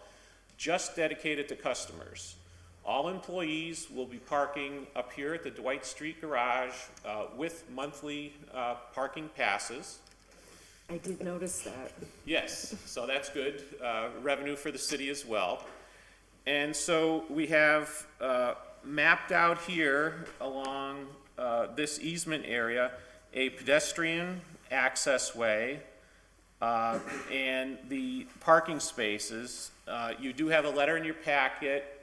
just dedicated to customers. All employees will be parking up here at the Dwight Street garage with monthly parking passes. I did notice that. Yes, so that's good, revenue for the city as well. And so we have mapped out here along this easement area a pedestrian access way and the parking spaces. You do have a letter in your packet,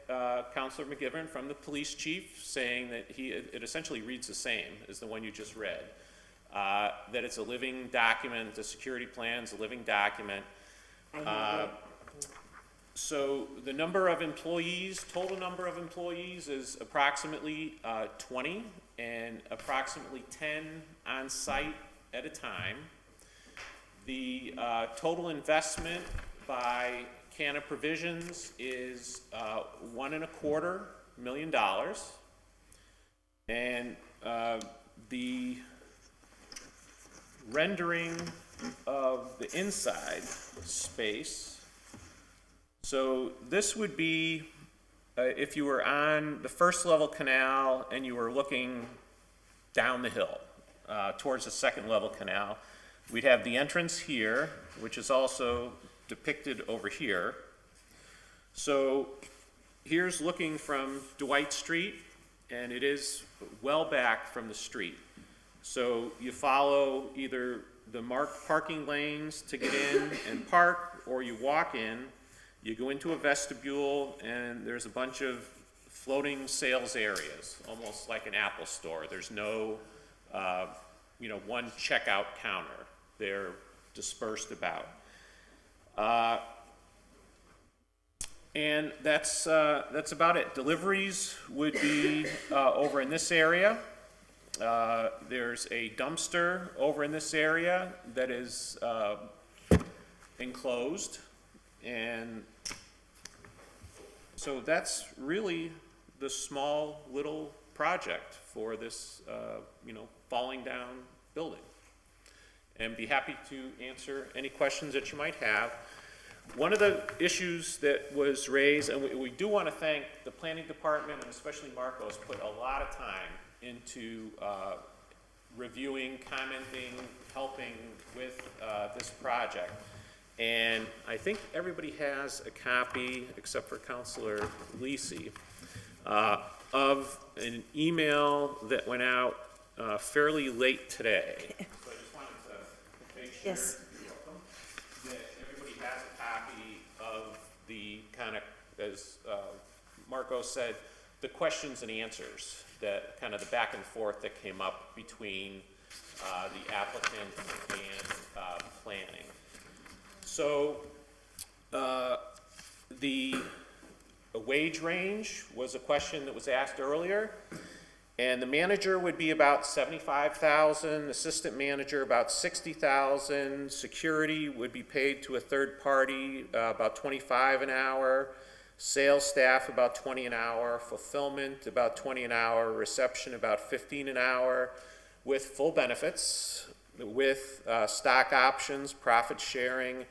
Councilor McGivern, from the police chief saying that it essentially reads the same as the one you just read. That it's a living document, the security plan's a living document. So the number of employees, total number of employees is approximately 20 and approximately 10 on site at a time. The total investment by Canna Provisions is $1.25 million. And the rendering of the inside space. So this would be if you were on the first level canal and you were looking down the hill towards the second level canal. We'd have the entrance here, which is also depicted over here. So here's looking from Dwight Street, and it is well back from the street. So you follow either the marked parking lanes to get in and park, or you walk in, you go into a vestibule, and there's a bunch of floating sales areas, almost like an Apple store. There's no, one checkout counter. They're dispersed about. And that's about it. Deliveries would be over in this area. There's a dumpster over in this area that is enclosed. And so that's really the small little project for this, falling down building. And be happy to answer any questions that you might have. One of the issues that was raised, and we do want to thank the planning department, and especially Marcos, put a lot of time into reviewing, commenting, helping with this project. And I think everybody has a copy, except for Councilor Lisi, of an email that went out fairly late today. So I just wanted to make sure Yes. that everybody has a copy of the kind of, as Marco said, the questions and answers, that kind of the back and forth that came up between the applicant and planning. So the wage range was a question that was asked earlier, and the manager would be about $75,000, assistant manager about $60,000, security would be paid to a third party about $25 an hour, sales staff about $20 an hour, fulfillment about $20 an hour, reception about $15 an hour, with full benefits, with stock options, profit sharing,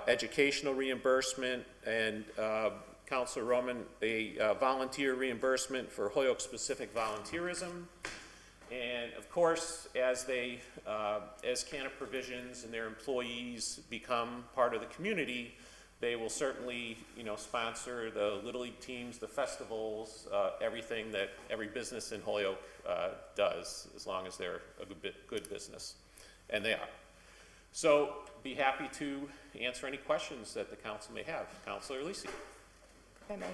educational reimbursement, and Councilor Roman, a volunteer reimbursement for Holyoke-specific volunteerism. And of course, as CANA Provisions and their employees become part of the community, they will certainly, sponsor the Little League teams, the festivals, everything that every business in Holyoke does, as long as they're a good business. And they are. So be happy to answer any questions that the council may have. Councilor Lisi.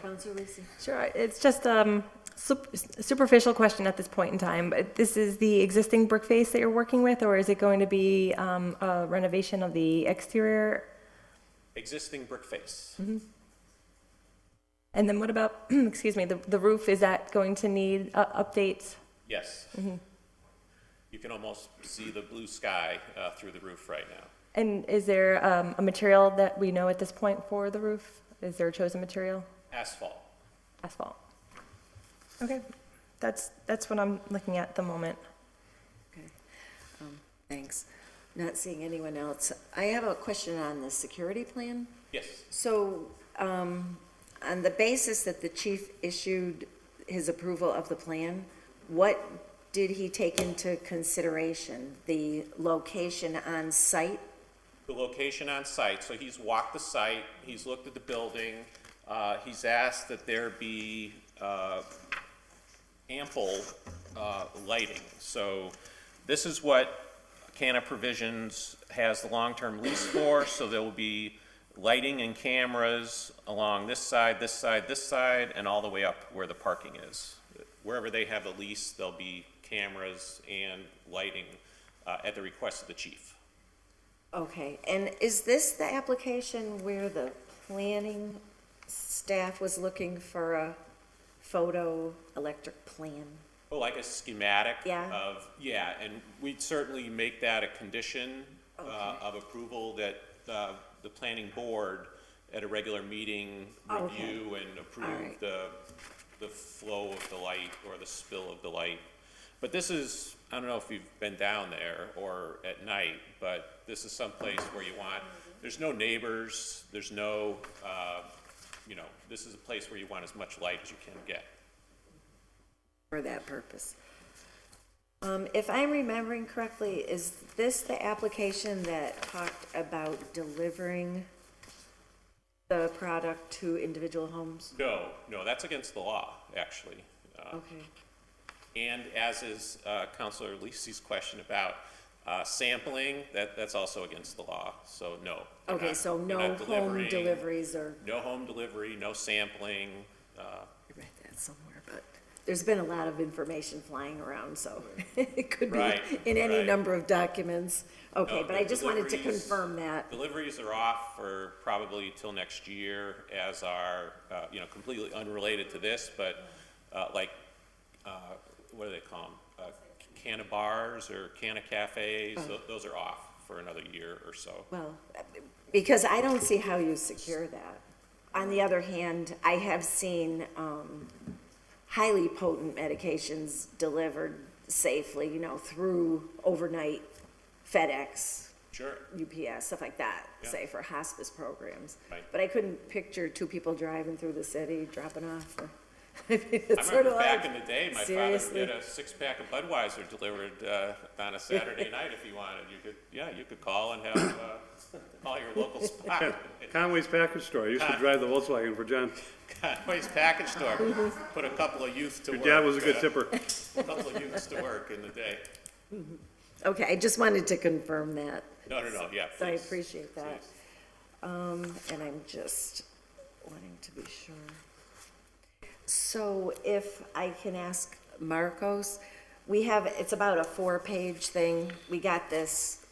Councilor Lisi. Sure, it's just a superficial question at this point in time, but this is the existing brick face that you're working with, or is it going to be a renovation of the exterior? Existing brick face. Mm-hmm. And then what about, excuse me, the roof, is that going to need updates? Yes. Mm-hmm. You can almost see the blue sky through the roof right now. And is there a material that we know at this point for the roof? Is there a chosen material? Asphalt. Asphalt. Okay, that's what I'm looking at the moment. Okay, thanks. Not seeing anyone else. I have a question on the security plan. Yes. So, on the basis that the chief issued his approval of the plan, what did he take into consideration? The location on site? The location on site. So he's walked the site, he's looked at the building, he's asked that there be ample lighting. So this is what CANA Provisions has the long-term lease for, so there will be lighting and cameras along this side, this side, this side, and all the way up where the parking is. Wherever they have the lease, there'll be cameras and lighting at the request of the chief. Okay, and is this the application where the planning staff was looking for a photo electric plan? Oh, like a schematic Yeah. of, yeah, and we'd certainly make that a condition of approval that the planning board at a regular meeting review and approve the flow of the light or the spill of the light. But this is, I don't know if you've been down there or at night, but this is someplace where you want, there's no neighbors, there's no, this is a place where you want as much light as you can get. For that purpose. If I'm remembering correctly, is this the application that talked about delivering the product to individual homes? No, that's against the law, actually. Okay. And as is Councilor Lisi's question about sampling, that's also against the law, so no. Okay, so no home deliveries or? No home delivery, no sampling. I read that somewhere, but there's been a lot of information flying around, so it could be in any number of documents. Okay, but I just wanted to confirm that. Deliveries are off for probably till next year, as are, completely unrelated to this, but what do they call them? Canna bars or canna cafes, those are off for another year or so. Well, because I don't see how you secure that. On the other hand, I have seen highly potent medications delivered safely, you know, through overnight FedEx, Sure. UPS, stuff like that, Yeah. say for hospice programs. Right. But I couldn't picture two people driving through the city, dropping off. I mean, I it's sort remember of back like, in the day, my father seriously? would get a 6-pack of Budweiser delivered on a Saturday night if you wanted. You could call and have call your local spot. Conway's Package Store, I used to drive the Volkswagen for John. Conway's Package Store. Put a couple of youth to Your work. dad was a good tipper. A couple of youths to work in the day. Okay, I just wanted to confirm that. No, yeah, So I please. appreciate that. Please. And I'm just wanting to be sure. So if I can ask Marcos, it's about a 4-page thing. We got this.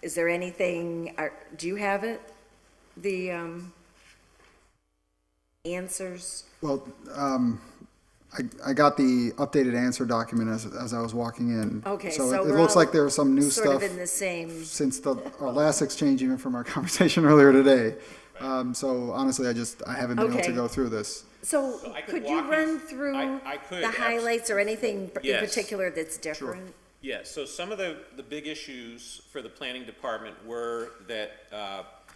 Is there anything, do you have it? The answers? Well, I got the updated answer document as I was walking in. Okay, So so it we're looks all like there was some new sort stuff of in the same, since our last exchange, even from our conversation earlier today. So honestly, I haven't been able Okay. to go through this. so I could could you walk you- run through I could, the highlights or anything in Yes. particular that's different? Yeah, so some of the big issues for the planning department were that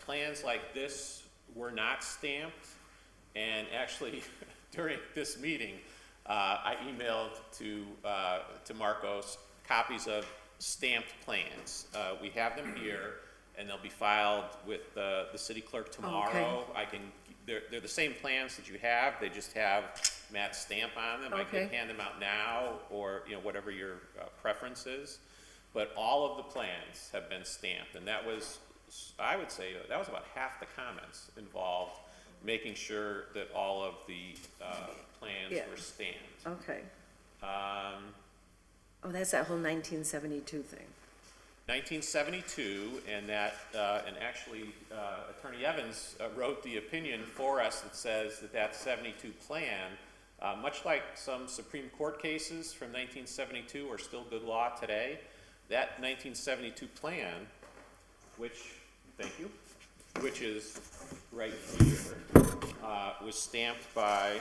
plans like this were not stamped. And actually, during this meeting, I emailed to Marcos copies of stamped plans. We have them here, and they'll be filed with the city clerk tomorrow. They're the same plans that you have, they just have Matt's stamp on them. I can Okay. hand them out now, or, you know, whatever your preference is. But all of the plans have been stamped, and that was, I would say, that was about half the comments involved, making sure that all of the plans Yeah. were stamped. Okay. Um, Oh, that's that whole 1972 thing. 1972, and actually, Attorney Evans wrote the opinion for us that says that 72 plan, much like some Supreme Court cases from 1972 are still good law today, that 1972 plan, which is right here, was stamped by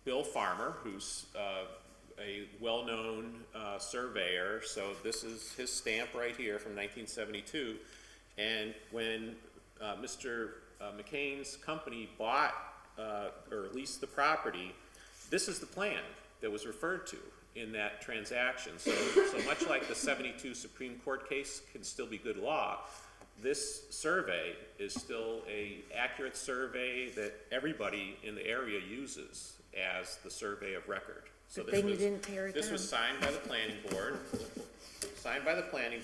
Bill Farmer, who's a well-known surveyor. So this is his stamp right here from 1972. And when Mr. McCain's company bought or leased the property, this is the plan that was referred to in that transaction. So much like the 72 Supreme Court case can still be good law, this survey is still a accurate survey that everybody in the area uses as the survey of record. So Good thing you didn't tear it this down. was signed by the planning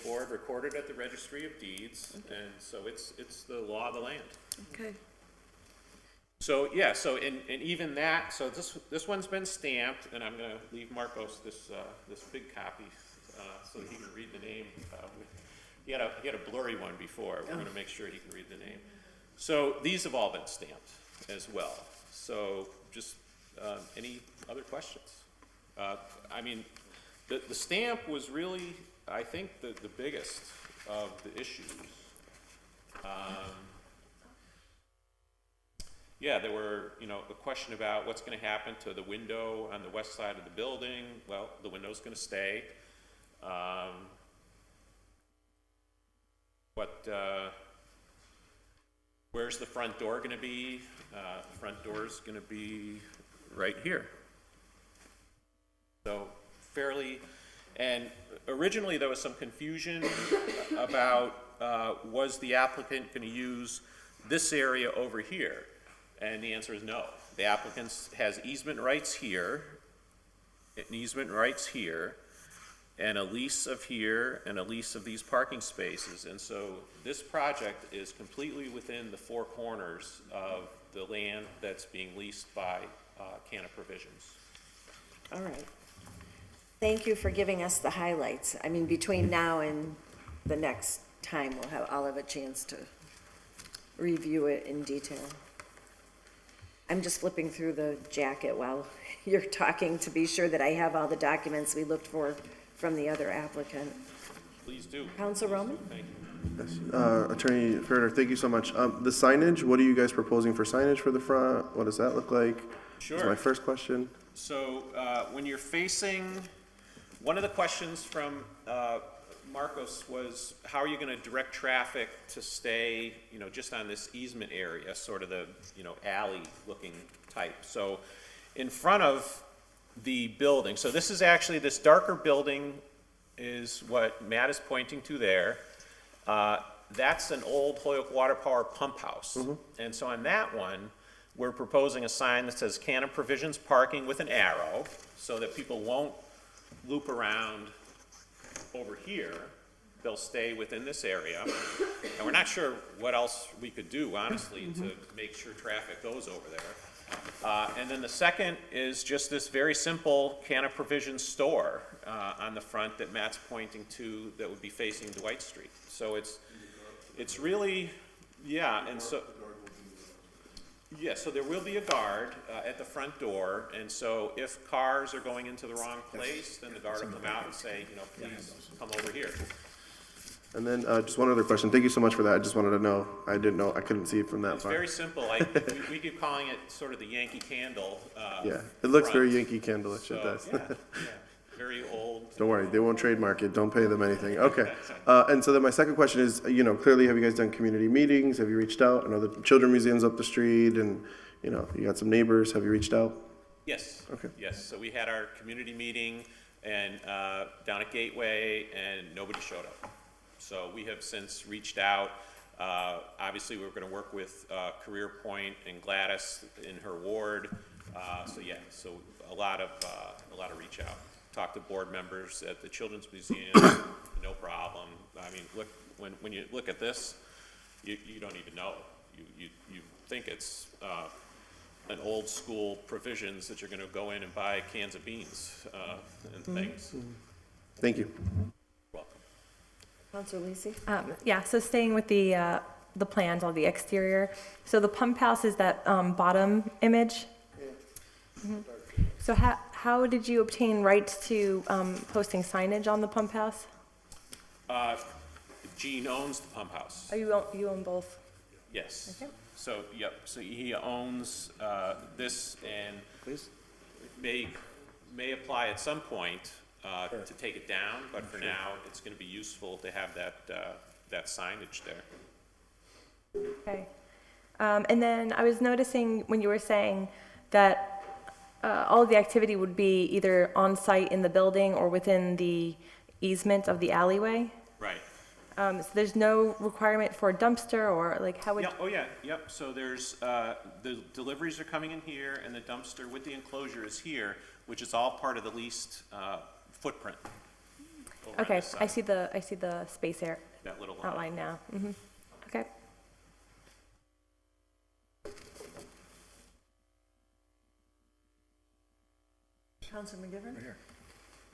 board, recorded at the Registry of Deeds, and so it's the law of the land. Okay. So, yeah, and even that, so this one's been stamped, and I'm gonna leave Marcos this big copy, so he can read the name. He had a blurry one before, we're gonna make sure he can read the name. So these have all been stamped as well. So just, any other questions? I mean, the stamp was really, I think, the biggest of the issues. Yeah, there were, a question about what's gonna happen to the window on the west side of the building. Well, the window's gonna stay. Where's the front door gonna be? The front door's gonna be right here. So fairly, and originally there was some confusion about, was the applicant gonna use this area over here? And the answer is no. The applicant has easement rights here, and a lease of here, and a lease of these parking spaces. And so this project is completely within the four corners of the land that's being leased by Canna Provisions. All right. Thank you for giving us the highlights. I mean, between now and the next time, I'll have a chance to review it in detail. I'm just flipping through the jacket while you're talking to be sure that I have all the documents we looked for from the other applicant. Please do. Council Roman? Thank you. Attorney Farrer, thank you so much. The signage, what are you guys proposing for signage for the front? What does that look like? Sure. That's my first question. So when you're facing, one of the questions from Marcos was, how are you going to direct traffic to stay, just on this easement area, sort of the, alley-looking type? So in front of the building, so this is actually, this darker building is what Matt is pointing to there. That's an old Holyoke Water Power pump house. And so on that one, we're proposing a sign that says Cannon Provisions Parking with an arrow, so that people won't loop around over here. They'll stay within this area. And we're not sure what else we could do, honestly, to make sure traffic goes over there. And then the second is just this very simple Cannon Provisions store on the front that Matt's pointing to that would be facing Dwight Street. So it's really, yeah, and so, yeah, so there will be a guard at the front door, and so if cars are going into the wrong place, then the guard will come out and say, please come over here. And then just one other question. Thank you so much for that. I just wanted to know. I didn't know. I couldn't see it from that It's far. very simple. We keep calling it sort of the Yankee Candle. Yeah, it looks front. very Yankee Candle-ish. So, It does. yeah, very old. Don't worry, they won't trademark it. Don't pay them anything. Okay. And so then my second question is, clearly, have you guys done community meetings? Have you reached out? I know the Children's Museum's up the street, and you got some neighbors. Have you reached out? Yes. Okay. Yes. So we had our community meeting and down at Gateway, and nobody showed up. So we have since reached out. Obviously, we're going to work with Career Point and Gladys in her ward. So a lot of reach out. Talk to board members at the Children's Museum. No problem. I mean, look, when you look at this, you don't even know. You think it's an old school provisions that you're going to go in and buy cans of beans and things. Thank you. Councilor Lisi? Yeah, so staying with the plans on the exterior. So the pump house is that bottom image? So how did you obtain rights to posting signage on the pump house? Gene owns the pump house. Oh, you own both? Yes. Okay. So, yep, so he owns this and may apply at some point to take it down, but for now, it's going to be useful to have that signage there. Okay. And then I was noticing when you were saying that all of the activity would be either on-site in the building or within the easement of the alleyway? Right. So there's no requirement for a dumpster or like how would? Yeah, oh yeah, yep, so there's, the deliveries are coming in here and the dumpster with the enclosure is here, which is all part of the leased footprint. over on Okay, this I side. see the space here That little outlined now. Okay. Councilor McGivern?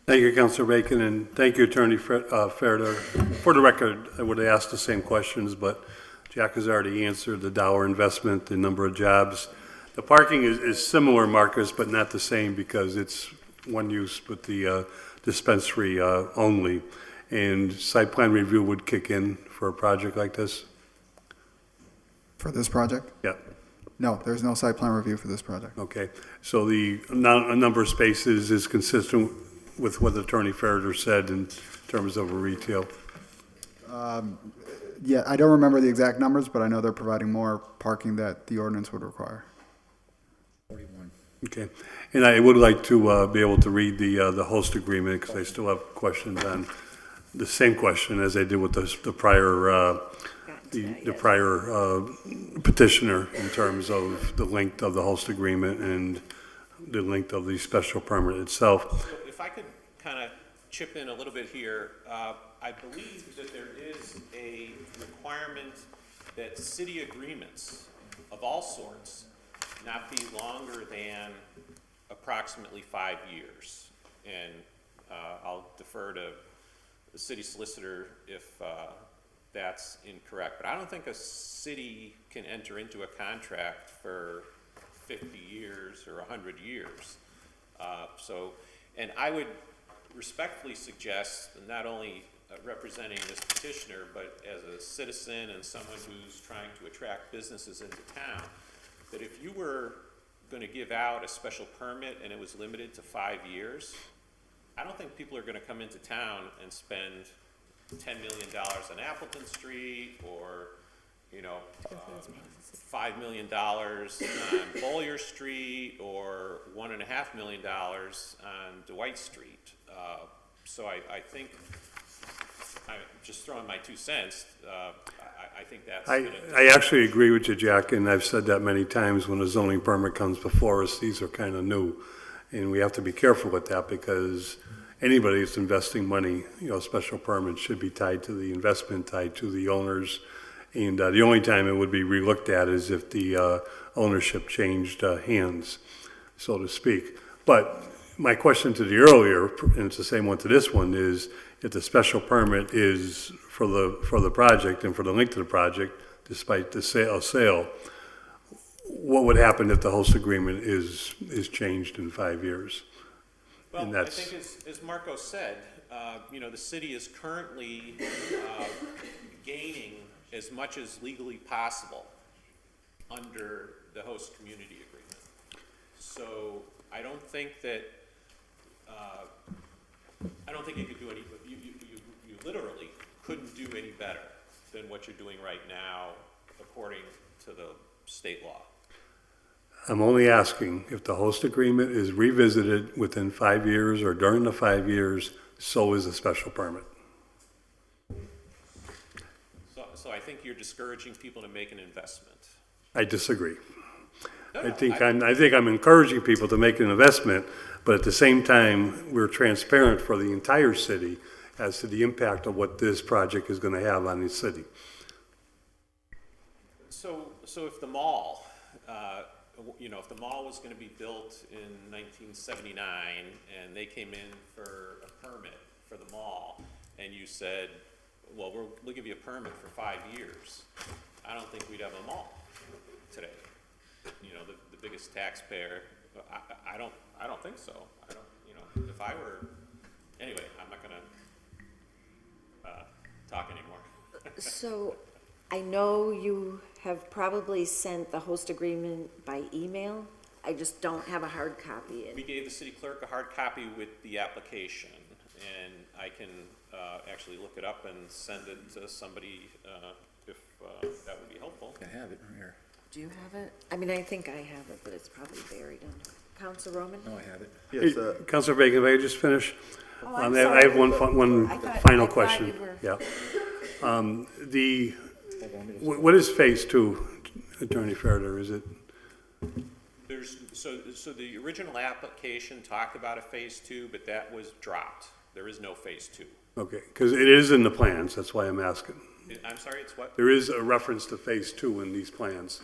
Thank you, Councilor Bacon, and thank you, Attorney Farrer. For the record, I would have asked the same questions, but Jack has already answered the dollar investment, the number of jobs. The parking is similar, Marcus, but not the same because it's one use with the dispensary only. And site plan review would kick in for a project like this? For this project? Yeah. No, there's no site plan review for this project. Okay, so the number of spaces is consistent with what Attorney Farrer said in terms of a retail? Yeah, I don't remember the exact numbers, but I know they're providing more parking that the ordinance would require. Okay, and I would like to be able to read the host agreement because I still have questions on the same question as I did with the prior the prior petitioner in terms of the length of the host agreement and the length of the special permit itself. So if I could kind of chip in a little bit here, I believe that there is a requirement that city agreements of all sorts not be longer than approximately 5 years. And I'll defer to the city solicitor if that's incorrect. But I don't think a city can enter into a contract for 50 years or 100 years. And I would respectfully suggest not only representing this petitioner, but as a citizen and someone who's trying to attract businesses into town, that if you were going to give out a special permit and it was limited to 5 years, I don't think people are going to come into town and spend $10 million on Appleton Street or, you know, $5 million on Bowyer Street or $1.5 million on Dwight Street. So I think, I'm just throwing my 2 cents, I think that's I actually agree with you, Jack, and I've said that many times when a zoning permit comes before us, these are kind of new. And we have to be careful with that because anybody that's investing money, you know, special permits should be tied to the investment, tied to the owners. And the only time it would be relooked at is if the ownership changed hands, so to speak. But my question to the earlier, and it's the same one to this one, is if the special permit is for the project and for the length of the project, despite the sale, what would happen if the host agreement is changed in 5 years? Well, And I that's, think as Marco said, you know, the city is currently gaining as much as legally possible under the host community agreement. So I don't think that, you could do any, you literally couldn't do any better than what you're doing right now according to the state law. I'm only asking if the host agreement is revisited within 5 years or during the 5 years, so is a special permit. So I think you're discouraging people to make an investment. I disagree. No, I think I'm encouraging people to make an investment, but at the same time, we're transparent for the entire city as to the impact of what this project is going to have on the city. So if the mall, you know, if the mall was going to be built in 1979 and they came in for a permit for the mall and you said, well, we'll give you a permit for 5 years, I don't think we'd have a mall today. You know, the biggest taxpayer, I don't think so. I don't, you know, if I were, anyway, I'm not gonna talk anymore. So I know you have probably sent the host agreement by email. I just don't have a hard copy. We gave the city clerk a hard copy with the application, and I can actually look it up and send it to somebody if that would be helpful. I have it here. Do you have it? I mean, I think I have it, but it's probably buried under. Council Roman? No, I have it. Yes, Hey, Councilor Bacon, may I just finish? Oh, I'm I sorry. have one final question. you were- Yeah. What is phase 2, Attorney Fareder? Is it? So the original application talked about a phase 2, but that was dropped. There is no phase 2. Okay, because it is in the plans, that's why I'm asking. I'm sorry, it's what? There is a reference to phase 2 in these plans.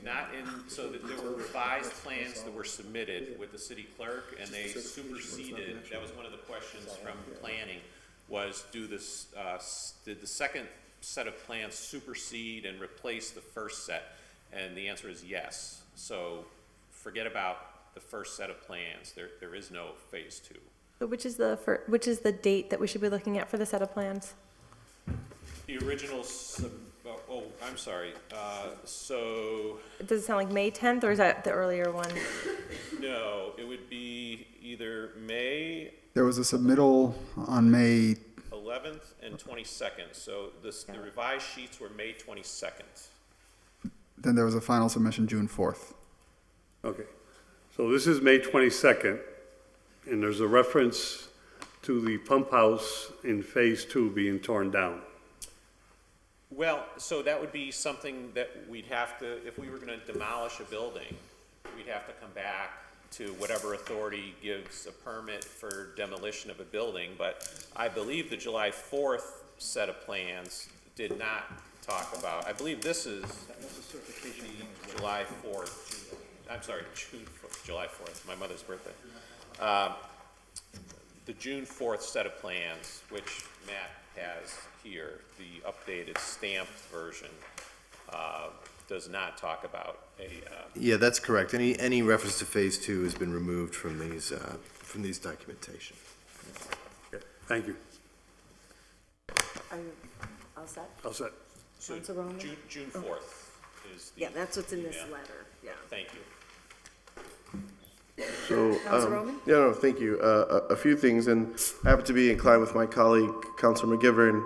Not in, so that there were revised plans that were submitted with the city clerk, and they superseded, that was one of the questions from planning, was did the second set of plans supersede and replace the first set? And the answer is yes. So forget about the first set of plans. There is no phase 2. So which is the date that we should be looking at for the set of plans? The original, I'm sorry, so, Does it sound like May 10th, or is that the earlier one? no, it would be either May There was a submittal on May, 11th and 22nd, so the revised sheets were May 22nd. then there was a final submission June 4th. Okay, so this is May 22nd, and there's a reference to the pump house in phase 2 being torn down. Well, so that would be something that we'd have to, if we were gonna demolish a building, we'd have to come back to whatever authority gives a permit for demolition of a building, but I believe the July 4th set of plans did not talk about, I believe this is the July 4th, I'm sorry, July 4th, my mother's birthday. The June 4th set of plans, which Matt has here, the updated stamped version, does not talk about a. Yeah, that's correct. Any reference to phase 2 has been removed from these documentation. Thank you. Are you all set? All set. So Council Roman? June 4th is the. Yeah, that's what's in this email. letter, yeah. Thank you. So, Council Roman? yeah, no, thank you. A few things, and I happen to be inclined with my colleague, Councilor McGivern.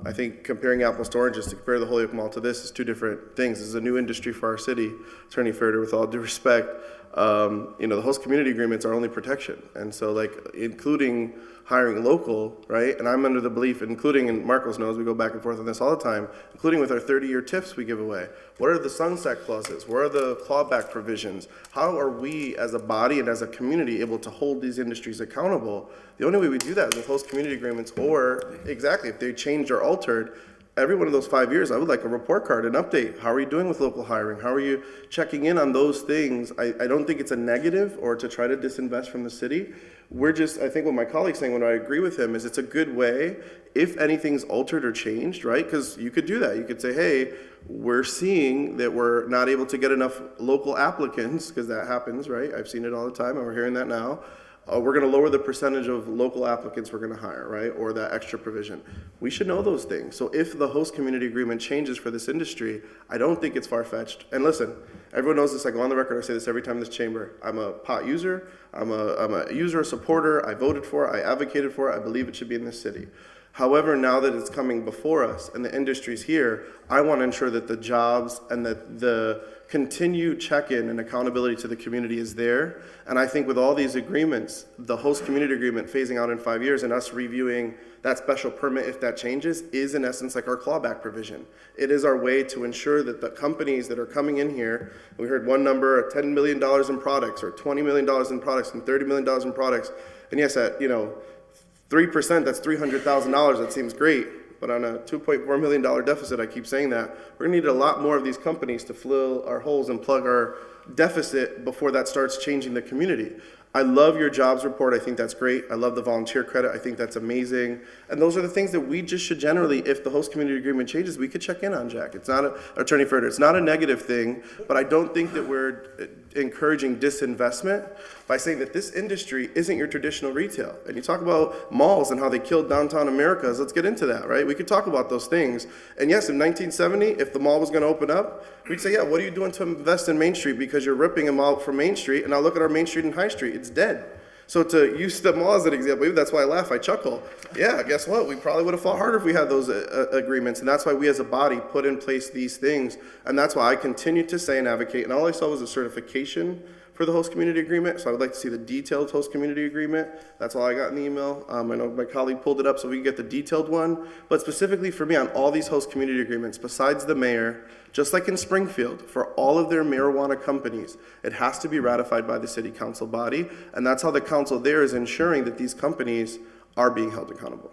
I think comparing apples to oranges, to compare the Holyoke Mall to this is two different things. This is a new industry for our city. Attorney Ferder, with all due respect, the host community agreements are only protection. And so, like, including hiring local, right? And I'm under the belief, including, and Marcos knows, we go back and forth on this all the time, including with our 30-year TIFs we give away. What are the sunset clauses? What are the clawback provisions? How are we as a body and as a community able to hold these industries accountable? The only way we do that is with host community agreements, or exactly, if they changed or altered, every one of those 5 years, I would like a report card, an update. How are you doing with local hiring? How are you checking in on those things? I don't think it's a negative or to try to disinvest from the city. I think what my colleague's saying, when I agree with him, is it's a good way, if anything's altered or changed, right? Because you could do that. You could say, hey, we're seeing that we're not able to get enough local applicants, because that happens, right? I've seen it all the time, and we're hearing that now. We're going to lower the percentage of local applicants we're going to hire, right? Or that extra provision. We should know those things. So if the host community agreement changes for this industry, I don't think it's far-fetched. And listen, everyone knows this. I go on the record. I say this every time in this chamber. I'm a pot user. I'm a user, a supporter. I voted for it. I advocated for it. I believe it should be in this city. However, now that it's coming before us and the industry's here, I want to ensure that the jobs and that the continued check-in and accountability to the community is there. And I think with all these agreements, the host community agreement phasing out in 5 years and us reviewing that special permit if that changes is in essence like our clawback provision. It is our way to ensure that the companies that are coming in here, we heard one number, $10 million in products or $20 million in products and $30 million in products. And yes, at 3%, that's $300,000. That seems great, but on a $2.4 million deficit, I keep saying that, we're gonna need a lot more of these companies to fill our holes and plug our deficit before that starts changing the community. I love your jobs report. I think that's great. I love the volunteer credit. I think that's amazing. And those are the things that we just should generally, if the host community agreement changes, we could check in on, Jack. It's not Attorney Ferder, it's not a negative thing, but I don't think that we're encouraging disinvestment by saying that this industry isn't your traditional retail. And you talk about malls and how they killed downtown Americas. Let's get into that, right? We could talk about those things. And yes, in 1970, if the mall was going to open up, we'd say, yeah, what are you doing to invest in Main Street? Because you're ripping them out from Main Street. And now look at our Main Street and High Street. It's dead. So to use the mall as an example, maybe that's why I laugh, I chuckle. Yeah, guess what? We probably would have fought harder if we had those agreements. And that's why we as a body put in place these things. And that's why I continue to say and advocate. And all I saw was a certification for the host community agreement. So I would like to see the detailed host community agreement. That's all I got in the email. I know my colleague pulled it up so we can get the detailed one. But specifically for me on all these host community agreements, besides the mayor, just like in Springfield, for all of their marijuana companies, it has to be ratified by the city council body. And that's how the council there is ensuring that these companies are being held accountable.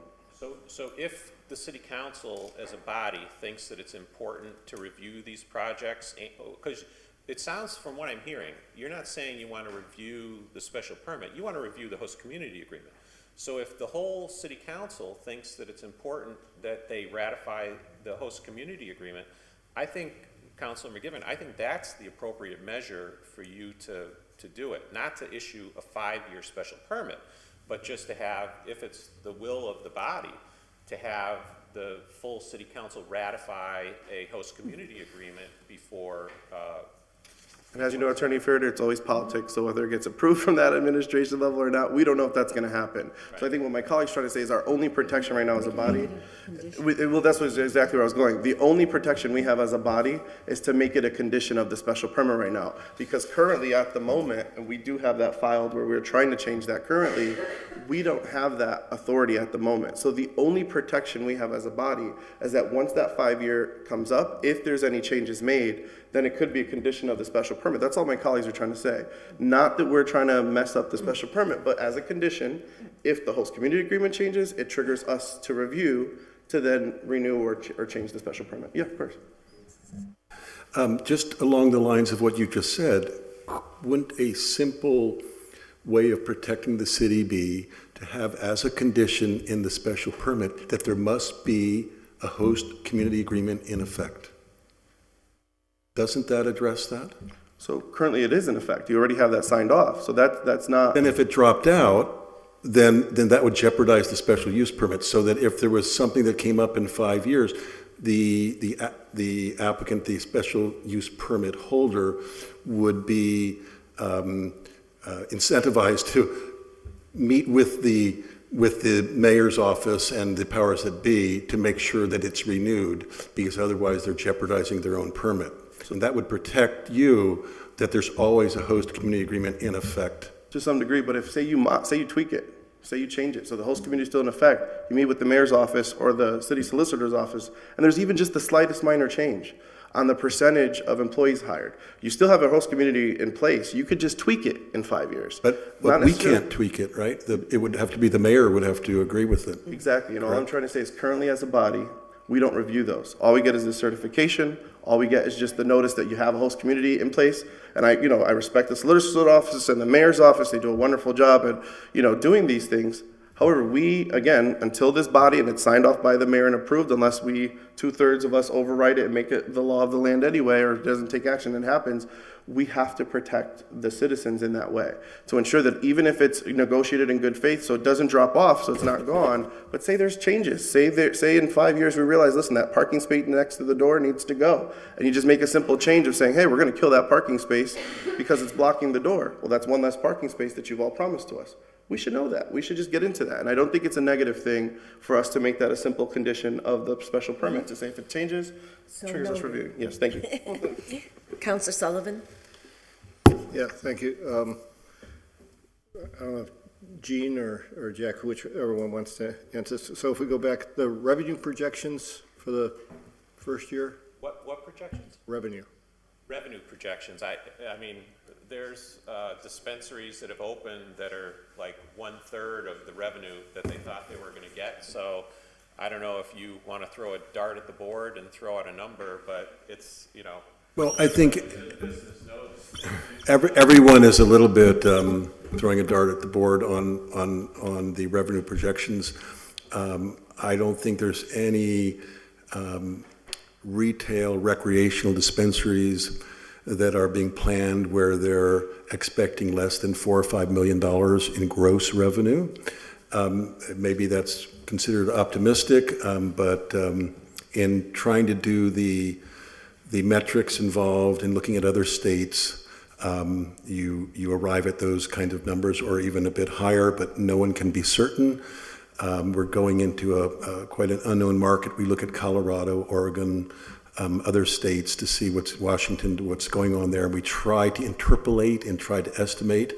So if the city council as a body thinks that it's important to review these projects, because it sounds from what I'm hearing, you're not saying you want to review the special permit, you want to review the host community agreement. So if the whole city council thinks that it's important that they ratify the host community agreement, I think, Councilor McGivern, I think that's the appropriate measure for you to do it, not to issue a 5-year special permit, but just to have, if it's the will of the body, to have the full city council ratify a host community agreement before And as you know, Attorney Ferder, it's always politics, so whether it gets approved from that administration level or not, we don't know if that's going to happen. Right. So I think what my colleague's trying to say is our only protection right now as a body, well, that's exactly where I was going. The only protection we have as a body is to make it a condition of the special permit right now. Because currently at the moment, and we do have that filed where we're trying to change that currently, we don't have that authority at the moment. So the only protection we have as a body is that once that 5-year comes up, if there's any changes made, then it could be a condition of the special permit. That's all my colleagues are trying to say. Not that we're trying to mess up the special permit, but as a condition, if the host community agreement changes, it triggers us to review to then renew or change the special permit. Yeah, of course. Just along the lines of what you just said, wouldn't a simple way of protecting the city be to have as a condition in the special permit that there must be a host community agreement in effect? Doesn't that address that? So currently it is in effect. You already have that signed off. So that's not. And if it dropped out, then that would jeopardize the special use permit, so that if there was something that came up in 5 years, the applicant, the special use permit holder, would be incentivized to meet with the mayor's office and the powers that be to make sure that it's renewed, because otherwise they're jeopardizing their own permit. So that would protect you, that there's always a host community agreement in effect. To some degree, but if, say you tweak it, say you change it, so the host community is still in effect, you meet with the mayor's office or the city solicitor's office, and there's even just the slightest minor change on the percentage of employees hired, you still have a host community in place. You could just tweak it in 5 years. But Not we necessarily- can't tweak it, right? It would have to be the mayor would have to agree with it. Exactly, all I'm trying to say is currently as a body, we don't review those. All we get is the certification, all we get is just the notice that you have a host community in place. And I respect the solicitor's office and the mayor's office, they do a wonderful job at, doing these things. However, we, again, until this body, and it's signed off by the mayor and approved, unless we, 2/3 of us override it and make it the law of the land anyway, or it doesn't take action and happens, we have to protect the citizens in that way. To ensure that even if it's negotiated in good faith, so it doesn't drop off, so it's not gone, but say there's changes. Say in 5 years we realize, listen, that parking space next to the door needs to go. And you just make a simple change of saying, hey, we're gonna kill that parking space because it's blocking the door. Well, that's one less parking space that you've all promised to us. We should know that. We should just get into that. And I don't think it's a negative thing for us to make that a simple condition of the special permit, to say if it changes, triggers us reviewing. Yes, thank you. Counselor Sullivan? Yeah, thank you. I don't know if Gene or Jack, whichever one wants to answer. So if we go back, the revenue projections for the first year? What projections? Revenue. Revenue projections. I mean, there's dispensaries that have opened that are like 1/3 of the revenue that they thought they were going to get. So I don't know if you want to throw a dart at the board and throw out a number, but it's, Well, I think everyone is a little bit throwing a dart at the board on the revenue projections. I don't think there's any retail recreational dispensaries that are being planned where they're expecting less than $4 or $5 million in gross revenue. Maybe that's considered optimistic, but in trying to do the metrics involved in looking at other states, you arrive at those kind of numbers or even a bit higher, but no one can be certain. We're going into a quite an unknown market. We look at Colorado, Oregon, other states to see what's going on there. We try to interpolate and try to estimate.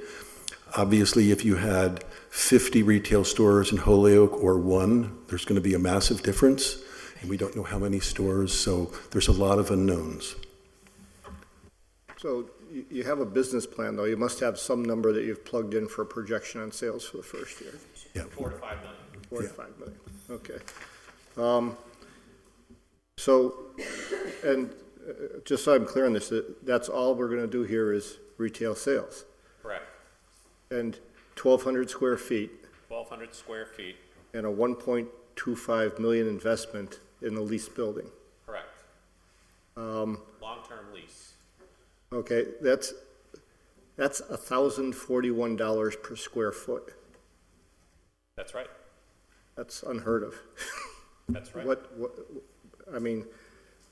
Obviously, if you had 50 retail stores in Holyoke or one, there's going to be a massive difference. And we don't know how many stores, so there's a lot of unknowns. So you have a business plan, though. You must have some number that you've plugged in for a projection on sales for the first year. Yeah. 4 to 5 million. 4 to 5 million. Okay. So, and just so I'm clear on this, that's all we're going to do here is retail sales. Correct. And 1,200 square feet. 1,200 square feet. And a 1.25 million investment in the leased building. Correct. Long-term lease. Okay, that's $1,041 per square foot. That's right. That's unheard of. That's right. I mean,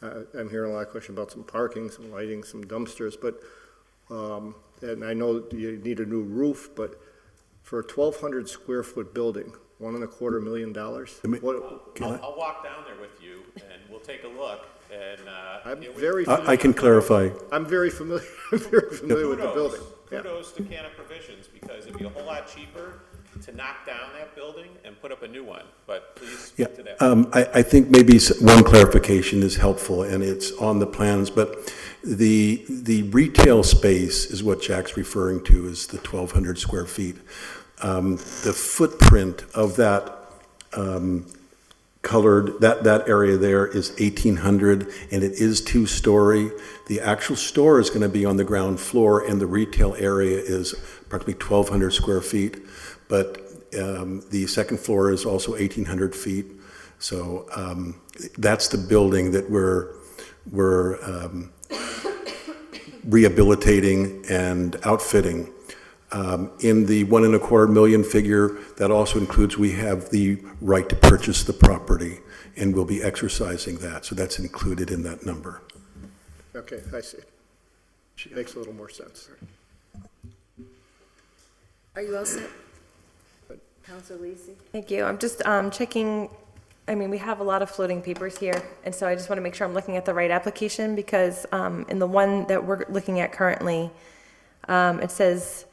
I'm hearing a lot of questions about some parking, some lighting, some dumpsters, but, and I know you need a new roof, but for a 1,200 square foot building, $1.25 million. I'll walk down there with you and we'll take a look and, I can clarify. I'm very familiar with the building. Kudos to Canna Provisions, because it'd be a whole lot cheaper to knock down that building and put up a new one, but please speak to that. I think maybe one clarification is helpful, and it's on the plans, but the retail space is what Jack's referring to as the 1,200 square feet. The footprint of that colored, that area there is 1,800, and it is 2-story. The actual store is going to be on the ground floor, and the retail area is approximately 1,200 square feet. But the second floor is also 1,800 feet. So that's the building that we're rehabilitating and outfitting. In the 1.25 million figure, that also includes we have the right to purchase the property, and we'll be exercising that. So that's included in that number. Okay, I see. Makes a little more sense. Are you all set? Counselor Lisi? Thank you. I'm just checking, I mean, we have a lot of floating papers here, and so I just want to make sure I'm looking at the right application, because in the one that we're looking at currently, it says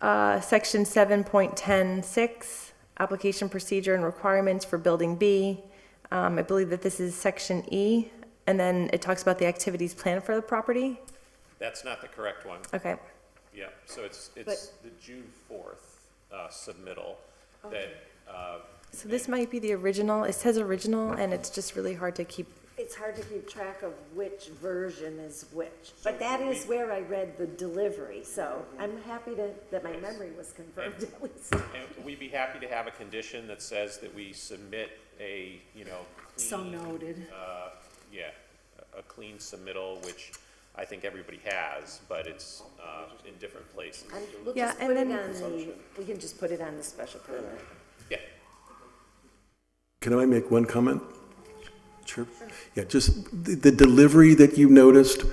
Section 7.10.6, Application Procedure and Requirements for Building B. I believe that this is Section E, and then it talks about the activities planned for the property. That's not the correct one. Okay. Yeah, so it's the June 4th submittal that, So this might be the original. It says original, and it's just really hard to keep. It's hard to keep track of which version is which, but that is where I read the delivery, so I'm happy that my memory was confirmed at least. and we'd be happy to have a condition that says that we submit a, clean. So noted. A clean submittal, which I think everybody has, but it's in different places. We'll Yeah, just and put it then- on we can just put it on the special permit. Yeah. Can I make one comment? Sure. Yeah, just the delivery that you noticed,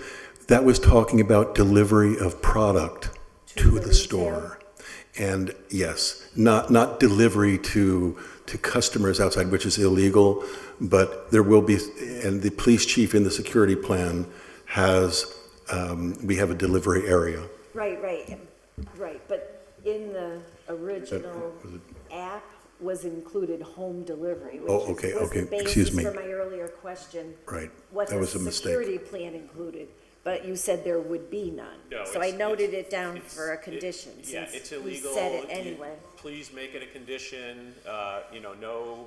that was talking about delivery of product to the store. And yes, not delivery to customers outside, which is illegal, but there will be, and the police chief in the security plan has, we have a delivery area. Right, but in the original app was included home delivery, which Oh, okay, was the okay, excuse me. basis for my earlier question. Right, What that the was a mistake. security plan included, but you said there would be none. No, So I it's- noted it down it's- for a condition, Yeah, since it's we illegal. said it You- anyway. Please make it a condition, no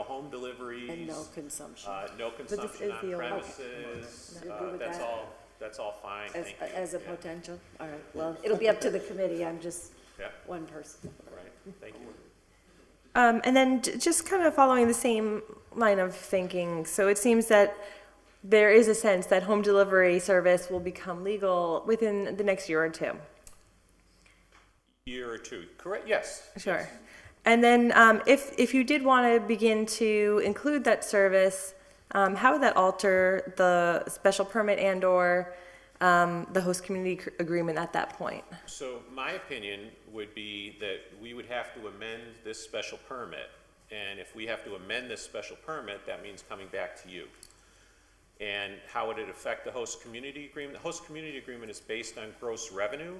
home deliveries. And no consumption. No consumption is on the only- premises. Okay. Agree with that? That's all fine, thank you. As a Yeah, potential? All right, well, it'll be up to the committee, I'm just Yeah, one person. right, thank you. And then just kind of following the same line of thinking, so it seems that there is a sense that home delivery service will become legal within the next year or two. Year or two, correct, yes. Sure. And then if you did want to begin to include that service, how would that alter the special permit and/or the host community agreement at that point? So my opinion would be that we would have to amend this special permit. And if we have to amend this special permit, that means coming back to you. And how would it affect the host community agreement? The host community agreement is based on gross revenue.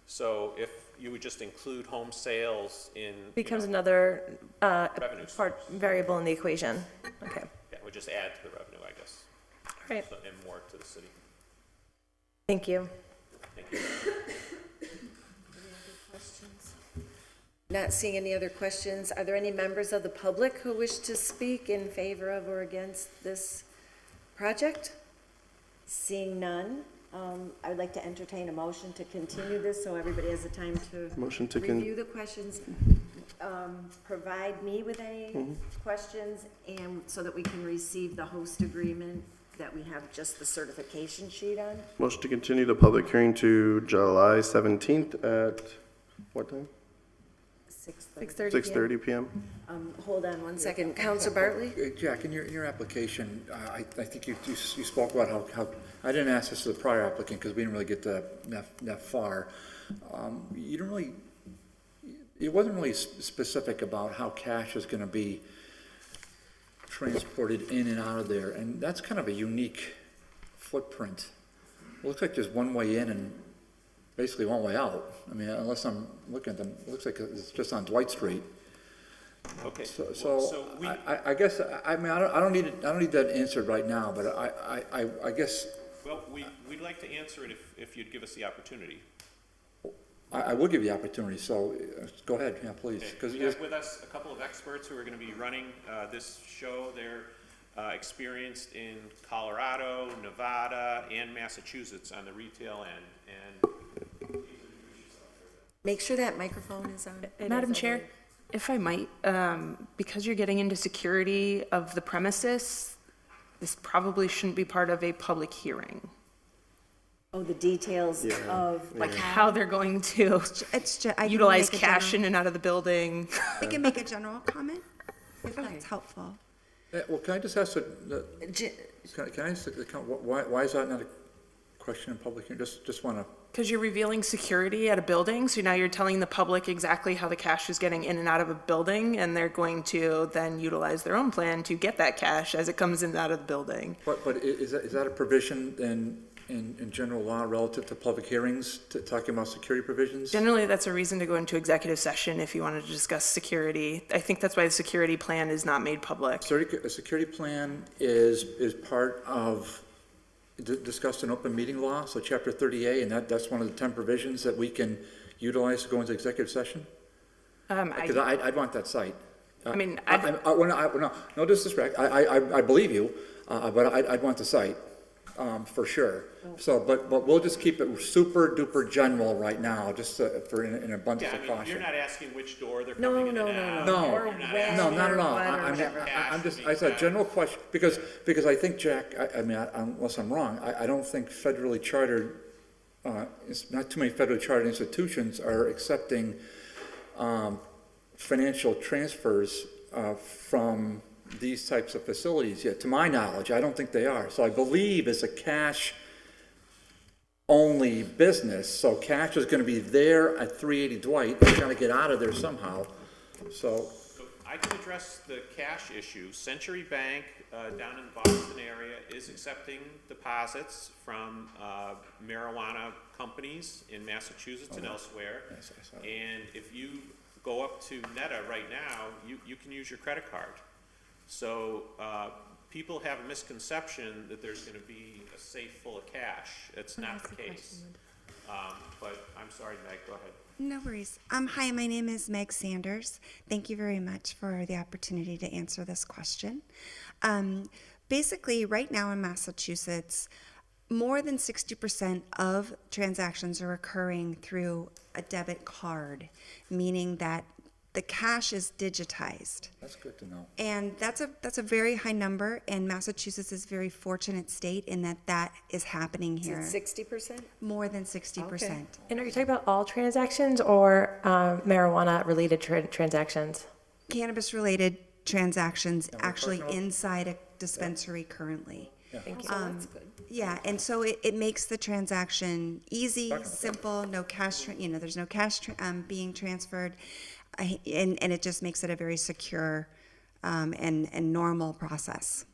So if you would just include home sales in. Becomes another revenue variable in the equation. Okay. Yeah, it would just add to the revenue, I guess. All right. And more to the city. Thank you. Thank you. Not seeing any other questions. Are there any members of the public who wish to speak in favor of or against this project? Seeing none, I'd like to entertain a motion to continue this so everybody has the time to Motion to review the questions, provide me with any questions, and so that we can receive the host agreement that we have just the certification sheet on. Motion to continue the public hearing to July 17th at what time? 6:30. 6:30 p.m. Hold on one second. Counselor Bartley? Jack, in your application, I think you spoke about how, I didn't ask this to the prior applicant because we didn't really get that far. You didn't really, it wasn't really specific about how cash is going to be transported in and out of there, and that's kind of a unique footprint. It looks like there's one way in and basically one way out. I mean, unless I'm looking at them, it looks like it's just on Dwight Street. Okay. So I guess, I mean, I don't need that answered right now, but I guess. Well, we'd like to answer it if you'd give us the opportunity. I will give you the opportunity, so go ahead, yeah, please. Okay. We have with us a couple of experts who are going to be running this show. They're experienced in Colorado, Nevada, and Massachusetts on the retail end. And Make sure that microphone is on. Madam Chair, if I might, because you're getting into security of the premises, this probably shouldn't be part of a public hearing. Oh, the details of, Like how they're going to I can utilize make a cash in general- and out of the building. We can make a general comment, if that's helpful. Well, can I just ask, J- can I ask, why is that not a question in public hearing? Just want to, Because you're revealing security at a building, so now you're telling the public exactly how the cash is getting in and out of a building, and they're going to then utilize their own plan to get that cash as it comes in and out of the building. but is that a provision in general law relative to public hearings, talking about security provisions? Generally, that's a reason to go into executive session if you wanted to discuss security. I think that's why the security plan is not made public. A security plan is part of, discussed in open meeting law, so chapter 30A, and that's one of the 10 provisions that we can utilize to go into executive session? Because I'd want that site. No disrespect, I believe you, but I'd want the site, for sure. So, but we'll just keep it super duper general right now, just for an abundance Yeah, of I mean, caution. you're not asking which door they're No, coming in no, and no, out. no. No. Or You're not when asking No, not at all. or what or I'm whatever. it's a general question, because I think, Jack, unless I'm wrong, I don't think federally chartered, it's not too many federally chartered institutions are accepting financial transfers from these types of facilities yet. To my knowledge, I don't think they are. So I believe it's a cash-only business, so cash is gonna be there at 380 Dwight, it's gonna get out of there somehow, so. So I can address the cash issue. Century Bank down in the Boston area is accepting deposits from marijuana companies in Massachusetts and elsewhere. Yes, I saw that. And if you go up to Neta right now, you can use your credit card. So people have a misconception that there's going to be a safe full of cash. It's not the case. But I'm sorry, Meg, go ahead. No worries. Hi, my name is Meg Sanders. Thank you very much for the opportunity to answer this question. Basically, right now in Massachusetts, more than 60% of transactions are occurring through a debit card, meaning that the cash is digitized. That's good to know. And that's a very high number, and Massachusetts is a very fortunate state in that is happening here. Is it 60%? More than 60%. And are you talking about all transactions or marijuana-related transactions? Cannabis-related transactions actually personal? inside a dispensary currently. Thank you. That's good. Yeah, and so it makes the transaction easy, simple, no cash, there's no cash being transferred. And it just makes it a very secure and normal process.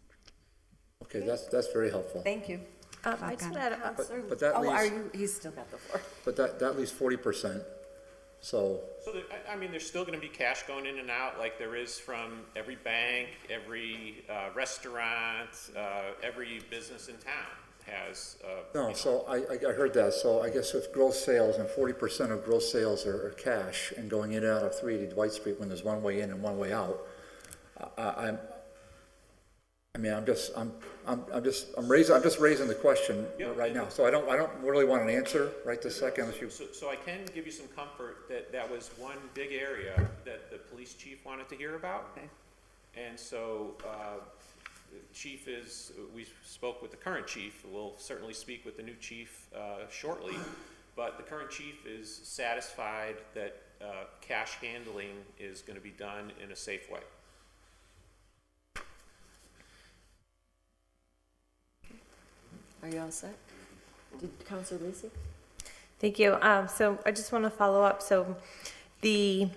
Okay, that's very helpful. Thank you. I just want to add, But that Oh, are leaves, you, he's still got the floor. but that leaves 40%, so. So, I mean, there's still going to be cash going in and out like there is from every bank, every restaurant, every business in town has. No, so I heard that, so I guess with gross sales, and 40% of gross sales are cash and going in and out of 380 Dwight Street when there's one way in and one way out, I'm just raising the question right now, so I don't really want an answer right this second unless you. So I can give you some comfort that was one big area that the police chief wanted to hear about. Okay. And so, chief we spoke with the current chief, we'll certainly speak with the new chief shortly, but the current chief is satisfied that cash handling is going to be done in a safe way. Are you all set? Did Councilor Lisi? thank you. So I just want to follow up. So the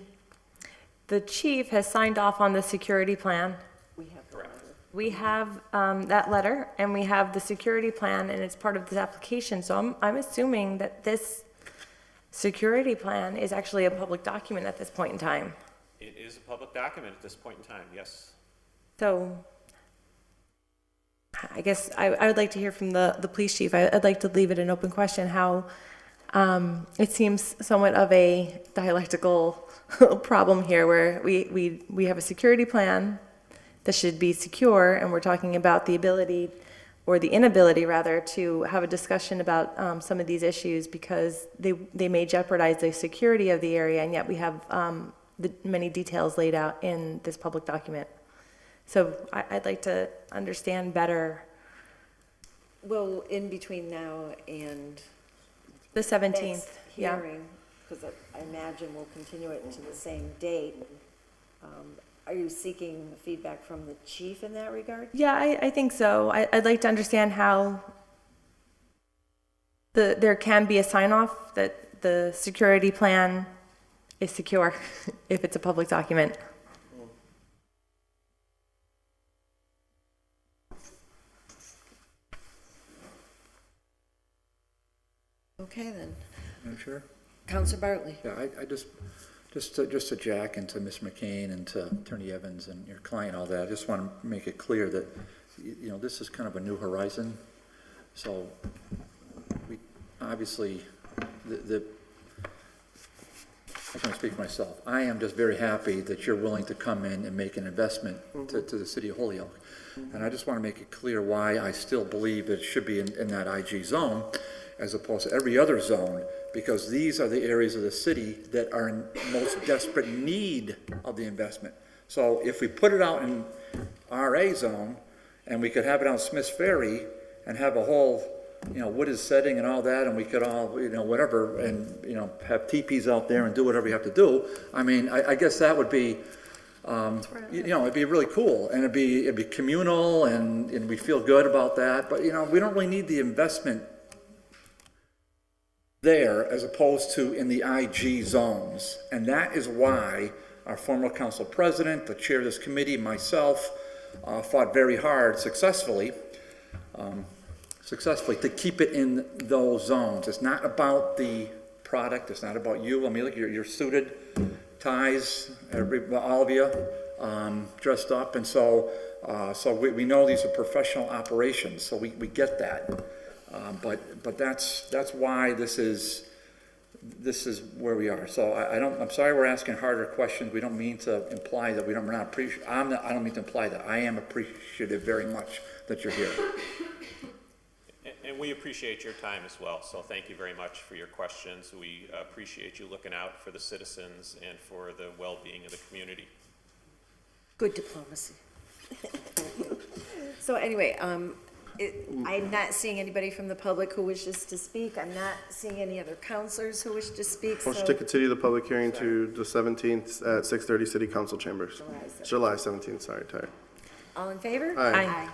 chief has signed off on the security plan. We have the letter. We have that letter, and we have the security plan, and it's part of this application. So I'm assuming that this security plan is actually a public document at this point in time. It is a public document at this point in time, yes. So I guess I would like to hear from the police chief. I'd like to leave it an open question how it seems somewhat of a dialectical problem here where we have a security plan that should be secure, and we're talking about the ability or the inability rather to have a discussion about some of these issues because they may jeopardize the security of the area, and yet we have the many details laid out in this public document. So I'd like to understand better Well, in between now and The 17th, next yeah. hearing, because I imagine we'll continue it to the same date. Are you seeking feedback from the chief in that regard? Yeah, I think so. I'd like to understand how there can be a sign-off that the security plan is secure if it's a public document. Okay, then. Madam Chair? Counselor Bartley? Yeah, I just to Jack and to Ms. McCain and to Attorney Evans and your client, all that, I just want to make it clear that, you know, this is kind of a new horizon. So we, obviously, I can't speak for myself. I am just very happy that you're willing to come in and make an investment to the city of Holyoke. And I just want to make it clear why I still believe it should be in that IG zone as opposed to every other zone, because these are the areas of the city that are in most desperate need of the investment. So if we put it out in RA zone, and we could have it on Smith's Ferry, and have a whole, you know, wooded setting and all that, and we could all, you know, whatever, and, you know, have teepees out there and do whatever you have to do, I mean, I guess that would be, you know, it'd be really cool, and it'd be communal, and we'd feel good about that, but, you know, we don't really need the investment there as opposed to in the IG zones. And that is why our former council president, the chair of this committee, myself, fought very hard successfully to keep it in those zones. It's not about the product, it's not about you. I mean, look, you're suited, ties, all of you, dressed up, and so we know these are professional operations, so we get that. But that's why this is where we are. So I'm sorry we're asking harder questions. We don't mean to imply that we're not appreciative. I don't mean to imply that. I am appreciative very much that you're here. And we appreciate your time as well, so thank you very much for your questions. We appreciate you looking out for the citizens and for the well-being of the community. Good diplomacy. So anyway, I'm not seeing anybody from the public who wishes to speak. I'm not seeing any other counselors who wish to speak. Motion to continue the public hearing to the 17th at 6:30 City Council Chambers. July 17th, sorry, tired. All in favor? Aye.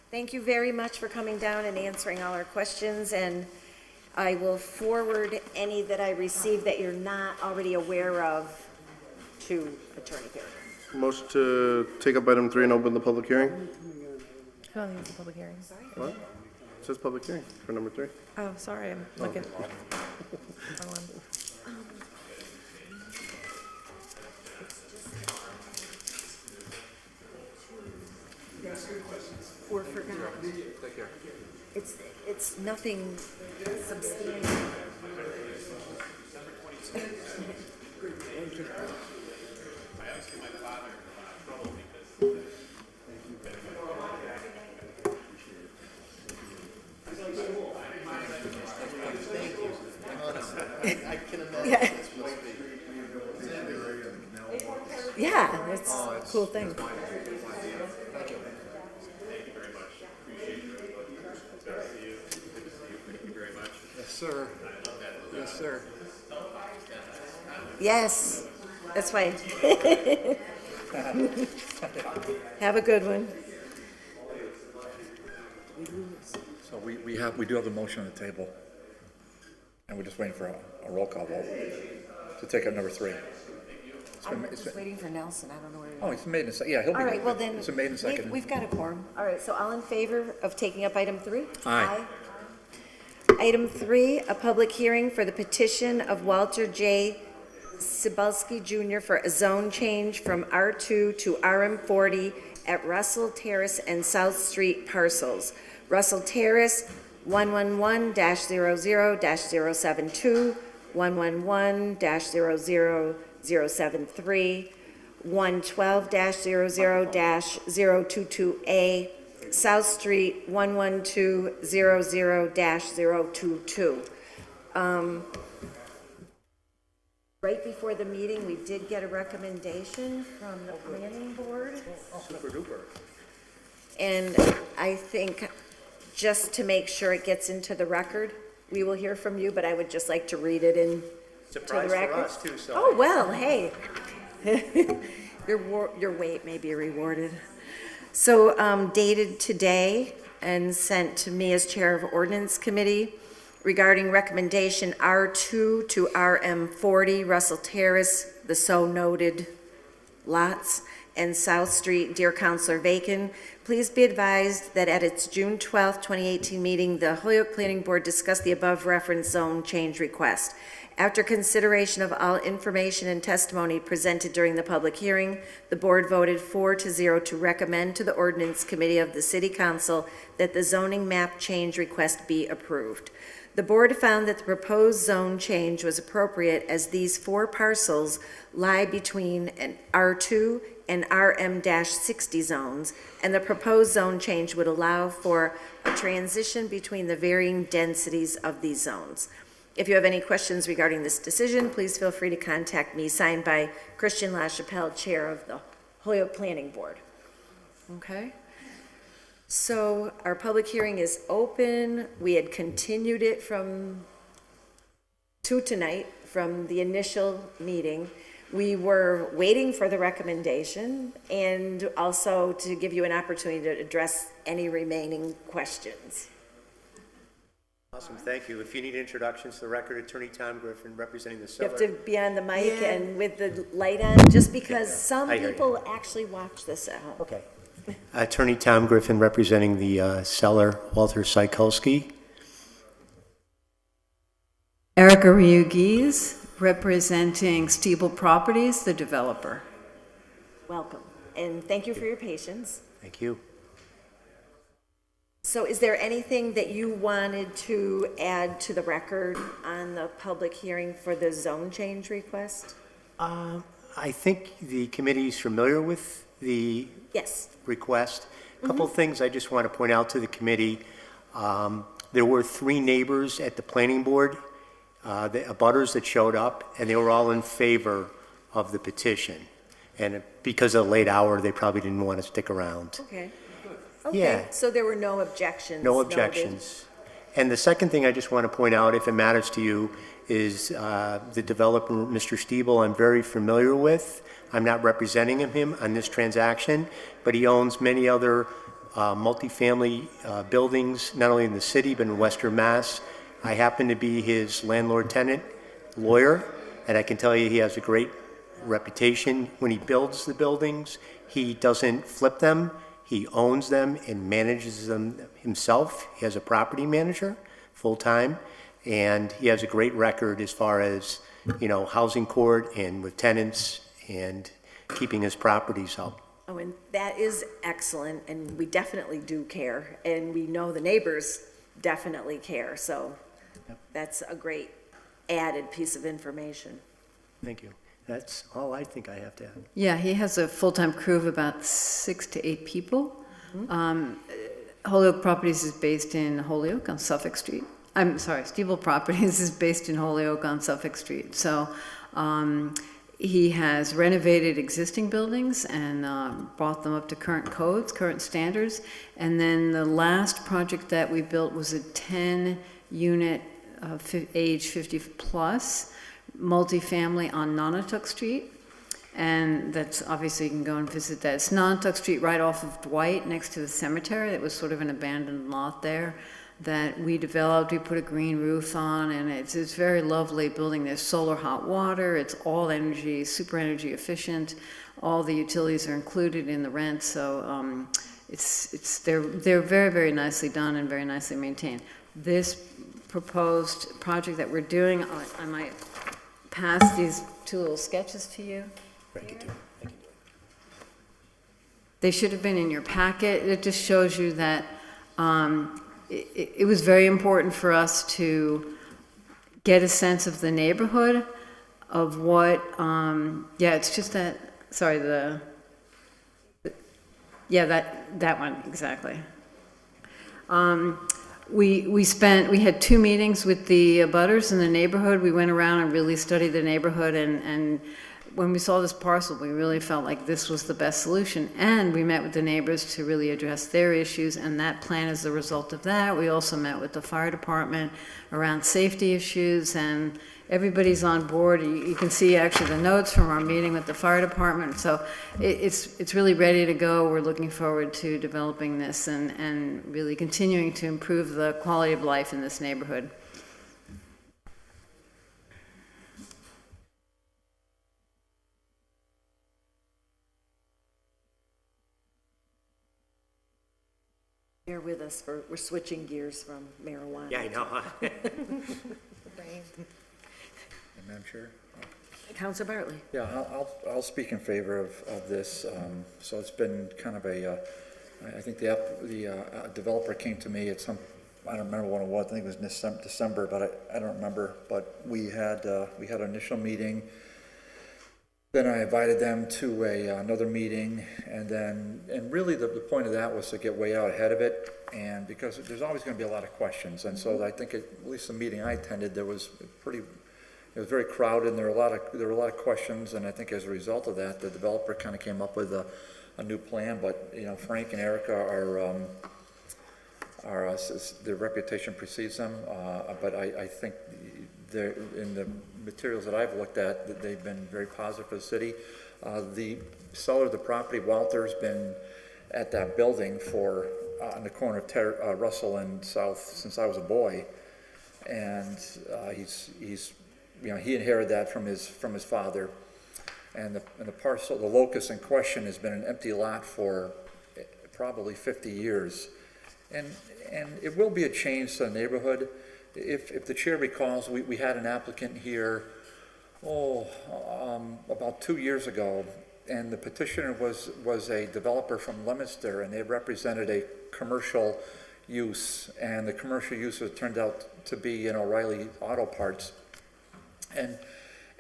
Thank you very much for coming down and answering all our questions, and I will forward any that I received that you're not already aware of to Attorney Perry. Motion to take up item 3 and open the public hearing. I don't think it's a public hearing. What? It says public hearing for number 3. Oh, sorry, I'm looking. Or forgot. It's nothing substantial. Thank you. Yeah, it's a cool thing. Yes, sir. Yes, sir. Yes, that's fine. Have a good one. So we do have the motion on the table, and we're just waiting for a roll call vote to take up number 3. I'm just waiting for Nelson. I don't know where he is. Oh, it's made in a second. Yeah, he'll be. All right, well then, It's a made in a second. we've got a quorum. All right, so all in favor of taking up item 3? Aye. Item 3, a public hearing for the petition of Walter J. Cibulski Jr. for a zone change from R2 to RM40 at Russell Terrace and South Street parcels. Russell Terrace, 111-00-072, 111-00073, 112-00-022A, South Street, 11200-022. Right before the meeting, we did get a recommendation from the planning board. Super duper. And I think just to make sure it gets into the record, we will hear from you, but I would just like to read it in to the Surprise record. for us too, so. Oh, well, hey. Your wait may be rewarded. So dated today and sent to me as Chair of Ordinance Committee regarding recommendation R2 to RM40 Russell Terrace, the so noted lots, and South Street, dear Councilor Bacon, please be advised that at its June 12, 2018 meeting, the Holyoke Planning Board discussed the above referenced zone change request. After consideration of all information and testimony presented during the public hearing, the board voted 4-0 to recommend to the Ordinance Committee of the City Council that the zoning map change request be approved. The board found that the proposed zone change was appropriate as these 4 parcels lie between an R2 and RM-60 zones, and the proposed zone change would allow for a transition between the varying densities of these zones. If you have any questions regarding this decision, please feel free to contact me, signed by Christian LaChapelle, Chair of the Holyoke Planning Board. Okay? So our public hearing is open. We had continued it to tonight from the initial meeting. We were waiting for the recommendation and also to give you an opportunity to address any remaining questions. Awesome, thank you. If you need introductions to the record, Attorney Tom Griffin representing the You seller. have to be on the mic and with the light on, just because some I hear you. people actually watch this at home. Okay. Attorney Tom Griffin representing the seller, Walter Sykulski. Erica Ryugis, representing Steeple Properties, the developer. Welcome, and thank you for your patience. Thank you. So is there anything that you wanted to add to the record on the public hearing for the zone change request? I think the committee is familiar with the Yes. request. A couple of things I just want to point out to the committee. There were 3 neighbors at the planning board, the abutters that showed up, and they were all in favor of the petition. And because of the late hour, they probably didn't want to stick around. Okay. Yeah. Okay, so there were no objections? No noted. objections. And the second thing I just want to point out, if it matters to you, is the developer, Mr. Stiebel, I'm very familiar with. I'm not representing him on this transaction, but he owns many other multifamily buildings, not only in the city, but in Western Mass. I happen to be his landlord-tenant lawyer, and I can tell you he has a great reputation. When he builds the buildings, he doesn't flip them. He owns them and manages them himself. He has a property manager full-time, and he has a great record as far as, housing court and with tenants and keeping his properties up. Oh, and that is excellent, and we definitely do care, and we know the neighbors definitely care, so that's a great added piece of information. Thank you. That's all I think I have to add. Yeah, he has a full-time crew of about 6 to 8 people. Holyoke Properties is based in Holyoke on Suffolk Street. I'm sorry, Steeple Properties is based in Holyoke on Suffolk Street. So he has renovated existing buildings and brought them up to current codes, current standards. And then the last project that we built was a 10-unit, age 50 plus, multifamily on Nonotuck Street. And that's obviously you can go and visit that. It's Nonotuck Street right off of Dwight next to the cemetery. It was sort of an abandoned lot there that we developed. We put a green roof on, and it's very lovely building. There's solar hot water. It's all energy, super energy efficient. All the utilities are included in the rent, so they're very, very nicely done and very nicely maintained. This proposed project that we're doing, I might pass these 2 little sketches to you. They should have been in your packet. It just shows you that it was very important for us to get a sense of the neighborhood, of what, it's just that, sorry, that one, exactly. We had 2 meetings with the abutters in the neighborhood. We went around and really studied the neighborhood and when we saw this parcel, we really felt like this was the best solution. And we met with the neighbors to really address their issues, and that plan is the result of that. We also met with the fire department around safety issues, and everybody's on board. You can see actually the notes from our meeting with the fire department. So it's really ready to go. We're looking forward to developing this and really continuing to improve the quality of life in this neighborhood. Bear with us, we're switching gears from marijuana. Yeah, I know, huh? Madam Chair? Councilor Bartley. Yeah, I'll speak in favor of this. So it's been kind of I think the developer came to me at some, I don't remember when it was, I think it was December, but I don't remember. But we had an initial meeting. Then I invited them to another meeting, and really the point of that was to get way out ahead of it, and because there's always going to be a lot of questions, and so I think at least the meeting I attended, it was very crowded, and there were a lot of questions, and I think as a result of that, the developer kind of came up with a new plan. But Frank and Erica their reputation precedes them, but I think in the materials that I've looked at, that they've been very positive for the city. The seller of the property, Walter's been at that building on the corner of Russell and South since I was a boy, and he inherited that from his father. And the parcel, the locus in question, has been an empty lot for probably 50 years, and it will be a change to the neighborhood. If the chair recalls, we had an applicant here, about 2 years ago, and the petitioner was a developer from Leominster, and they represented a commercial use, and the commercial use has turned out to be O'Reilly Auto Parts, and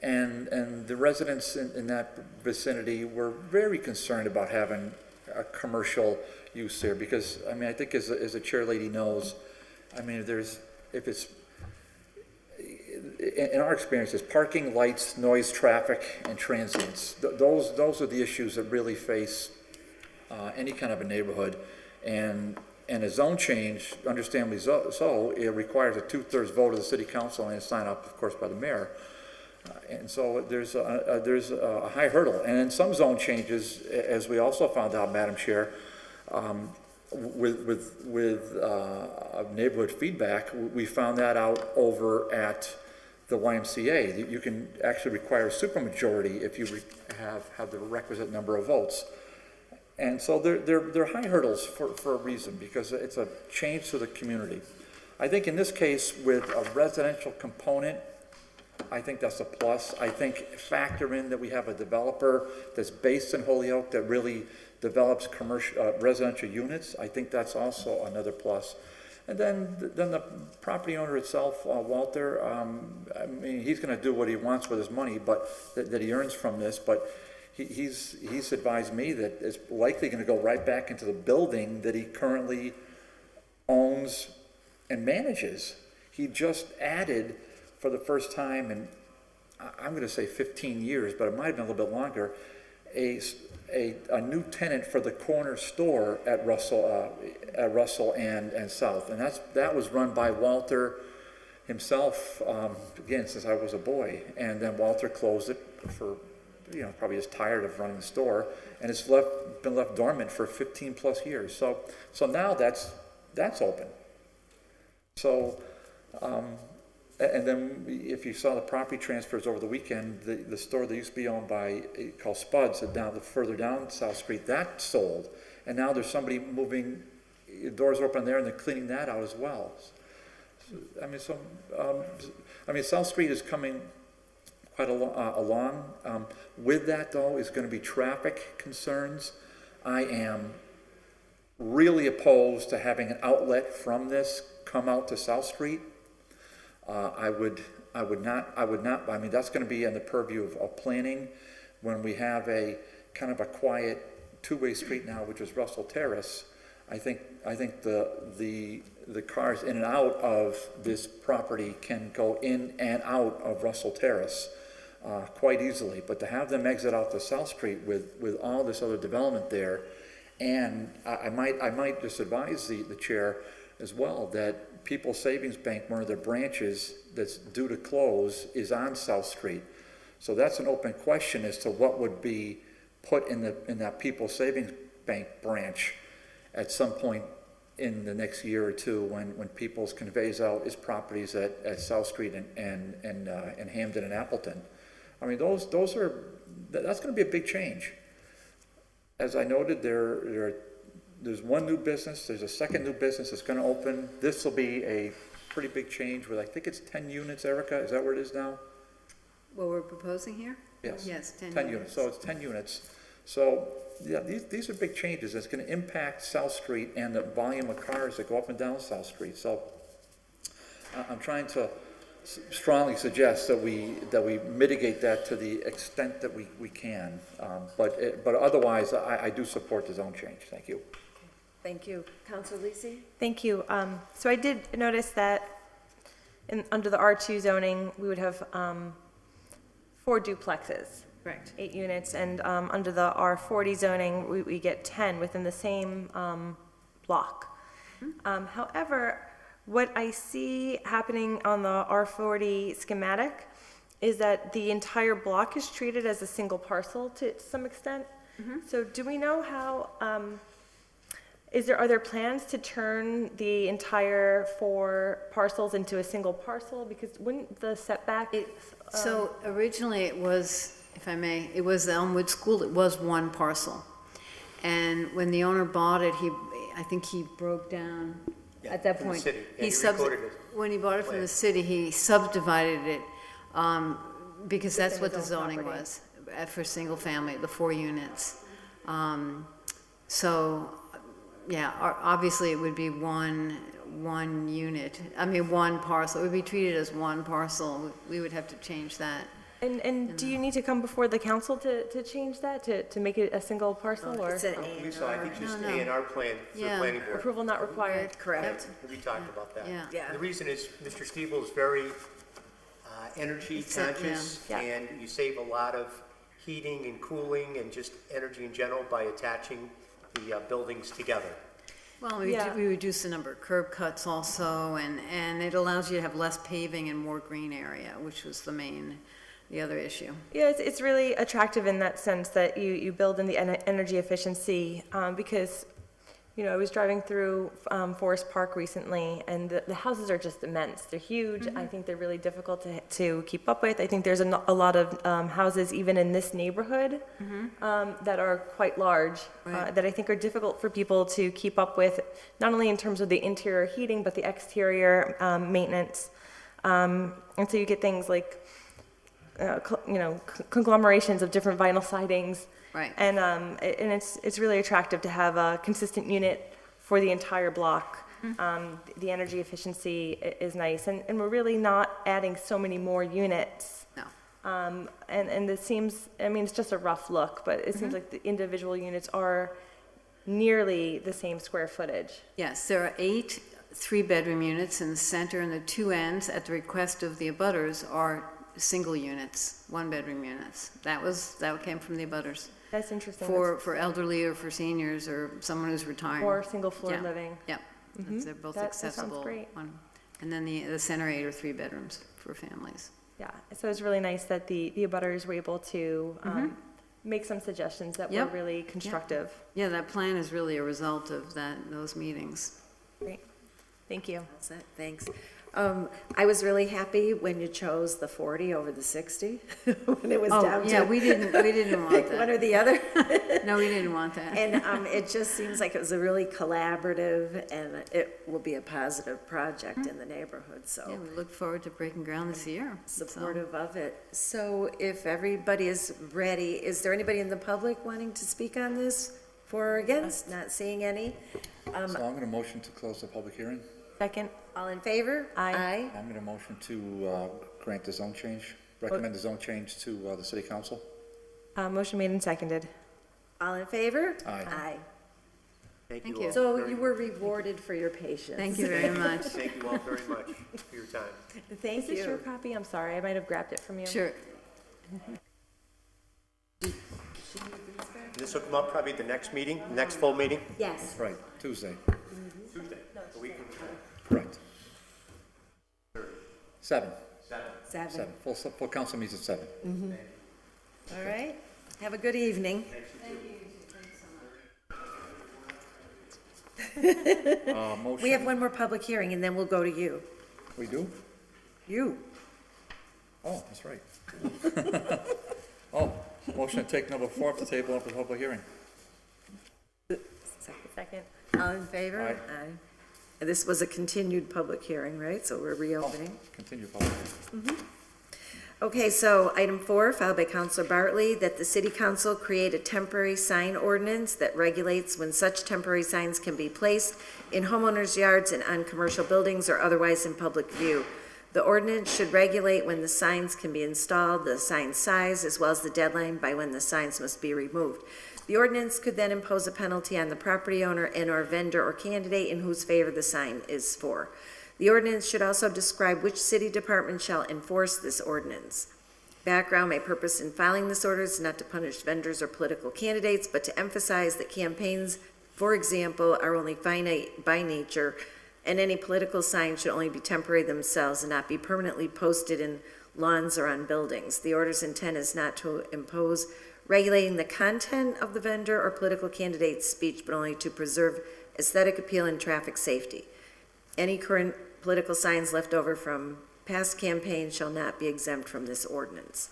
the residents in that vicinity were very concerned about having a commercial use there, because I think as the chair lady knows, if it's, in our experience, it's parking, lights, noise, traffic, and transients. Those are the issues that really face any kind of a neighborhood. And a zone change, understandably so, it requires a 2/3 vote of the city council and a sign up, of course, by the mayor. And so there's a high hurdle. And in some zone changes, as we also found out, Madam Chair, with neighborhood feedback, we found that out over at the YMCA. You can actually require a supermajority if you have the requisite number of votes. And so they're high hurdles for a reason, because it's a change to the community. I think in this case, with a residential component, I think that's a plus. I think factor in that we have a developer that's based in Holyoke that really develops commercial residential units. I think that's also another plus. And then the property owner itself, Walter, he's going to do what he wants with his money, but that he earns from this. But he's advised me that it's likely going to go right back into the building that he currently owns and manages. He just added, for the first time in, I'm going to say 15 years, but it might have been a little bit longer, a new tenant for the corner store at Russell and South, and that was run by Walter himself, again, since I was a boy. And then Walter closed it for, probably just tired of running the store, and it's been left dormant for 15 plus years. So now that's open. So. And then if you saw the property transfers over the weekend, the store that used to be owned by, called Spuds, further down South Street, that sold. And now there's somebody moving, doors are open there, and they're cleaning that out as well. South Street is coming quite along. With that, though, is going to be traffic concerns. I am really opposed to having an outlet from this come out to South Street. I would not, that's going to be in the purview of planning. When we have a kind of a quiet two-way street now, which is Russell Terrace, I think the cars in and out of this property can go in and out of Russell Terrace. quite easily. But to have them exit out to South Street with all this other development there, and I might just advise the chair as well that People's Savings Bank, one of their branches that's due to close, is on South Street. So that's an open question as to what would be put in that People's Savings Bank branch at some point in the next year or two when People's conveys out its properties at South Street and Hamden and Appleton. I mean, that's going to be a big change. As I noted, there's one new business, there's a second new business that's going to open. This will be a pretty big change with, I think it's 10 units, Erica, is that where it is now? What we're proposing here? Yes. Yes, 10 10 units. units, so it's 10 units. So, yeah, these are big changes. It's going to impact South Street and the volume of cars that go up and down South Street. So I'm trying to strongly suggest that we mitigate that to the extent that we can. But otherwise, I do support the zone change. Thank you. Thank you. Councilor Lisi? Thank you. So I did notice that under the R2 zoning, we would have 4 duplexes. Correct. 8 units, and under the R40 zoning, we get 10 within the same block. However, what I see happening on the R40 schematic is that the entire block is treated as a single parcel to some extent. So do we know how, are there plans to turn the entire 4 parcels into a single parcel? Because wouldn't the setback... So originally it was, if I may, it was the Elmwood School, it was one parcel. And when the owner bought it, I think he broke down, at that point. When he bought it from the city, he subdivided it, because that's what the zoning was, for single family, the 4 units. So, yeah, obviously it would be one unit, one parcel, it would be treated as one parcel. We would have to change that. And do you need to come before the council to change that, to make it a single parcel, or? It's an A&R. I think just A&R plan for the planning board. Approval not required? Correct. We talked about that. Yeah. The reason is Mr. Stiebel is very energy conscious, Yeah. and you save a lot of heating and cooling and just energy in general by attaching the buildings together. Well, we reduce the number of curb cuts also, and it allows you to have less paving and more green area, which was the other issue. Yeah, it's really attractive in that sense that you build in the energy efficiency, because, I was driving through Forest Park recently, and the houses are just immense. They're huge. I think they're really difficult to keep up with. I think there's a lot of houses, even in this neighborhood, that are quite large, that I think are difficult for people to keep up with, not only in terms of the interior heating, but the exterior maintenance. And so you get things like conglomerations of different vinyl sidings, right? And it's really attractive to have a consistent unit for the entire block. The energy efficiency is nice, and we're really not adding so many more units. No. And it seems, it's just a rough look, but it seems like the individual units are nearly the same square footage. Yes, there are 8 3-bedroom units in the center, and the 2 ends, at the request of the abutters, are single units, 1-bedroom units. That came from the abutters. That's interesting. For elderly or for seniors or someone who's retiring. Or single floor living. Yeah, they're both accessible. That sounds great. And then the center 8 are 3 bedrooms for families. Yeah, so it's really nice that the abutters were able to make some suggestions that were really constructive. Yeah, that plan is really a result of those meetings. Great. Thank you. That's it. Thanks. I was really happy when you chose the 40 over the 60, when it was down to. Yeah, we didn't want that. One or the other. No, we didn't want that. And it just seems like it was a really collaborative, and it will be a positive project in the neighborhood, so. Yeah, we look forward to breaking ground this year. Supportive of it. So if everybody is ready, is there anybody in the public wanting to speak on this, for or against? Not seeing any. So I'm going to motion to close the public hearing. Second. All in favor? Aye. I'm going to motion to grant the zone change, recommend the zone change to the city council. Motion made and seconded. All in favor? Aye. Thank Thank you you. all. So you were rewarded for your patience. Thank you very much. Thank you all very much for your time. Thank Is this your you. copy? I'm sorry, I might have grabbed it from you. Sure. This will come up probably at the next meeting, next full meeting? Yes. Right, Tuesday. Tuesday. Correct. 7. 7. Full council meets at 7. All right. Have a good evening. Motion. We have one more public hearing, and then we'll go to you. We do? You. Oh, that's right. Oh, motion to take number 4 off the table for public hearing. Second. All in favor? Aye. And this was a continued public hearing, right? So we're reopening. Continue public hearing. Okay, so item 4, filed by Counselor Bartley, that the city council create a temporary sign ordinance that regulates when such temporary signs can be placed in homeowners' yards and on commercial buildings or otherwise in public view. The ordinance should regulate when the signs can be installed, the sign size, as well as the deadline by when the signs must be removed. The ordinance could then impose a penalty on the property owner and/or vendor or candidate in whose favor the sign is for. The ordinance should also describe which city department shall enforce this ordinance. Background, my purpose in filing this order is not to punish vendors or political candidates, but to emphasize that campaigns, for example, are only finite by nature, and any political signs should only be temporary themselves and not be permanently posted in lawns or on buildings. The order's intent is not to impose regulating the content of the vendor or political candidate's speech, but only to preserve aesthetic appeal and traffic safety. Any current political signs left over from past campaigns shall not be exempt from this ordinance.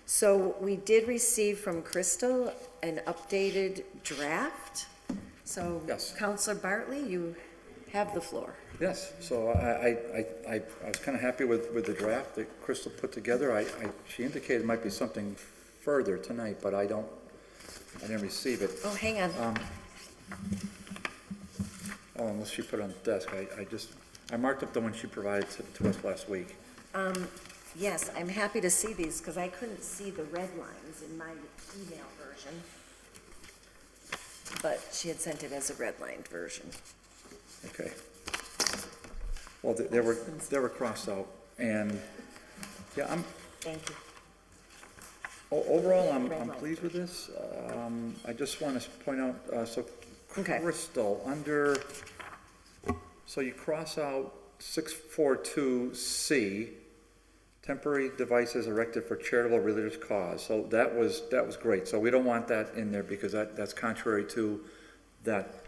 So we did receive from Crystal an updated draft. So Yes. Counselor Bartley, you have the floor. Yes, so I was kind of happy with the draft that Crystal put together. She indicated it might be something further tonight, but I didn't receive it. Oh, hang on. Oh, unless she put it on the desk. I marked up the one she provided to us last week. Yes, I'm happy to see these because I couldn't see the red lines in my email version. But she had sent it as a redlined version. Okay. Well, they were crossed out, and yeah, Thank you. Overall, I'm pleased with this. I just want to point out, so Okay. Crystal, so you cross out 642C, temporary devices erected for charitable religious cause. So that was great. So we don't want that in there because that's contrary to that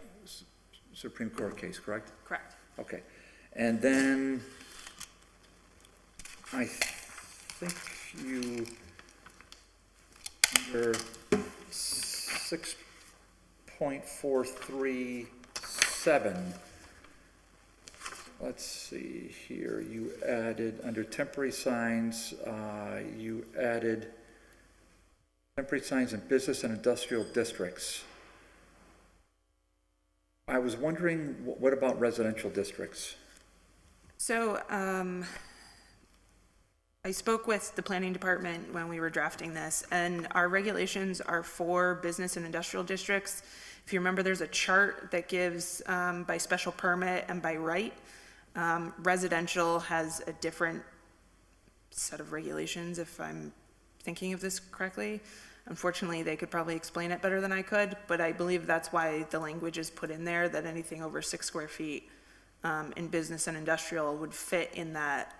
Supreme Court case, correct? Correct. Okay. And then I think you, under 6.437, let's see here, you added, under temporary signs, you added temporary signs in business and industrial districts. I was wondering, what about residential districts? So, I spoke with the planning department when we were drafting this, and our regulations are for business and industrial districts. If you remember, there's a chart that gives by special permit and by right. Residential has a different set of regulations, if I'm thinking of this correctly. Unfortunately, they could probably explain it better than I could, but I believe that's why the language is put in there, that anything over 6 square feet in business and industrial would fit in that,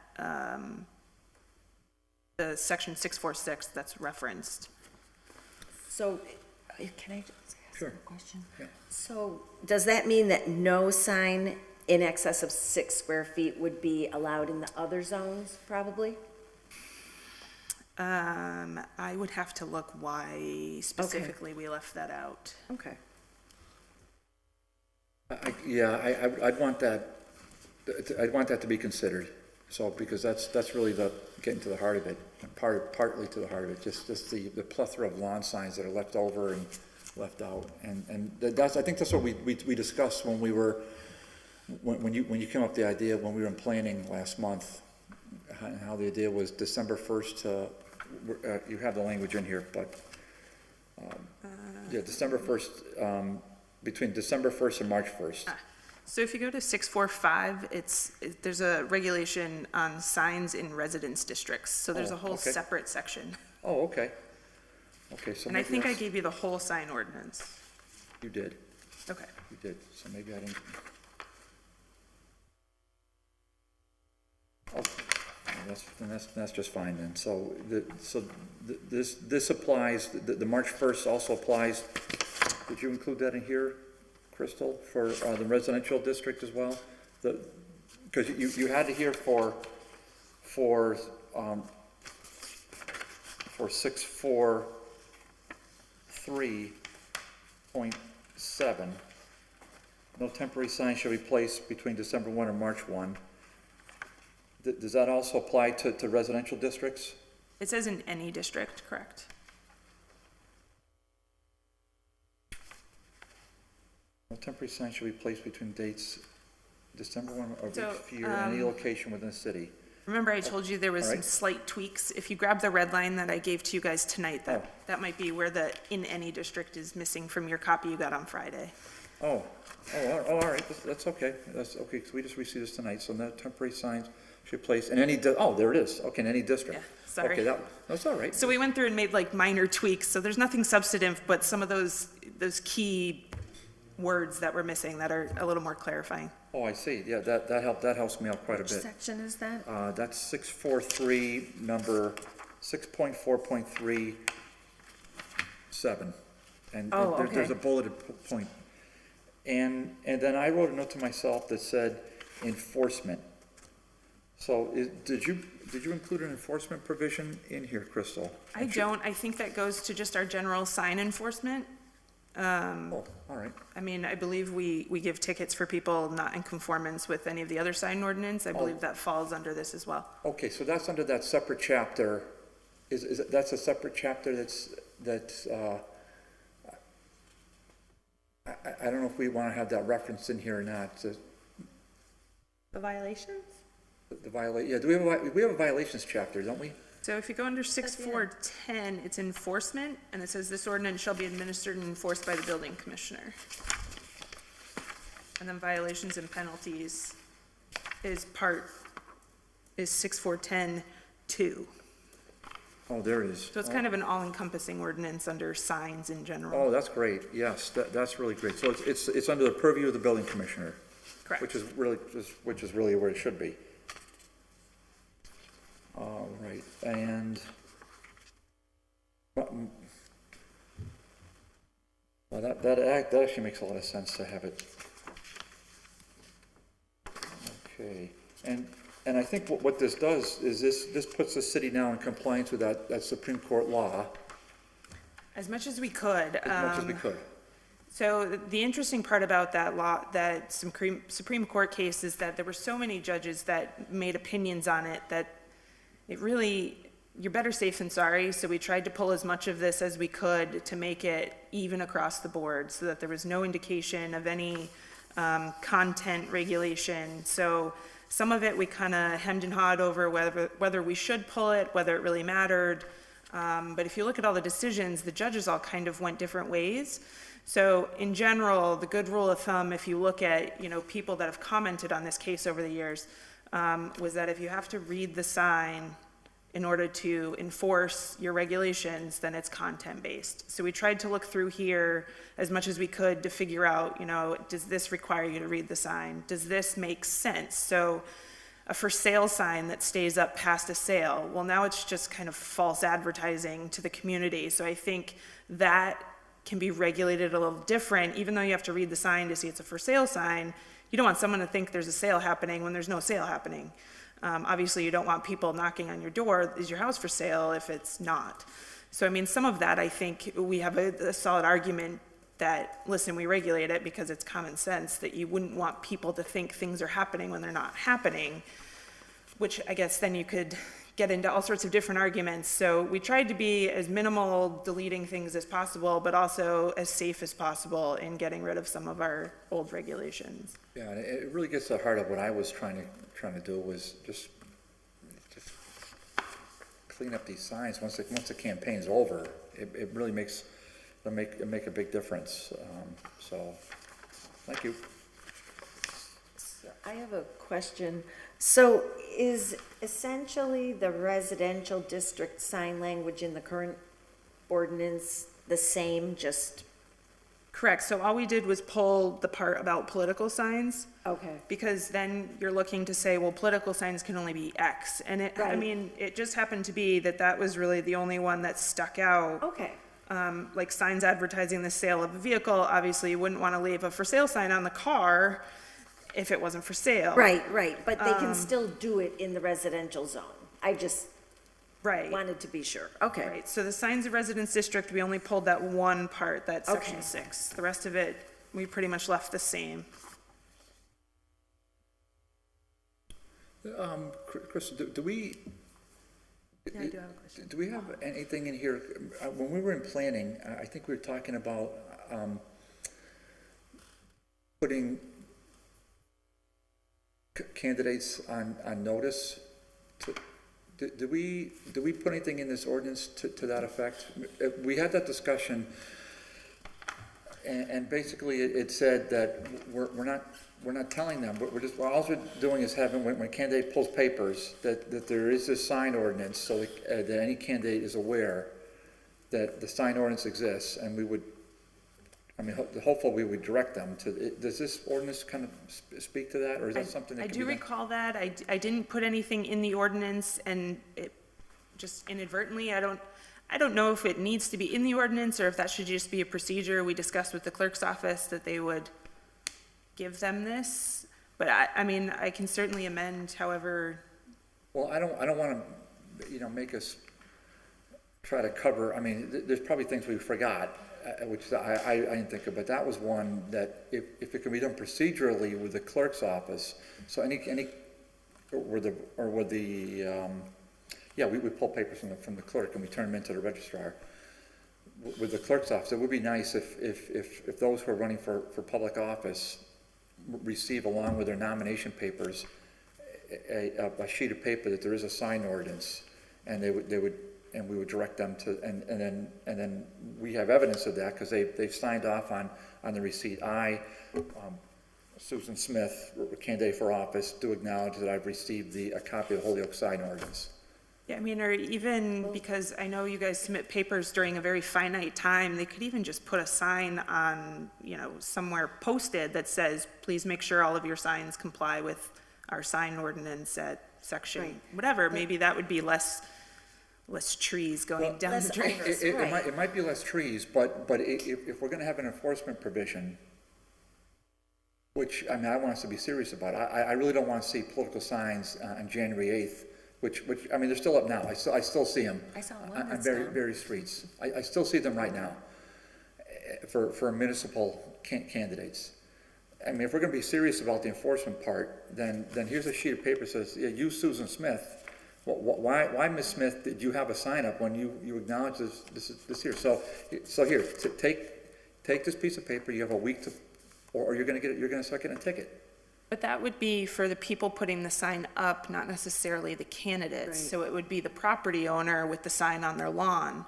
the section 646 that's referenced. So, can I just ask Sure. a question? Yeah. So, does that mean that no sign in excess of 6 square feet would be allowed in the other zones, probably? I would have to look why specifically we left that out. Okay. I'd want that, to be considered. So, because that's really getting to the heart of it, partly to the heart of it, just the plethora of lawn signs that are left over and left out. And I think that's what we discussed when we were, when you came up with the idea, when we were in planning last month, how the idea was December 1st to, you have the language in here, but, December 1st, between December 1st and March 1st. So if you go to 645, there's a regulation on signs in residence districts. So there's a whole okay. separate section. Oh, okay. Okay, so And I maybe think I that's- gave you the whole sign ordinance. You did, Okay. you did, so maybe I didn't. Oh, that's just fine then. So this applies, the March 1st also applies, did you include that in here, Crystal, for the residential district as well? Because you had to hear for 643.7, no temporary sign shall be placed between December 1 and March 1. Does that also apply to residential districts? It says in any district, correct? No temporary sign shall be placed between dates December 1 of So, each year, in any location within the city. Remember I told you there was All some right. slight tweaks? If you grab the red line that I gave to you guys tonight, that might be where the in any district is missing from your copy you got on Friday. Oh, all right, that's okay, because we just received this tonight, so no temporary signs should place in any, there it is, okay, in any district. Yeah, sorry. Okay, that's all right. So we went through and made like minor tweaks, so there's nothing substantive, but some of those key words that were missing that are a little more clarifying. Oh, I see, yeah, that helps me out quite a Which bit. section is that? That's 643, number 6.4.37. And Oh, there's a okay. bulleted point. And then I wrote a note to myself that said enforcement. So did you include an enforcement provision in here, Crystal? I don't, I think that goes to just our general sign enforcement. Oh, all right. I mean, I believe we give tickets for people not in conformance with any of the other sign ordinance. I believe that falls under this as well. Okay, so that's under that separate chapter. That's a separate chapter I don't know if we want to have that reference in here or not. The violations? Yeah, we have a violations chapter, don't we? So if you go under 6410, it's enforcement, and it says this ordinance shall be administered and enforced by the building commissioner. And then violations and penalties is 6410-2. Oh, there it is. So it's kind of an all-encompassing ordinance under signs in general. Oh, that's great. Yes, that's really great. So it's under the purview of the building commissioner. Correct. Which is really where it should be. All right, and well, that actually makes a lot of sense to have it. Okay, and I think what this does is this puts the city now in compliance with that Supreme Court law. As much as we could. As much as we could. So the interesting part about that law, that Supreme Court case, is that there were so many judges that made opinions on it that it really, you're better safe than sorry. So we tried to pull as much of this as we could to make it even across the board so that there was no indication of any content regulation. So some of it we kind of hemmed and hawed over whether we should pull it, whether it really mattered. But if you look at all the decisions, the judges all kind of went different ways. So in general, the good rule of thumb, if you look at, people that have commented on this case over the years, was that if you have to read the sign in order to enforce your regulations, then it's content-based. So we tried to look through here as much as we could to figure out, does this require you to read the sign? Does this make sense? So a for sale sign that stays up past a sale, well, now it's just kind of false advertising to the community. So I think that can be regulated a little different. Even though you have to read the sign to see it's a for sale sign, you don't want someone to think there's a sale happening when there's no sale happening. Obviously, you don't want people knocking on your door, is your house for sale, if it's not. So, I mean, some of that, I think we have a solid argument that, listen, we regulate it because it's common sense that you wouldn't want people to think things are happening when they're not happening, which I guess then you could get into all sorts of different arguments. So we tried to be as minimal deleting things as possible, but also as safe as possible in getting rid of some of our old regulations. Yeah, and it really gets to the heart of what I was trying to do was just clean up these signs once the campaign's over. It really makes a big difference. So, thank you. I have a question. So is essentially the residential district sign language in the current ordinance the same, just? Correct, so all we did was pull the part about political signs. Okay. Because then you're looking to say, well, political signs can only be X. And it, I Right. mean, it just happened to be that that was really the only one that stuck out. Okay. Like signs advertising the sale of a vehicle, obviously you wouldn't want to leave a for sale sign on the car if it wasn't for sale. Right, but they can still do it in the residential zone. I just Right. wanted to be sure. Okay. Right, so the signs of residence district, we only pulled that one part, that section Okay. 6. The rest of it, we pretty much left the same. Chris, do we? Yeah, I do have a question. Do we have anything in here, when we were in planning, I think we were talking about, putting candidates on notice to, do we put anything in this ordinance to that effect? We had that discussion, and basically it said that we're not telling them, but all we're doing is having, when a candidate pulls papers, that there is this sign ordinance, so that any candidate is aware that the sign ordinance exists, and we would, hopefully we would direct them to, does this ordinance kind of speak to that, or is that something that I can do be done? recall that. I didn't put anything in the ordinance, and it just inadvertently, I don't know if it needs to be in the ordinance, or if that should just be a procedure we discussed with the clerk's office, that they would give them this. But I can certainly amend however. Well, I don't want to, make us try to cover, there's probably things we forgot, which I didn't think of, but that was one that if it can be done procedurally with the clerk's office, so we pull papers from the clerk and we turn them into the registrar. With the clerk's office, it would be nice if those who are running for public office receive, along with their nomination papers, a sheet of paper that there is a sign ordinance, and we would direct them to, and then we have evidence of that because they've signed off on the receipt. Susan Smith, candidate for office, do acknowledge that I've received a copy of the Holyoke sign ordinance. Yeah, or even, because I know you guys submit papers during a very finite time, they could even just put a sign on, somewhere posted that says, please make sure all of your signs comply with our sign ordinance at section, whatever. Maybe that would be less trees going down the drain. It might be less trees, but if we're gonna have an enforcement provision, which, I want us to be serious about, I really don't want to see political signs on January 8th, which they're still up now. I still see them. I saw one On that's various streets. I still see them right now for municipal candidates. If we're gonna be serious about the enforcement part, then here's a sheet of paper that says, yeah, you, Susan Smith, why, Ms. Smith, did you have a sign up when you acknowledge this here? So here, take this piece of paper, you have a week to, or you're gonna start getting a ticket. But that would be for the people putting the sign up, not necessarily the candidates. Right. So it would be the property owner with the sign on their lawn.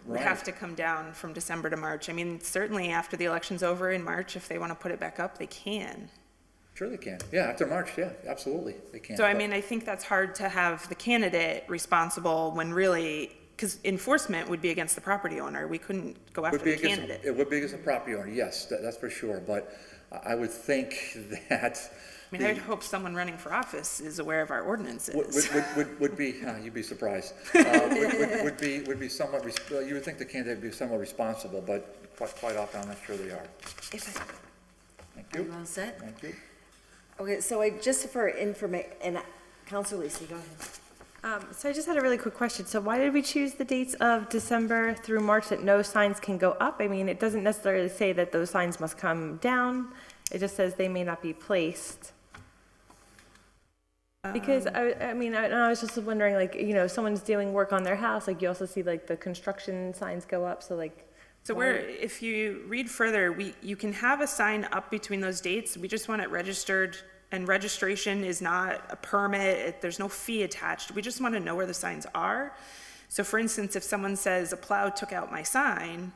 Would have to come down from December to March. Certainly after the election's over in March, if they want to put it back up, they can. Sure they can. Yeah, after March, yeah, absolutely, they can. So I think that's hard to have the candidate responsible when really, because enforcement would be against the property owner. We couldn't go after the candidate. It would be against the property owner, yes, that's for sure. But I would think that. I'd hope someone running for office is aware of our ordinances. Would be, you'd be surprised. Would be somewhat, you would think the candidate would be somewhat responsible, but quite often I'm not sure they are. Thank you. I'm all set? Thank you. Okay, so just for information, and Councilor Lisi, go ahead. So I just had a really quick question. So why did we choose the dates of December through March that no signs can go up? It doesn't necessarily say that those signs must come down. It just says they may not be placed. Because I was just wondering, someone's doing work on their house, you also see the construction signs go up, so if you read further, you can have a sign up between those dates. We just want it registered, and registration is not a permit. There's no fee attached. We just want to know where the signs are. So for instance, if someone says a plow took out my sign,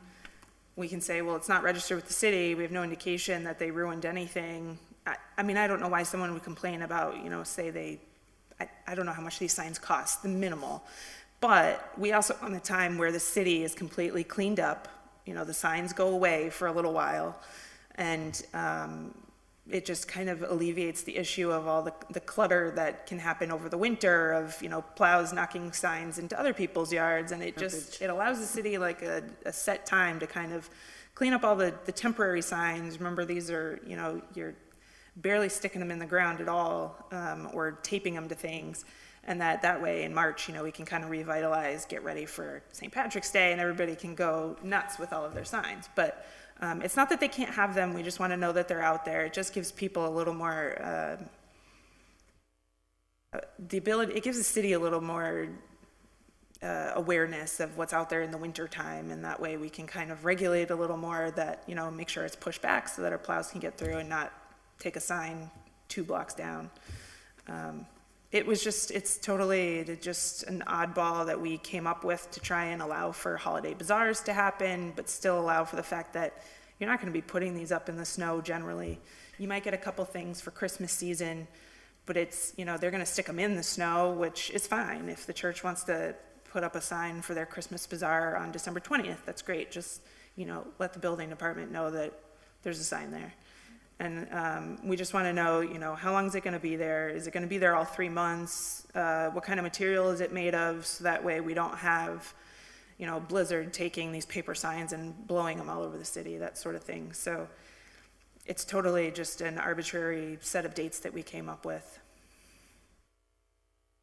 we can say, well, it's not registered with the city. We have no indication that they ruined anything. I mean, I don't know why someone would complain about, say I don't know how much these signs cost, the minimal. But we also want a time where the city is completely cleaned up, the signs go away for a little while, and it just kind of alleviates the issue of all the clutter that can happen over the winter of, plows knocking signs into other people's yards, and it allows the city like a set time to kind of clean up all the temporary signs. Remember, these are, you're barely sticking them in the ground at all, or taping them to things. And that way in March, we can kind of revitalize, get ready for St. Patrick's Day, and everybody can go nuts with all of their signs. But it's not that they can't have them, we just want to know that they're out there. It just gives people a little more, it gives the city a little more awareness of what's out there in the winter time, and that way we can kind of regulate a little more that, make sure it's pushed back so that our plows can get through and not take a sign 2 blocks down. It's totally just an oddball that we came up with to try and allow for holiday bazaars to happen, but still allow for the fact that you're not going to be putting these up in the snow generally. You might get a couple things for Christmas season, but it's, they're going to stick them in the snow, which is fine. If the church wants to put up a sign for their Christmas bazaar on December 20th, that's great. Just, let the building department know that there's a sign there. And we just want to know, how long is it going to be there? Is it going to be there all 3 months? What kind of material is it made of? So that way we don't have, Blizzard taking these paper signs and blowing them all over the city, that sort of thing. So it's totally just an arbitrary set of dates that we came up with.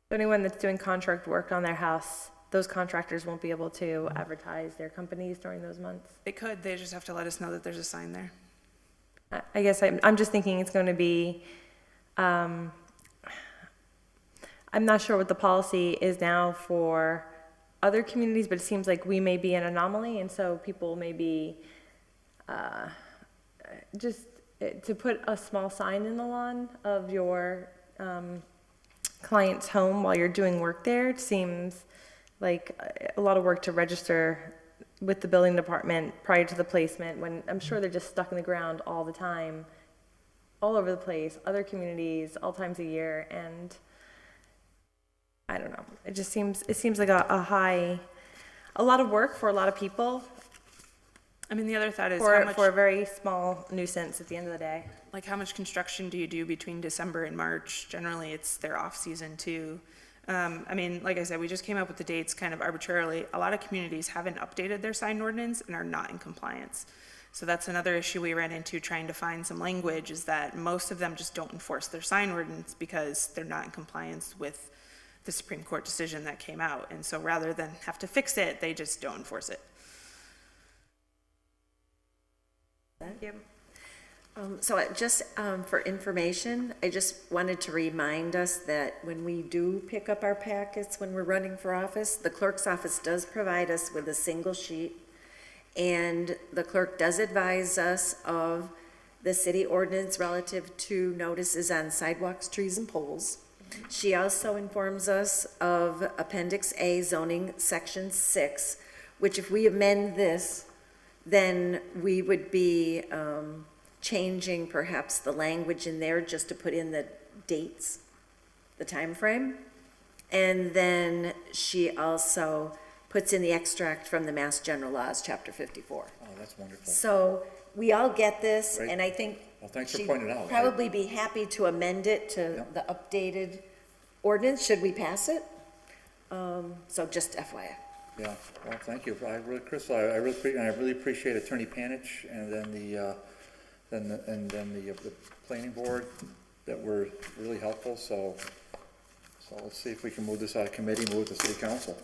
Anyone that's doing contract work on their house, those contractors won't be able to advertise their companies during those months? They could, they just have to let us know that there's a sign there. I guess I'm just thinking it's going to be, I'm not sure what the policy is now for other communities, but it seems like we may be an anomaly, and so people may be, to put a small sign in the lawn of your client's home while you're doing work there, it seems like a lot of work to register with the building department prior to the placement, when I'm sure they're just stuck in the ground all the time, all over the place, other communities, all times a year, and I don't know. It seems like a lot of work for a lot of people. I mean, the other thought is for a very small nuisance at the end of the day. Like, how much construction do you do between December and March? Generally, it's their off season too. I mean, like I said, we just came up with the dates kind of arbitrarily. A lot of communities haven't updated their sign ordinance and are not in compliance. So that's another issue we ran into trying to find some language, is that most of them just don't enforce their sign ordinance because they're not in compliance with the Supreme Court decision that came out. And so rather than have to fix it, they just don't enforce it. Thank you. For information, I just wanted to remind us that when we do pick up our packets when we're running for office, the clerk's office does provide us with a single sheet, and the clerk does advise us of the city ordinance relative to notices on sidewalks, trees, and poles. She also informs us of Appendix A, zoning, Section 6, which if we amend this, then we would be changing perhaps the language in there just to put in the dates, the time frame. And then she also puts in the extract from the Mass General Laws, Chapter 54. Oh, that's wonderful. So we all get this, Great. and I think Well, thanks for she'd pointing it out. probably be happy to amend it to the updated ordinance, should we pass it. So just FYI. Yeah, well, thank you. Crystal, I really appreciate Attorney Panich, and then the planning board that were really helpful. So let's see if we can move this out of committee, move it to city council.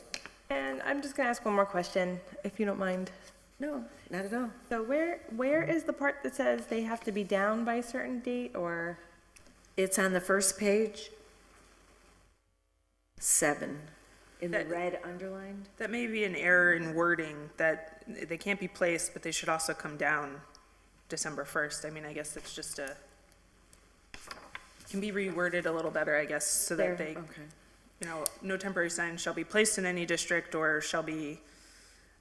And I'm just gonna ask one more question, if you don't mind. No, not at all. So where is the part that says they have to be down by a certain date, or? It's on the first page, 7, in the red underlined. That may be an error in wording, that they can't be placed, but they should also come down December 1st. I mean, I guess it's just can be reworded a little better, I guess, so that they, no temporary sign shall be placed in any district or shall be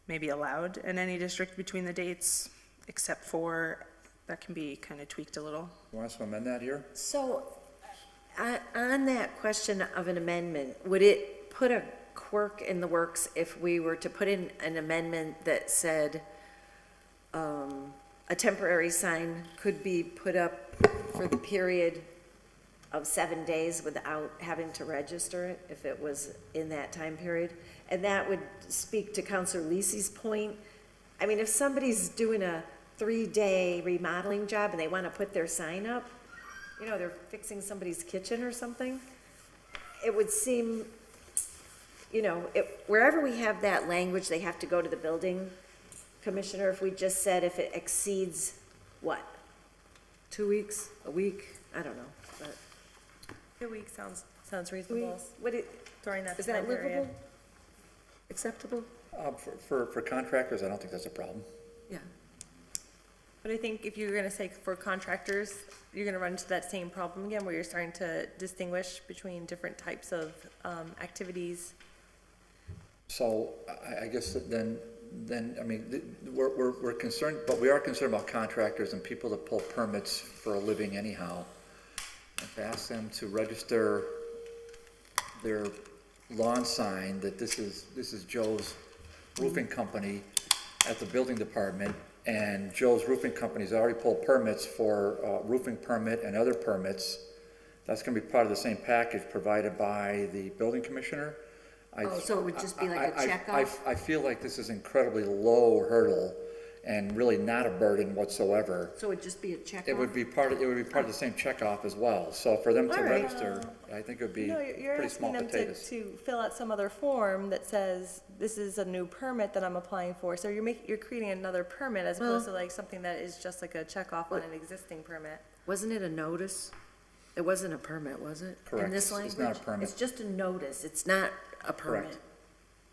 maybe allowed in any district between the dates, except for that can be kind of tweaked a little. You want us to amend that here? So, on that question of an amendment, would it put a quirk in the works if we were to put in an amendment that said a temporary sign could be put up for the period of 7 days without having to register it, if it was in that time period? And that would speak to Counselor Lisi's point. I mean, if somebody's doing a 3-day remodeling job and they want to put their sign up, you know, they're fixing somebody's kitchen or something, it would seem, you know, wherever we have that language, they have to go to the building commissioner. If we just said if it exceeds, what, 2 weeks, a week? I don't know, but. 2 weeks sounds reasonable. During that Is time that livable? period. Acceptable? For contractors, I don't think that's a problem. Yeah. But I think if you're gonna say for contractors, you're gonna run into that same problem again, where you're starting to distinguish between different types of activities. So I guess then, I mean, we're concerned, but we are concerned about contractors and people that pull permits for a living anyhow. And to ask them to register their lawn sign that this is Joe's roofing company at the building department, and Joe's roofing company's already pulled permits for roofing permit and other permits. That's gonna be part of the same package provided by the building commissioner. So it would just be like a checkoff? I feel like this is incredibly low hurdle and really not a burden whatsoever. So it would just be a checkoff? It would be part of the same checkoff as well. So for them to All right. register, I think it would be No, you're pretty asking small them potatoes. to fill out some other form that says, this is a new permit that I'm applying for. So you're creating another permit as opposed to like something that is just like a checkoff on an existing permit. Wasn't it a notice? It wasn't a permit, was it? Correct. In this language? It's not a permit. It's just a notice. It's not a permit. Correct.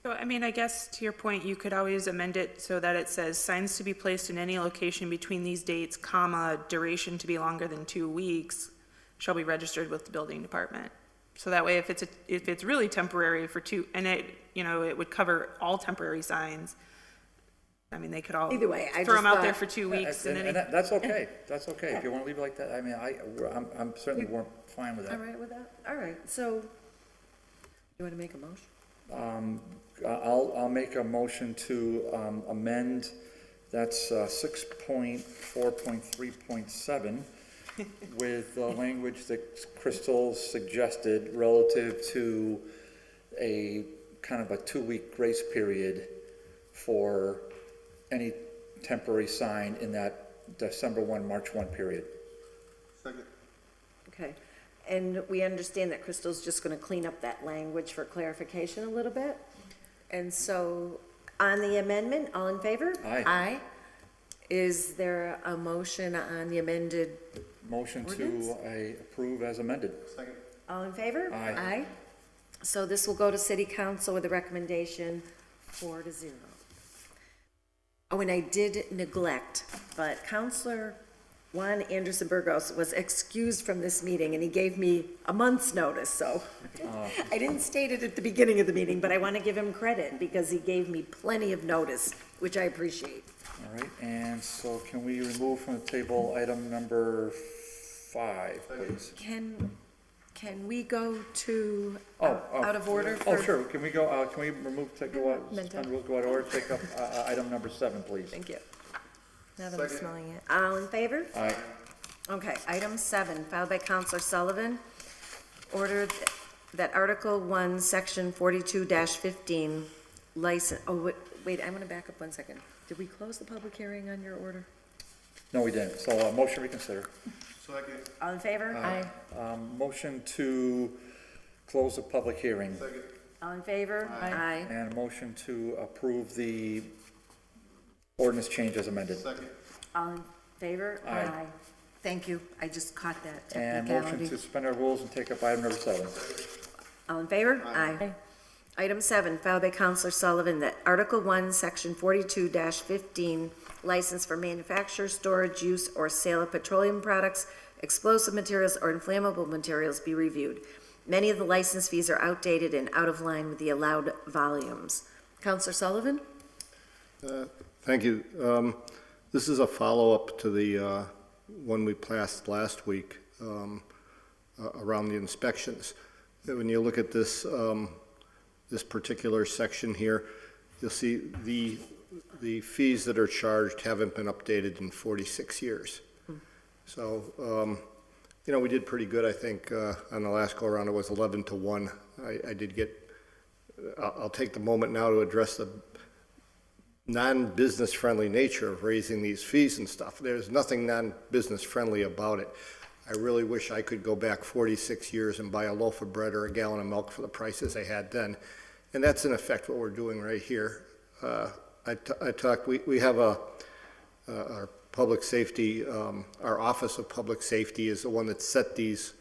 So, I mean, I guess to your point, you could always amend it so that it says signs to be placed in any location between these dates, comma, duration to be longer than 2 weeks, shall be registered with the building department. So that way, if it's really temporary for and it would cover all temporary signs. I mean, they could all Either way, I throw just them out there thought- for 2 weeks And then. that's okay. That's okay. If you want to leave it like that, I mean, I'm certainly fine with All that. right with that? All right, so, you want to make a motion? I'll make a motion to amend, that's 6.4.3.7 with the language that Crystal suggested relative to a kind of a 2-week grace period for any temporary sign in that December 1, March 1 period. Second. Okay, and we understand that Crystal's just going to clean up that language for clarification a little bit. And so, on the amendment, all in favor? Aye. Aye. Is there a motion on the amended? Motion Ordinance? to approve as amended. Second. All in favor? Aye. Aye. So this will go to City Council with a recommendation 4-0. Oh, and I did neglect, but Counselor Juan Anderson Burgos was excused from this meeting, and he gave me a month's notice, so I didn't state it at the beginning of the meeting, but I want to give him credit because he gave me plenty of notice, which I appreciate. All right, and so can we remove from the table item number 5, please? Can we go to Oh, out of order? Oh, for- sure, can we go out of order, take up item number 7, please? Thank you. Now that I'm smelling it. All in favor? Aye. Okay, item 7, filed by Counselor Sullivan, ordered that Article 1, Section 42-15, license, wait, I'm gonna back up 1 second. Did we close the public hearing on your order? No, we didn't, so motion to reconsider. Second. All in favor? Aye. Motion to close the public hearing. Second. All in favor? Aye. And a motion to approve the ordinance change as amended. Second. All in favor? Aye. Thank you, I just caught that And motion technicality. to suspend our rules and take up item number 7. All in favor? Aye. Item 7, filed by Counselor Sullivan, that Article 1, Section 42-15, license for manufacture, storage, use, or sale of petroleum products, explosive materials, or inflammable materials be reviewed. Many of the license fees are outdated and out of line with the allowed volumes. Counselor Sullivan? Thank you. This is a follow-up to the one we passed last week around the inspections. When you look at this, this particular section here, you'll see the fees that are charged haven't been updated in 46 years. So, you know, we did pretty good, I think, on the last go-around. It was 11 to 1. I did get, I'll take the moment now to address the non-business friendly nature of raising these fees and stuff. There's nothing non-business friendly about it. I really wish I could go back 46 years and buy a loaf of bread or a gallon of milk for the prices I had then. And that's in effect what we're doing right here. I talked, we have our public safety, our Office of Public Safety is the one that set these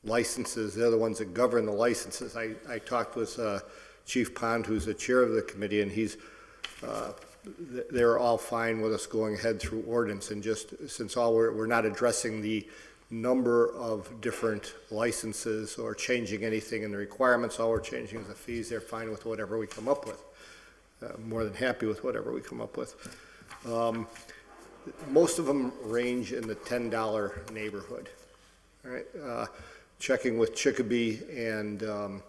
licenses. They're the ones that govern the licenses. I talked with Chief Pond, who's the chair of the committee, and he's, they're all fine with us going ahead through ordinance, and just since we're not addressing the number of different licenses or changing anything in the requirements, all we're changing is the fees. They're fine with whatever we come up with. More than happy with whatever we come up with. Most of them range in the $10 neighborhood. All right. Checking with Chicopee and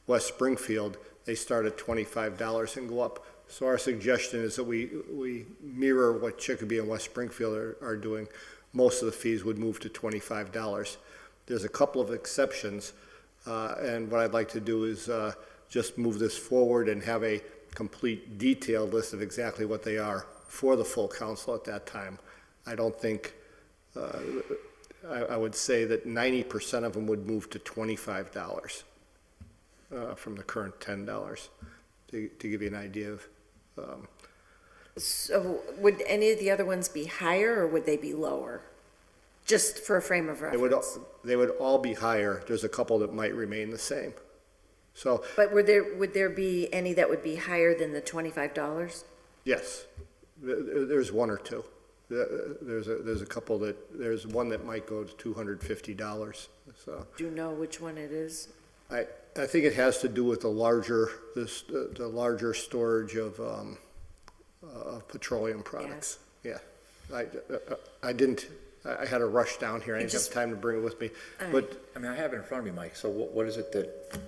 West Springfield, they start at $25 and go up. So our suggestion is that we mirror what Chicopee and West Springfield are doing. Most of the fees would move to $25. There's a couple of exceptions, and what I'd like to do is just move this forward and have a complete detailed list of exactly what they are for the full council at that time. I don't think, I would say that 90% of them would move to $25 from the current $10, to give you an idea of. So would any of the other ones be higher or would they be lower? Just for a frame of reference. They would all be higher. There's a couple that might remain the same. So. But would there be any that would be higher than the $25? Yes, there's one or two. There's a couple there's one that might go to $250. So. Do you know which one it is? I think it has to do with the larger storage of petroleum products. Yes. Yeah, I had to rush down here. I didn't have time to bring it with me. But I mean, I have it in front of me, Mike. So what is it that?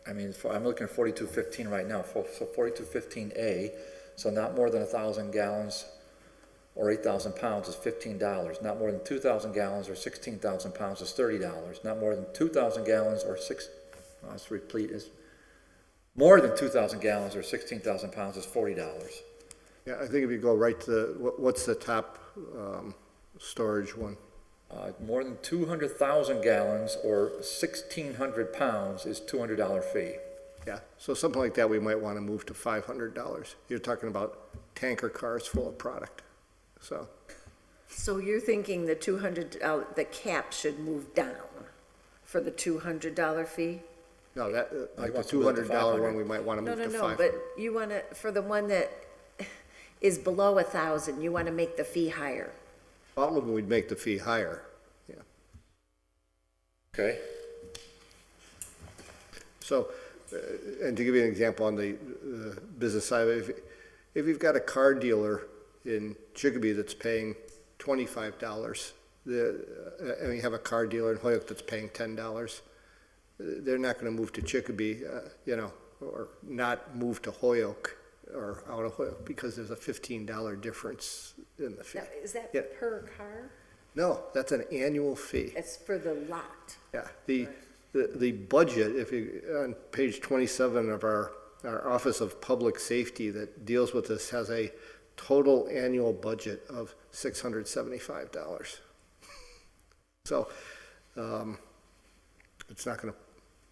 I mean, I'm looking at 4215 right now. So 4215A. So not more than 1,000 gallons or 8,000 pounds is $15. Not more than 2,000 gallons or 16,000 pounds is $30. Not more than 2,000 gallons or let's repeat, is more than 2,000 gallons or 16,000 pounds is $40. Yeah, I think if you go right to what's the top storage one? More than 200,000 gallons or 1,600 pounds is $200 fee. Yeah, so something like that we might want to move to $500. You're talking about tanker cars full of product. So you're thinking the the cap should move down for the $200 fee? No, that like the $200 one we might want to move to $500. No, but you want to, for the one that is below 1,000, you want to make the fee higher. All of them we'd make the fee higher. Yeah. Okay. So, and to give you an example on the business side, if you've got a car dealer in Chicopee that's paying $25, and you have a car dealer in Holyoke that's paying $10, they're not going to move to Chicopee, or not move to Holyoke or out of Holyoke because there's a $15 difference in the fee. Now, is that per car? No, that's an annual fee. It's for the lot. Yeah, the budget, if you, on page 27 of our Office of Public Safety that deals with this, has a total annual budget of $675. So, it's not going to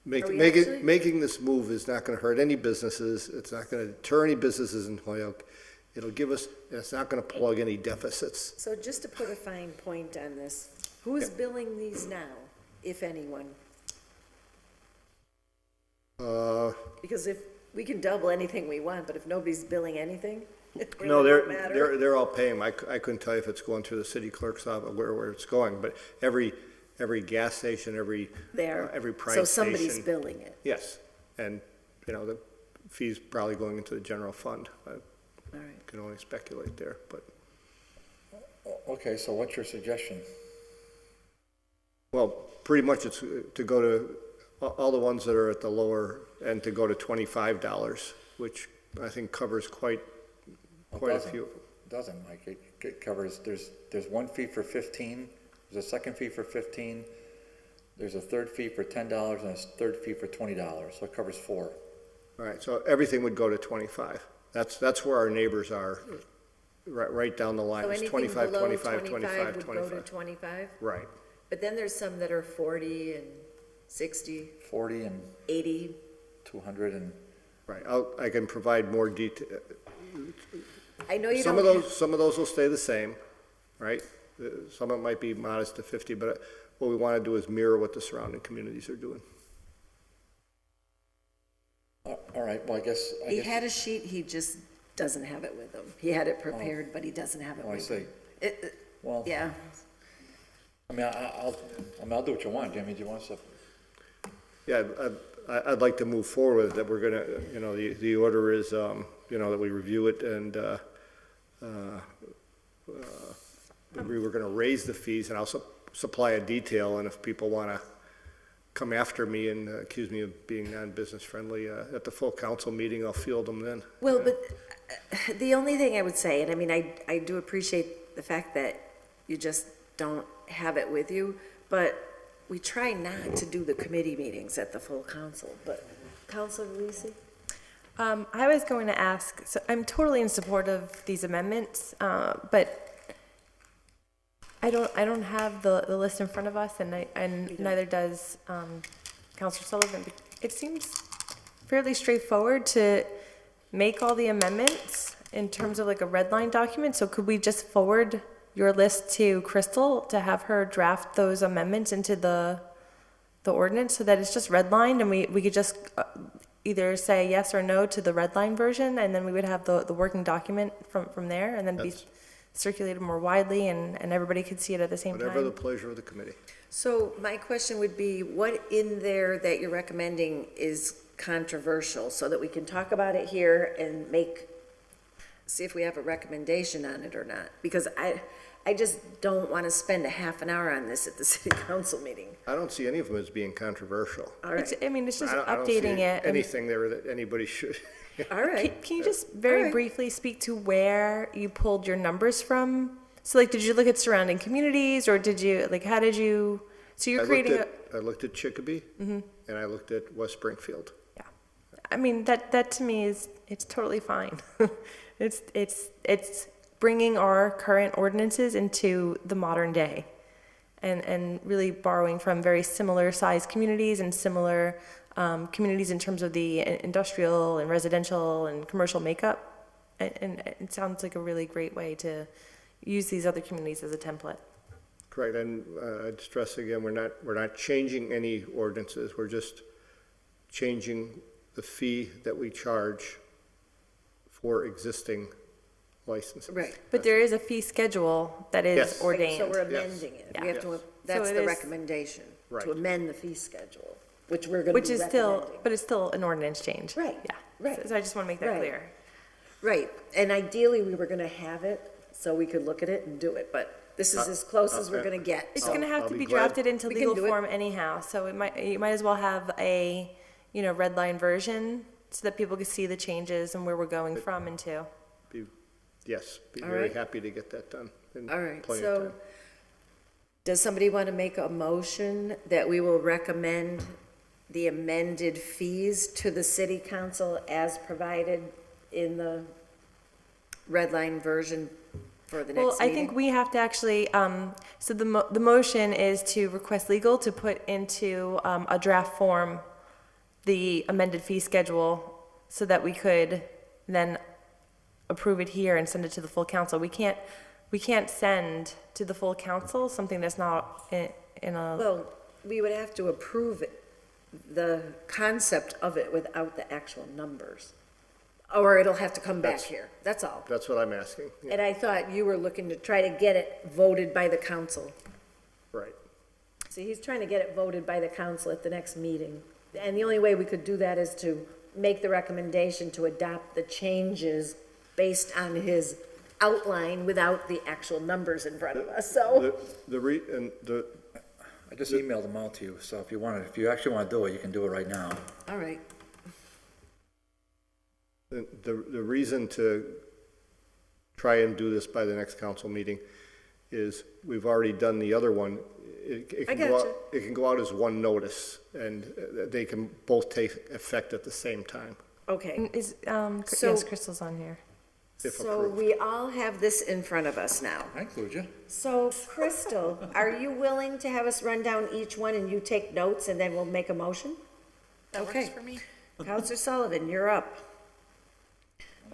making this move is not going to hurt any businesses. It's not going to deter any businesses in Holyoke. It'll give us, it's not going to plug any deficits. So just to put a fine point on this, who's billing these now, if anyone? Because if we can double anything we want, but if nobody's billing anything, it really won't matter. They're all paying. I couldn't tell you if it's going through the city clerk's office where it's going, but every gas station, every price station. So somebody's billing it. Yes, and the fee's probably going into the general fund. I can only speculate there, but Okay, so what's your suggestion? Well, pretty much it's to go to all the ones that are at the lower end, to go to $25, which I think covers quite a few. Doesn't, Mike. It covers, there's one fee for 15, there's a second fee for 15, there's a third fee for $10, and a third fee for $20, so it covers 4. All right, so everything would go to 25. That's where our neighbors are, right down the line. So It's anything 25, below 25, 25 25, would go to 25. 25? Right. But then there's some that are 40 and 60, 40 and 80. 200 and... Right, I can provide more detail. I know you Some don't. of those will stay the same, right? Some of it might be modest to 50, but what we want to do is mirror what the surrounding communities are doing. All right, well, I guess... He had a sheet, he just doesn't have it with him. He had it prepared, but he doesn't have it Oh, I with see. him. Well, Yeah. I mean, I'll do what you want. I mean, do you want us to... Yeah, I'd like to move forward, that we're gonna, the order is, that we review it and, we were gonna raise the fees, and I'll supply a detail, and if people wanna come after me and accuse me of being non-business friendly, at the full council meeting, I'll field them then. Well, but the only thing I would say, and I mean, I do appreciate the fact that you just don't have it with you, but we try not to do the committee meetings at the full council, but Councilor Lisi? I was going to ask, so I'm totally in support of these amendments, but I don't have the list in front of us, and neither does Councilor Sullivan. It seems fairly straightforward to make all the amendments in terms of like a red line document. So could we just forward your list to Crystal to have her draft those amendments into the ordinance so that it's just redlined, and we could just either say yes or no to the red line version, and then we would have the working document from there, and then be circulated more widely, and everybody could see it at the same time. Whatever the pleasure of the committee. So my question would be, what in there that you're recommending is controversial, so that we can talk about it here and see if we have a recommendation on it or not? Because I just don't want to spend a half an hour on this at the city council meeting. I don't see any of them as being controversial. All right. It's just I don't updating see it. anything there that anybody should. All right. Can you just very briefly speak to where you pulled your numbers from? So like, did you look at surrounding communities, or did you, like, how did you, so you're creating I looked at Chicopee, and I looked at West Springfield. Yeah. I mean, that to me it's totally fine. It's bringing our current ordinances into the modern day, and really borrowing from very similar sized communities and similar communities in terms of the industrial and residential and commercial makeup. And it sounds like a really great way to use these other communities as a template. Correct, and I'd stress again, we're not changing any ordinances. We're just changing the fee that we charge for existing licenses. Right. But there is a fee schedule that is Yes. ordained. So we're amending it. We have to, that's So it the is- recommendation, Right. to amend the fee schedule, which we're going to Which be is still, recommending. but it's still an ordinance change. Right, Yeah. right. So I just want to make that Right. clear. Right, and ideally, we were going to have it so we could look at it and do it, but this is as close as we're going to get. It's so- going to have I'll to be be glad. drafted into We can legal do it. form anyhow, so you might as well have a, red line version so that people can see the changes and where we're going from and to. Be All very right. happy to get that done in All right, plenty of so time. does somebody want to make a motion that we will recommend the amended fees to the city council as provided in the red line version for the next Well, meeting? I think we have to actually, so the motion is to request legal to put into a draft form the amended fee schedule so that we could then approve it here and send it to the full council. We can't send to the full council something that's not in a, Well, we would have to approve it, the concept of it without the actual numbers. Or it'll have to come back That's- here, that's all. That's what I'm asking. Yeah, And I thought you were looking to try to get it voted by the council. Right. See, he's trying to get it voted by the council at the next meeting. And the only way we could do that is to make the recommendation to adopt the changes based on his outline without the actual numbers in front of us, so. I just emailed them all to you, so if you actually want to do it, you can do it right now. All right. The reason to try and do this by the next council meeting is we've already done the other one. It I can go gotcha. out, it can go out as one notice, and they can both take effect at the same time. Okay. Is, So- yes, Crystal's on here. If So approved. we all have this in front of us now. I include you. So Crystal, are you willing to have us run down each one and you take notes and then we'll make a motion? That Okay. works for me. Counselor Sullivan, you're up.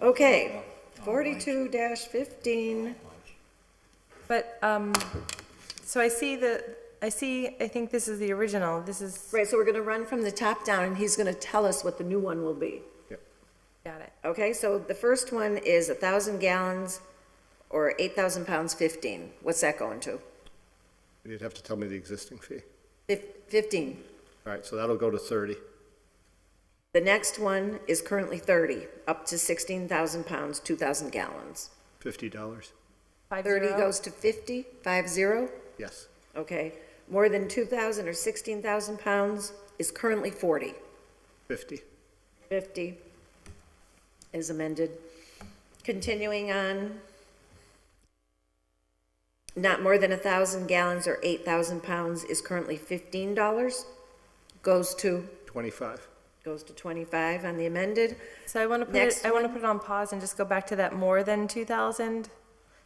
Okay, 42-15. But, so I think this is the original. This is, Right, so we're gonna run from the top down and he's gonna tell us what the new one will be. got it. Okay, so the first one is 1,000 gallons or 8,000 pounds, 15. What's that going to? You'd have to tell me the existing fee. 15. All right, so that'll go to 30. The next one is currently 30, up to 16,000 pounds, 2,000 gallons. $50. 30 goes to 50, 50? Yes. Okay. More than 2,000 or 16,000 pounds is currently 40. 50. 50 is amended. Continuing on, not more than 1,000 gallons or 8,000 pounds is currently $15, goes to 25. 25 on the amended. So I want to put Next it, I want to one. put it on pause and just go back to that more than 2,000.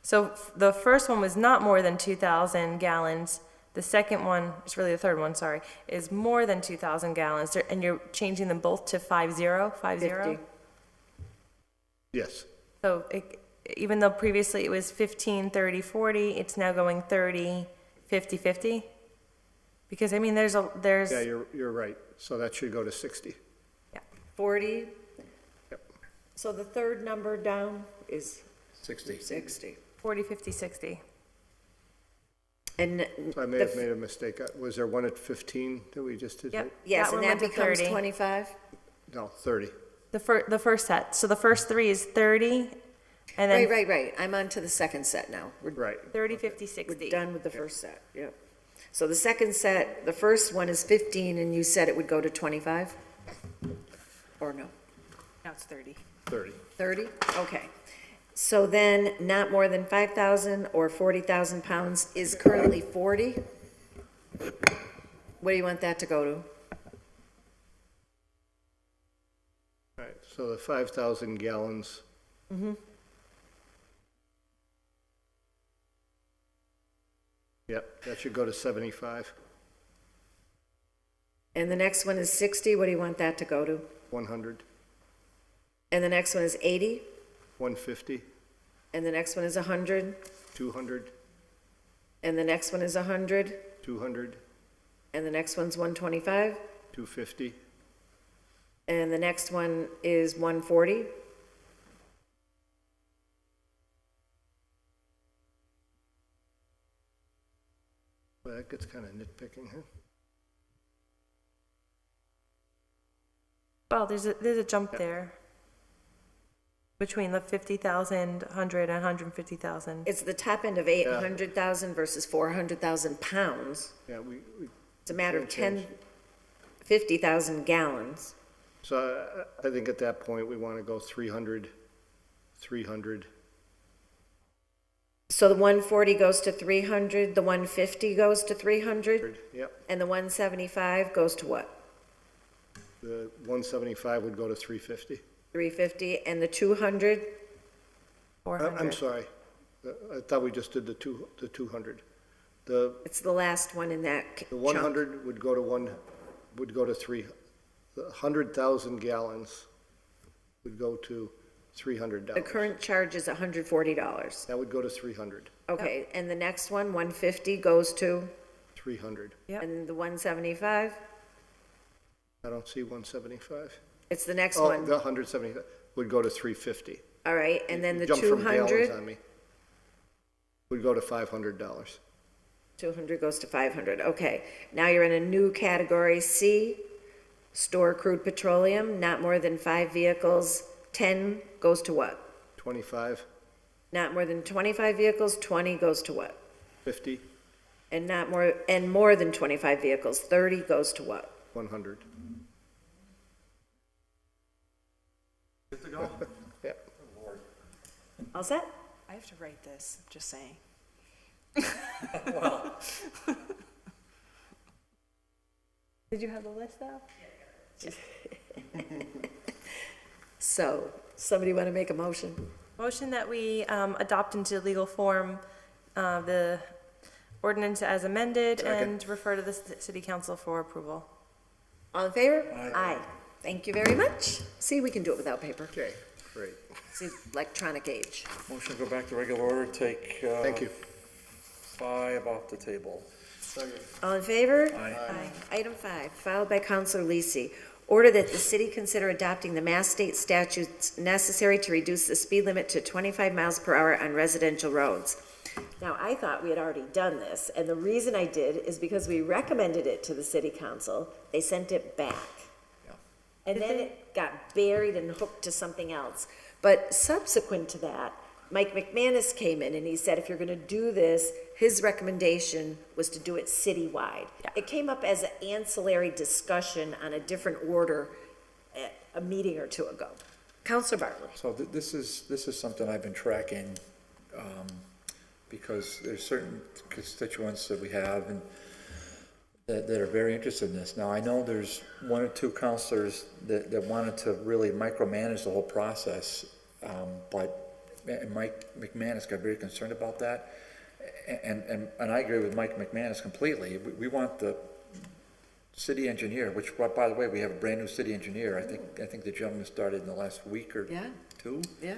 So the first one was not more than 2,000 gallons. The second one, it's really the third one, sorry, is more than 2,000 gallons. And you're changing them both to 50, 50? 50. Yes. So even though previously it was 15, 30, 40, it's now going 30, 50, 50? Because, I mean, there's. Yeah, you're right. So that should go to 60. 40. Yep. So the third number down is 60. 60. 40, 50, 60. And So I may have made a mistake. Was there one at 15 that we just did? Yep. yes, That and one that went to becomes 30. 25. No, 30. The first set. So the first three is 30, and then Right. I'm on to the second set now. We're Right. 30, 50, 60. done with the first set, yep. So the second set, the first one is 15, and you said it would go to 25? Or no? Now it's 30. 30. 30? Okay. So then, not more than 5,000 or 40,000 pounds is currently 40? What do you want that to go to? All right, so the 5,000 gallons. Mm-hmm. Yep, that should go to 75. And the next one is 60, what do you want that to go to? 100. And the next one is 80, 150. and the next one is 100, 200. and the next one is 100, 200. and the next one's 125, 250. and the next one is 140. Well, that gets kind of nitpicking, huh? Well, there's a jump there between the 50,000, 100, and 150,000. It's the top end of 800,000 versus 400,000 pounds. Yeah, we It's a matter of Change. 50,000 gallons. So I think at that point, we want to go 300, 300. So the 140 goes to 300, the 150 goes to 300, Yep. and the 175 goes to what? The 175 would go to 350. 350, and the 200? 400. I'm sorry. I thought we just did the 200. It's the last one in that The chunk. 100 would go to 3. The 100,000 gallons would go to $300. The current charge is $140. That would go to 300. Okay, and the next one, 150, goes to? 300. And the 175? I don't see 175. It's the next Oh, one. the 175 would go to 350. All right, and then the Jump from gallons 200? on me. Would go to $500. 200 goes to 500, okay. Now you're in a new category, C, store crude petroleum, not more than 5 vehicles. 10 goes to what? 25. Not more than 25 vehicles, 20 goes to what? 50, And more than 25 vehicles, 30 goes to what? 100. Good to go? Yeah. All set? I have to write this, just saying. Well, Did you have the list though? So, somebody want to make a motion? Motion that we adopt into legal form the ordinance as amended and refer to the city council for approval. All in favor? Aye. Thank you very much. See, we can do it without paper. Okay, great. See, electronic age. motion to go back to regular order, take, Thank you. 5 off the table. All in favor? Aye. Item 5, filed by Councilor Lisi. Order that the city consider adopting the Mass State statutes necessary to reduce the speed limit to 25 miles per hour on residential roads. Now, I thought we had already done this, and the reason I did is because we recommended it to the city council. They sent it back. And then it got buried and hooked to something else. But subsequent to that, Mike McManus came in and he said, if you're gonna do this, his recommendation was to do it citywide. It came up as an ancillary discussion on a different order at a meeting or two ago. Counselor Bartley. So this is something I've been tracking, because there's certain constituents that we have and that are very interested in this. Now, I know there's 1 or 2 counselors that wanted to really micromanage the whole process, but Mike McManus got very concerned about that. And I agree with Mike McManus completely. We want the city engineer, which, by the way, we have a brand new city engineer. I think the gentleman started in the last week or 2. Yeah.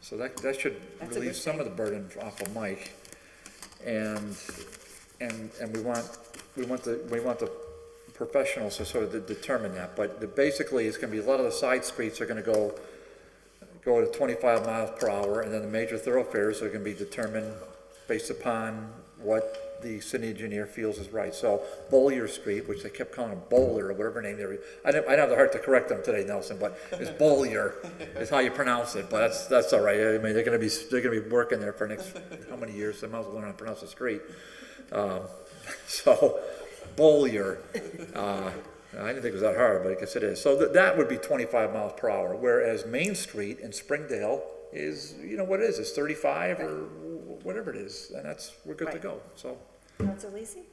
So that should That's a relieve good some of the burden off of Mike. And we want the professionals to sort of determine that. But basically, it's gonna be a lot of the side streets are gonna go to 25 miles per hour, and then the major thoroughfares are gonna be determined based upon what the city engineer feels is right. So Bowler Street, which they kept calling him Bowler or whatever name they were, I didn't have the heart to correct them today, Nelson, but it's Bowler is how you pronounce it, but that's all right. I mean, they're gonna be working there for next, how many years? They might as well learn how to pronounce the street. So Bowler, I didn't think it was that hard, but I guess it is. So that would be 25 miles per hour, whereas Main Street in Springdale is, what it is, it's 35 or whatever it is, and we're good to go, so. Counselor Lisi?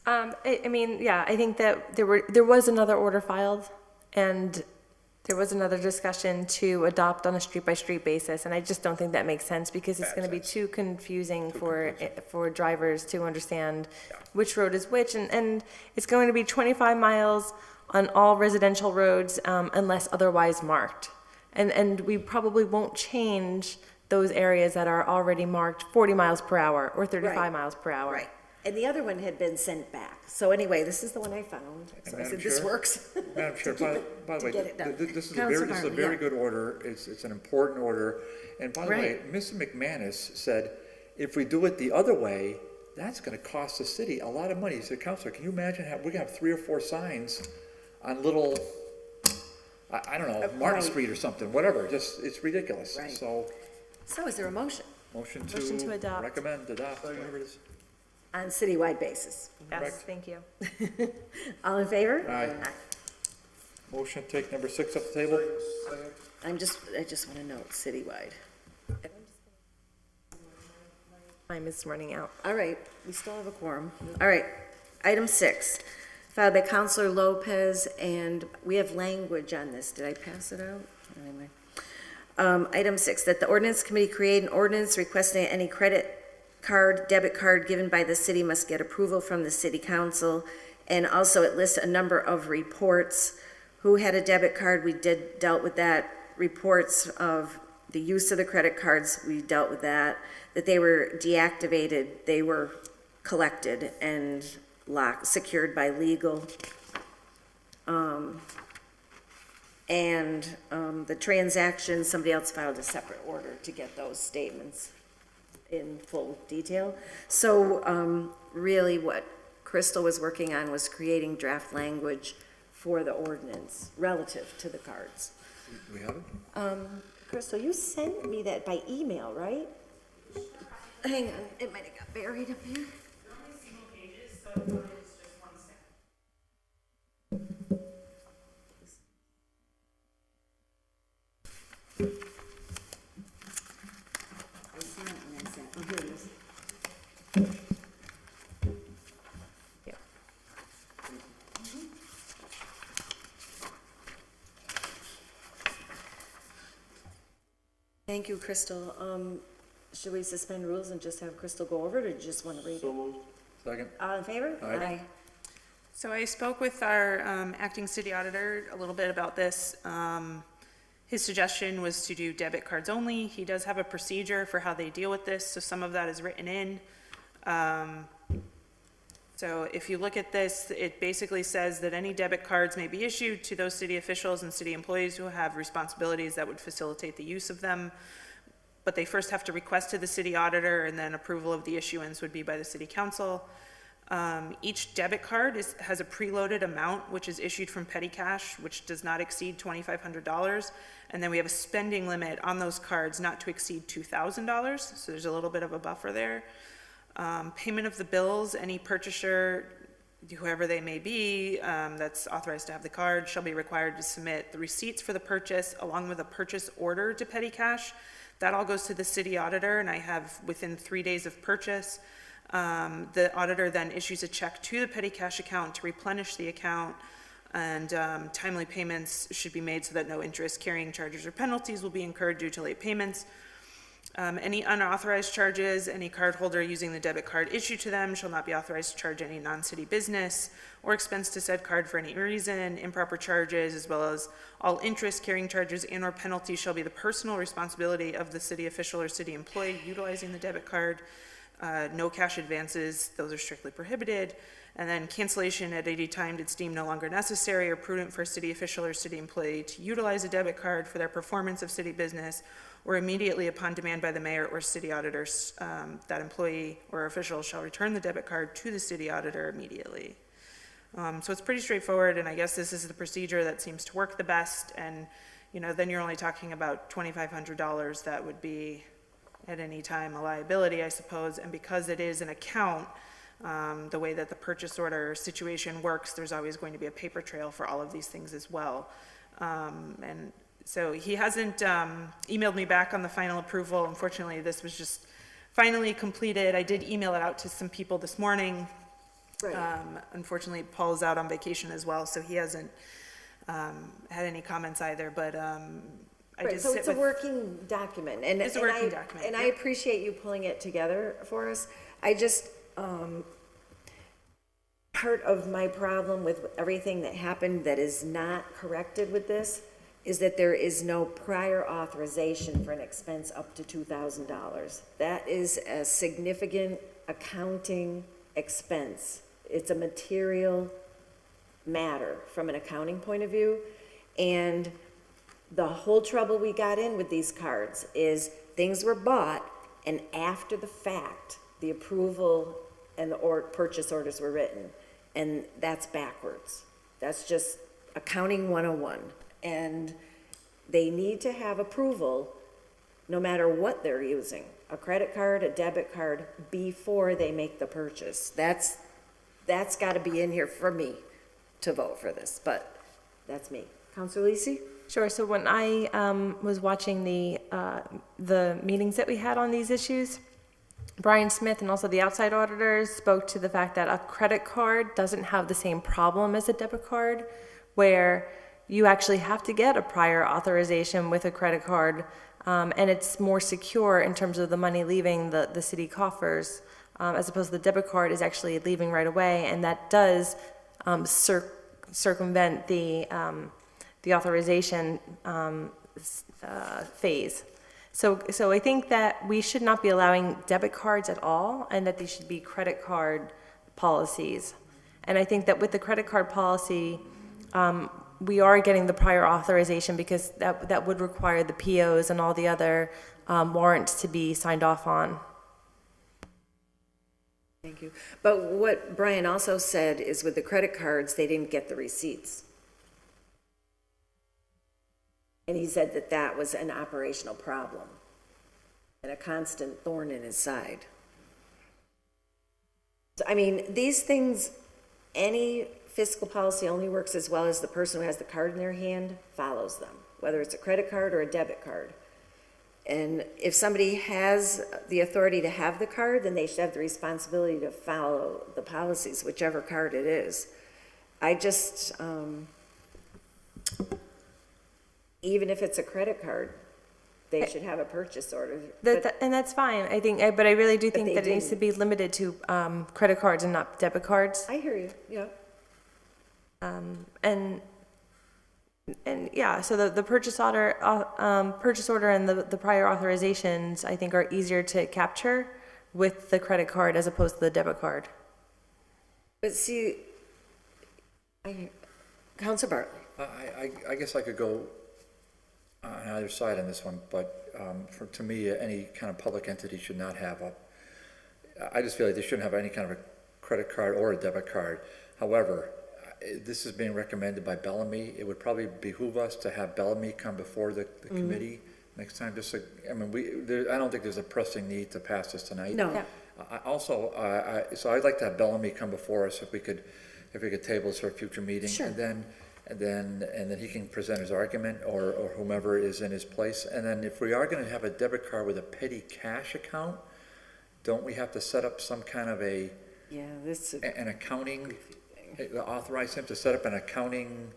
I mean, yeah, I think that there was another order filed, and there was another discussion to adopt on a street-by-street basis, and I just don't think that makes sense, because it's gonna be too confusing for drivers to understand which road is which, and it's going to be 25 miles on all residential roads, unless otherwise marked. And we probably won't change those areas that are already marked 40 miles per hour or 35 Right. miles per hour. Right. And the other one had been sent back. So anyway, this is the one I found. So I Madam said, this Chair? works. Madam Chair, by the way, get it done. this is a Councilor very Bartley, good order. It's an important order. And by the way, Right. Mr. McManus said, if we do it the other way, that's gonna cost the city a lot of money. He said, Counselor, can you imagine we're gonna have 3 or 4 signs on little, I don't know, Martin Right. Street or something, whatever, it's ridiculous. Right. So, So is there a motion motion Motion to to adopt. recommend, adopt, whatever it is. on citywide basis? Yes, Correct. thank you. All in favor? Aye. Motion to take number 6 off the table. I just want to note citywide. Time is running out. All right, we still have a quorum. All right, item 6, filed by Counselor Lopez, and we have language on this. Did I pass it out? Anyway. Item 6, that the ordinance committee create an ordinance requesting any credit card, debit card given by the city must get approval from the city council. And also it lists a number of reports. Who had a debit card, we dealt with that. Reports of the use of the credit cards, we dealt with that. That they were deactivated, they were collected and locked, secured by legal. The transaction, somebody else filed a separate order to get those statements in full detail. So really what Crystal was working on was creating draft language for the ordinance relative to the cards. We have it? Crystal, you sent me that by email, right? Hang on, it might have got buried up here. I saw it when I said, oh, here it is. Thank you, Crystal. Should we suspend rules and just have Crystal go over it, or do you just want to read it? So moved. Second. All in favor? Aye. So I spoke with our acting city auditor a little bit about this. His suggestion was to do debit cards only. He does have a procedure for how they deal with this, so some of that is written in. So if you look at this, it basically says that any debit cards may be issued to those city officials and city employees who have responsibilities that would facilitate the use of them. But they first have to request to the city auditor, and then approval of the issuance would be by the city council. Each debit card has a preloaded amount, which is issued from petty cash, which does not exceed $2,500. And then we have a spending limit on those cards not to exceed $2,000. So there's a little bit of a buffer there. Payment of the bills, any purchaser, whoever they may be, that's authorized to have the card, shall be required to submit the receipts for the purchase along with a purchase order to petty cash. That all goes to the city auditor, and I have within 3 days of purchase. The auditor then issues a check to the petty cash account to replenish the account, and timely payments should be made so that no interest, carrying charges, or penalties will be incurred due to late payments. Any unauthorized charges, any cardholder using the debit card issued to them shall not be authorized to charge any non-city business or expense to said card for any reason. Improper charges, as well as all interest, carrying charges, and or penalties shall be the personal responsibility of the city official or city employee utilizing the debit card. No cash advances, those are strictly prohibited. And then cancellation at any time it's deemed no longer necessary or prudent for a city official or city employee to utilize a debit card for their performance of city business, or immediately upon demand by the mayor or city auditors, that employee or official shall return the debit card to the city auditor immediately. So it's pretty straightforward, and I guess this is the procedure that seems to work the best. And then you're only talking about $2,500 that would be at any time a liability, I suppose. And because it is an account, the way that the purchase order situation works, there's always going to be a paper trail for all of these things as well. And so he hasn't emailed me back on the final approval. Unfortunately, this was just finally completed. I did email it out to some people this morning. Right. Unfortunately, Paul's out on vacation as well, so he hasn't had any comments either. But So it's a working document. And it's a working document. And I appreciate you pulling it together for us. I just, part of my problem with everything that happened that is not corrected with this is that there is no prior authorization for an expense up to $2,000. That is a significant accounting expense. It's a material matter from an accounting point of view. And the whole trouble we got in with these cards is things were bought, and after the fact, the approval and the purchase orders were written. And that's backwards. That's just accounting 101. And they need to have approval no matter what they're using, a credit card, a debit card, before they make the purchase. That's got to be in here for me to vote for this, but that's me. Councilor Lisi? Sure. So when I was watching the meetings that we had on these issues, Brian Smith and also the outside auditors spoke to the fact that a credit card doesn't have the same problem as a debit card, where you actually have to get a prior authorization with a credit card, and it's more secure in terms of the money leaving the city coffers, as opposed to the debit card is actually leaving right away, and that does circumvent the authorization phase. So I think that we should not be allowing debit cards at all, and that these should be credit card policies. And I think that with the credit card policy, we are getting the prior authorization, because that would require the POs and all the other warrants to be signed off on. Thank you. But what Brian also said is with the credit cards, they didn't get the receipts. And he said that that was an operational problem and a constant thorn in his side. So, I mean, these things, any fiscal policy only works as well as the person who has the card in their hand follows them, whether it's a credit card or a debit card. And if somebody has the authority to have the card, then they should have the responsibility to follow the policies, whichever card it is. I just, even if it's a credit card, they should have a purchase order. And that's fine, I think, but I really do think they that it needs to be limited to credit cards and not debit cards. I hear you, yeah. And yeah, so the purchase order and the prior authorizations, I think, are easier to capture with the credit card as opposed to the debit card. But see, Councilor Bartley. I guess I could go on either side on this one, but to me, any kind of public entity should not have I just feel like they shouldn't have any kind of a credit card or a debit card. However, this is being recommended by Bellamy. It would probably behoove us to have Bellamy come before the committee next time. Just so, I mean, I don't think there's a pressing need to pass this tonight. No. Yeah. So I'd like to have Bellamy come before us if we could table this for a future meeting. Sure. And then he can present his argument or whomever is in his place. And then if we are going to have a debit card with a petty cash account, don't we have to set up some kind of an accounting, authorize him to set up an accounting,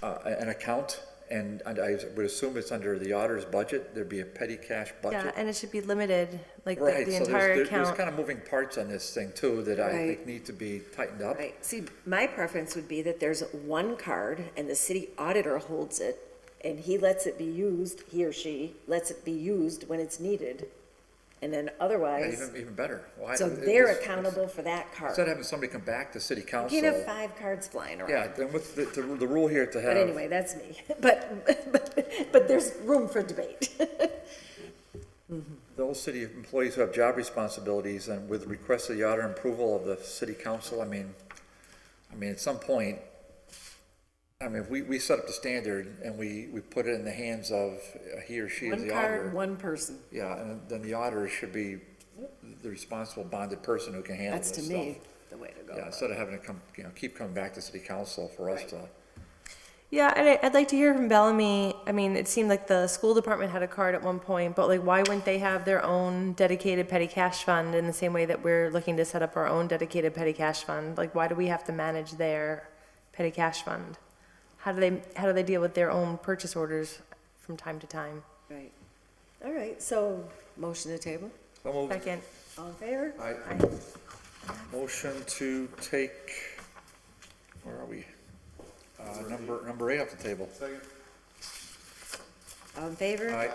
an account? And I would assume it's under the auditor's budget, there'd be a petty cash budget. Yeah, and it should be limited, like Right, the so entire there's account. kind of moving parts on this thing too that I Right. think need to be tightened up. Right. See, my preference would be that there's one card and the city auditor holds it and he lets it be used, he or she lets it be used when it's needed. And then Yeah, otherwise, even better. Why- so they're accountable for that card. Instead of having somebody come back to city You council. can't have 5 cards flying around. Yeah, then what's the rule here to have? But anyway, that's me. But there's room for debate. Those city employees who have job responsibilities and with request of the auditor and approval of the city council, I mean, at some point, we set up the standard and we put it in the hands of he or she as One the auditor. card, one person. Yeah, and then the auditor should be the responsible bonded person who can handle this That's stuff. to me the way to go. Yeah, instead of having to keep coming back to city council for us to. Yeah, and I'd like to hear from Bellamy. I mean, it seemed like the school department had a card at one point, but like, why wouldn't they have their own dedicated petty cash fund in the same way that we're looking to set up our own dedicated petty cash fund? Like, why do we have to manage their petty cash fund? How do they deal with their own purchase orders from time to time? Right. All right, so motion to table? So moved. Second. All in favor? Aye. Motion to take, where are we? Number 8 off the table. Second. All in favor? Aye.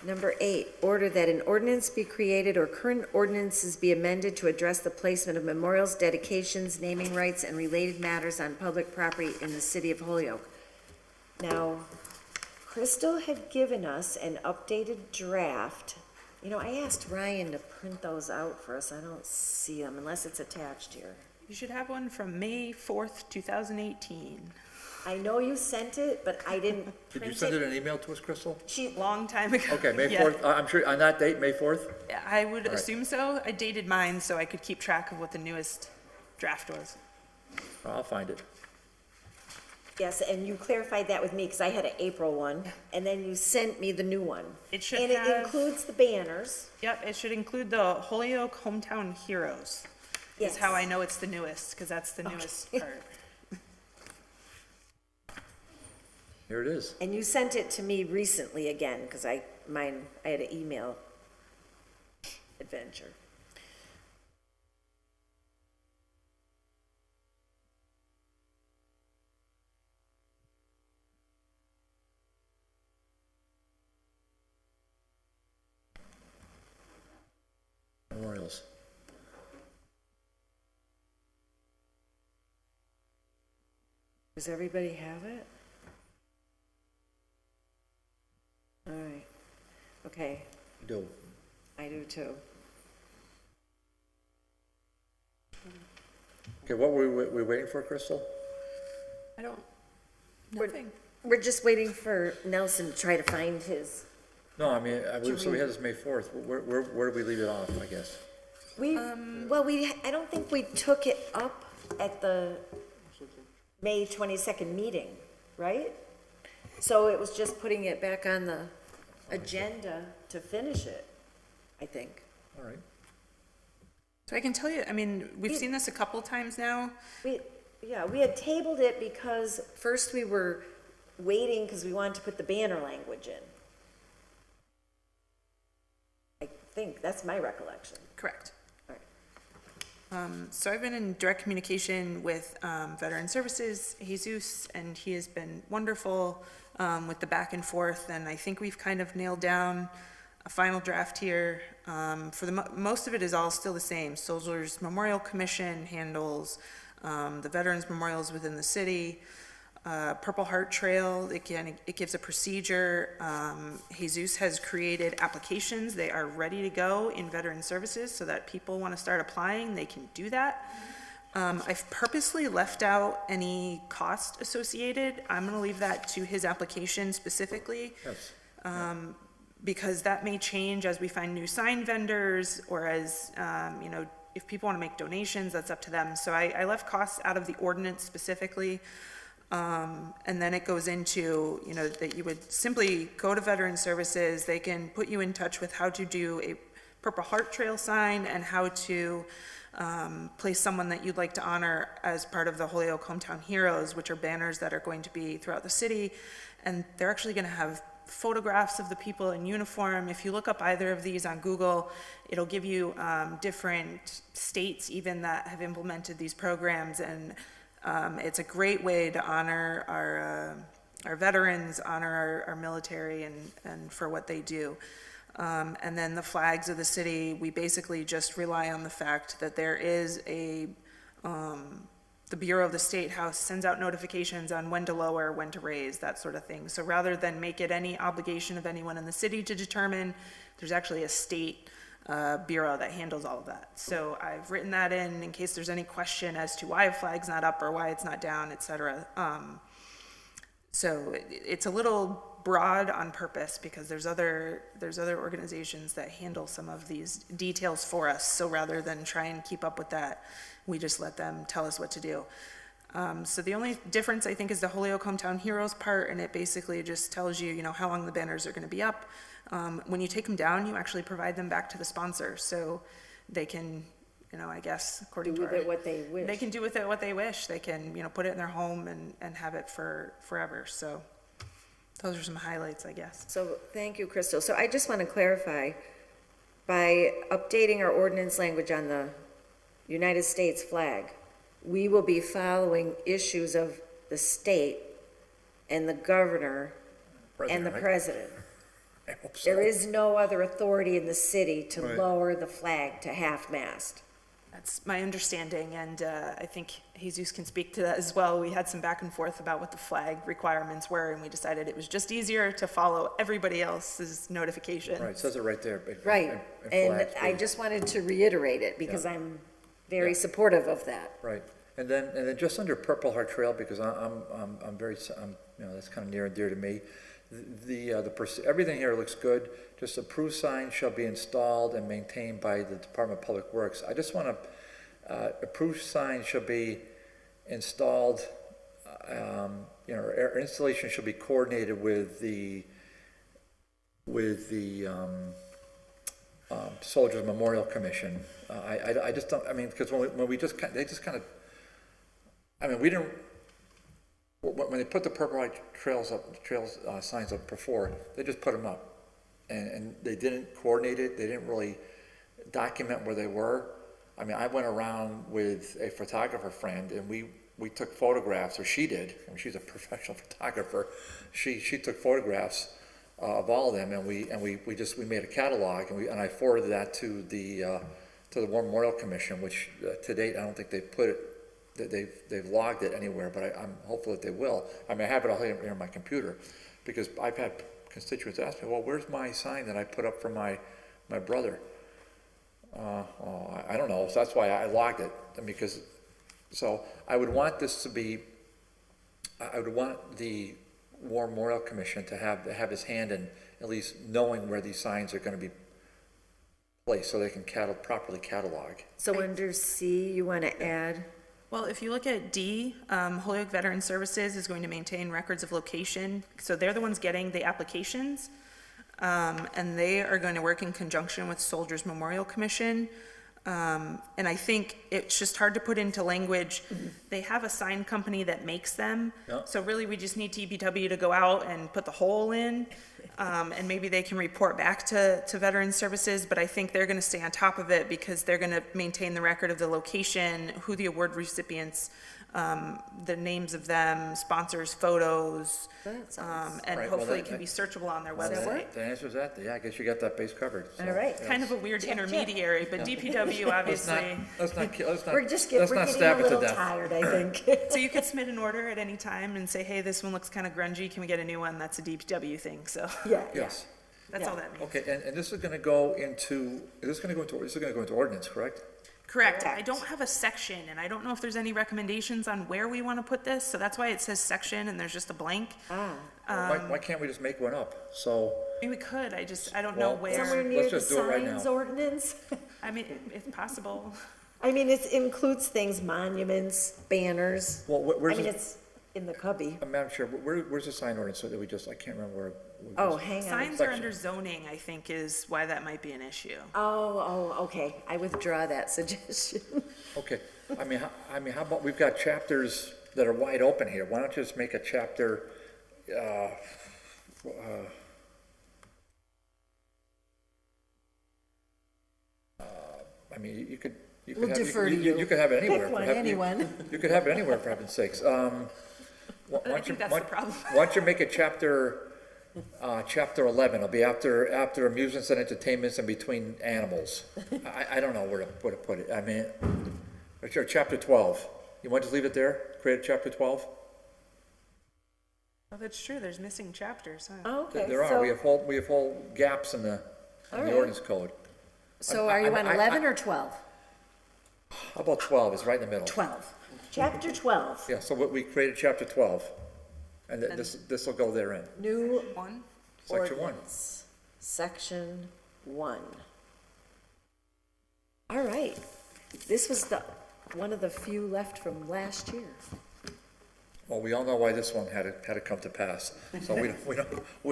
Number 8, order that an ordinance be created or current ordinances be amended to address the placement of memorials, dedications, naming rights, and related matters on public property in the city of Holyoke. Now, Crystal had given us an updated draft. You know, I asked Ryan to print those out for us. I don't see them unless it's attached here. You should have one from May 4th, 2018. I know you sent it, but I didn't print it. Did you send it an email to us, Crystal? Long time ago. Okay, May Yeah. 4th, I'm sure, on that date, May 4th? I would All right. assume so. I dated mine so I could keep track of what the newest draft was. I'll find it. Yes, and you clarified that with me because I had an April one, and then you sent me the new one. It should And have. it includes the banners. Yep, it should include the Holyoke Hometown Heroes. Yes. Is how I know it's the newest, because that's the newest part. Here it is. And you sent it to me recently again, because I had an email adventure. Memorials. Does everybody have it? All right. Okay, Do. I do too. Okay, what were we waiting for, Crystal? I don't, nothing. We're just waiting for Nelson to try to find his. No, I mean, so we had this May 4th. Where did we leave it off, I guess? I don't think we took it up at the May 22nd meeting, right? So it was just putting it back on the agenda to finish it, I think. All right. So I can tell you, I mean, we've seen this a couple times now. We had tabled it because first we were waiting because we wanted to put the banner language in. I think, that's my recollection. Correct. All right. So I've been in direct communication with Veteran Services, Jesus, and he has been wonderful with the back and forth, and I think we've kind of nailed down a final draft here. For the most of it is all still the same. Soldiers Memorial Commission handles the Veterans Memorials within the city. Purple Heart Trail, it gives a procedure. Jesus has created applications. They are ready to go in Veteran Services so that people want to start applying, they can do that. I've purposely left out any cost associated. I'm going to leave that to his application specifically. Yes. Because that may change as we find new sign vendors or as, if people want to make donations, that's up to them. So I left costs out of the ordinance specifically. And then it goes into, that you would simply go to Veteran Services. They can put you in touch with how to do a Purple Heart Trail sign and how to place someone that you'd like to honor as part of the Holyoke Hometown Heroes, which are banners that are going to be throughout the city. And they're actually going to have photographs of the people in uniform. If you look up either of these on Google, it'll give you different states even that have implemented these programs, and it's a great way to honor our veterans, honor our military, and for what they do. And then the flags of the city, we basically just rely on the fact that there is the Bureau of the State House sends out notifications on when to lower, when to raise, that sort of thing. So rather than make it any obligation of anyone in the city to determine, there's actually a state bureau that handles all of that. So I've written that in case there's any question as to why a flag's not up or why it's not down, et cetera. So it's a little broad on purpose because there's other organizations that handle some of these details for us. So rather than try and keep up with that, we just let them tell us what to do. So the only difference I think is the Holyoke Hometown Heroes part, and it basically just tells you, how long the banners are going to be up. When you take them down, you actually provide them back to the sponsor, so they can, I guess, according to do with it what they wish. They can do with it what they wish. They can, put it in their home and have it for forever. So those are some highlights, I guess. So thank you, Crystal. So I just want to clarify, by updating our ordinance language on the United States flag, we will be following issues of the state and the governor and the president. I hope so. There is no other authority in the city to Right. lower the flag to half-mast. That's my understanding, and I think Jesus can speak to that as well. We had some back and forth about what the flag requirements were, and we decided it was just easier to follow everybody else's notification. Right, it says it right there. Right, and flags, I please. just wanted to reiterate it because Yeah. I'm very supportive of that. Right, and then just under Purple Heart Trail, because I'm very, that's kind of near and dear to me. Everything here looks good. Just approved signs shall be installed and maintained by the Department of Public Works. I just want to, approved signs shall be installed, or installation should be coordinated with the Soldiers Memorial Commission. I just don't, because when we just, they just kind of, we didn't, when they put the Purple Heart Trails signs up before, they just put them up. And they didn't coordinate it, they didn't really document where they were. I went around with a photographer friend and we took photographs, or she did. She's a professional photographer. She took photographs of all of them, and we made a catalog, and I forwarded that to the War Memorial Commission, which to date I don't think they've put it, that they've logged it anywhere, but I'm hopeful that they will. I have it all here on my computer, because I've had constituents ask me, well, where's my sign that I put up for my brother? I don't know, so that's why I logged it, so I would want this to be, I would want War Memorial Commission to have his hand in at least knowing where these signs are gonna be placed, so they can properly catalog. So under C, you want to add? Well, if you look at D, Holyoke Veteran Services is going to maintain records of location. So they're the ones getting the applications. And they are going to work in conjunction with Soldiers Memorial Commission. And I think it's just hard to put into language. They have a sign company that makes them. Yeah. So really, we just need TPW to go out and put the hole in. And maybe they can report back to Veteran Services, but I think they're gonna stay on top of it because they're gonna maintain the record of the location, who the award recipients, the names of them, sponsors, photos, That and Right, well, hopefully that- can be searchable on their Well, website. the answer is that, yeah, I guess you got that base covered. So, All right. yeah. Kind of a weird intermediary, but DPW obviously. Let's not We're let's not getting stab a it to little death. tired, I think. So you could submit an order at any time and say, hey, this one looks kind of grungy, can we get a new one? That's a DPW thing, so Yeah. Yes. that's all that means. Okay, and this is gonna go into, this is gonna go into ordinance, correct? Correct. I don't have a section, and I don't know if there's any recommendations on where we want to put this, so that's why it says section and there's just a blank. Why can't we just make one up? So, I mean, we could, I don't know Well, where. Somewhere near Let's the just do it right signs now. ordinance? I mean, if possible. I mean, it includes things, monuments, banners. well, where's I mean, this, it's in the cubby. Madam Chair, where's the sign ordinance so that I can't remember where. Oh, hang on. Signs are under zoning, I think, is why that might be an issue. Oh, okay. I withdraw that suggestion. Okay, how about, we've got chapters that are wide open here. Why don't you just make a chapter, I mean, you could We'll have, defer to you. you could have it anywhere. Pick one, Have- anyone. You could have it anywhere, for heaven's sakes. Why I don't you- think that's why- the problem. Why don't you make it chapter 11? It'll be after amusements and entertainments and between animals. I don't know where to put it. I mean, or chapter 12. You want to just leave it there? Create a chapter 12? Oh, that's true, there's missing chapters, huh? Oh, okay. There are. So- We have whole gaps in the All in right. the ordinance code. So are you on I- 11 or 12? How about 12? It's right in the middle. 12. Chapter 12, Yeah, so we created chapter 12, and this will go therein. new One? Section 1. ordinance. Section 1. All right. This was one of the few left from last year. Well, we all know why this one had to come to pass, so we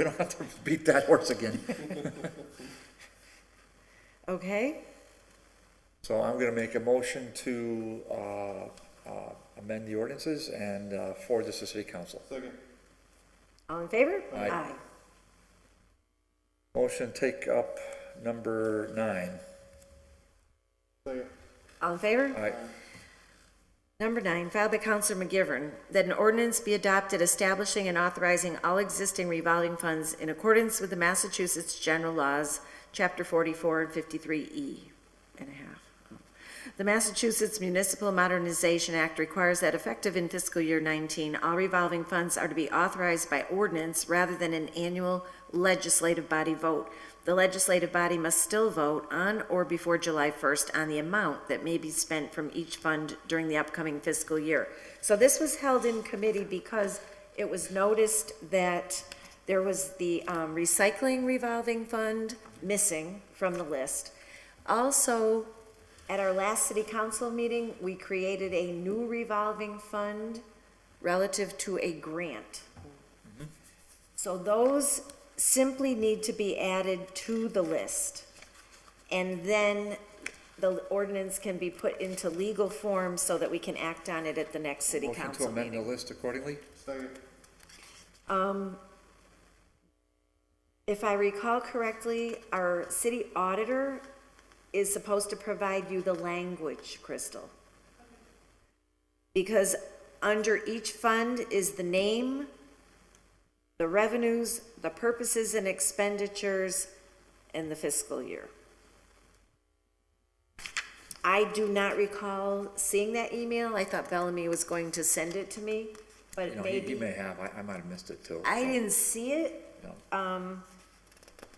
don't have to beat that horse again. Okay? So I'm gonna make a motion to amend the ordinances and forward this to city council. All in favor? Aye. Motion take up number 9. All in favor? Aye. Number 9, filed by Counselor McGivern, that an ordinance be adopted establishing and authorizing all existing revolving funds in accordance with the Massachusetts General Laws, Chapter 44 and 53E and a half. The Massachusetts Municipal Modernization Act requires that effective in fiscal year 19, all revolving funds are to be authorized by ordinance rather than an annual legislative body vote. The legislative body must still vote on or before July 1st on the amount that may be spent from each fund during the upcoming fiscal year. So this was held in committee because it was noticed that there was the recycling revolving fund missing from the list. Also, at our last city council meeting, we created a new revolving fund relative to a grant. So those simply need to be added to the list. And then the ordinance can be put into legal form so that we can act on it at the next city Motion to council amend the meeting. list accordingly? If I recall correctly, our city auditor is supposed to provide you the language, Crystal. Because under each fund is the name, the revenues, the purposes and expenditures, and the fiscal year. I do not recall seeing that email. I thought Bellamy was going to send it to me, but You know, maybe. he may have. I might have missed it too. I didn't see it. No.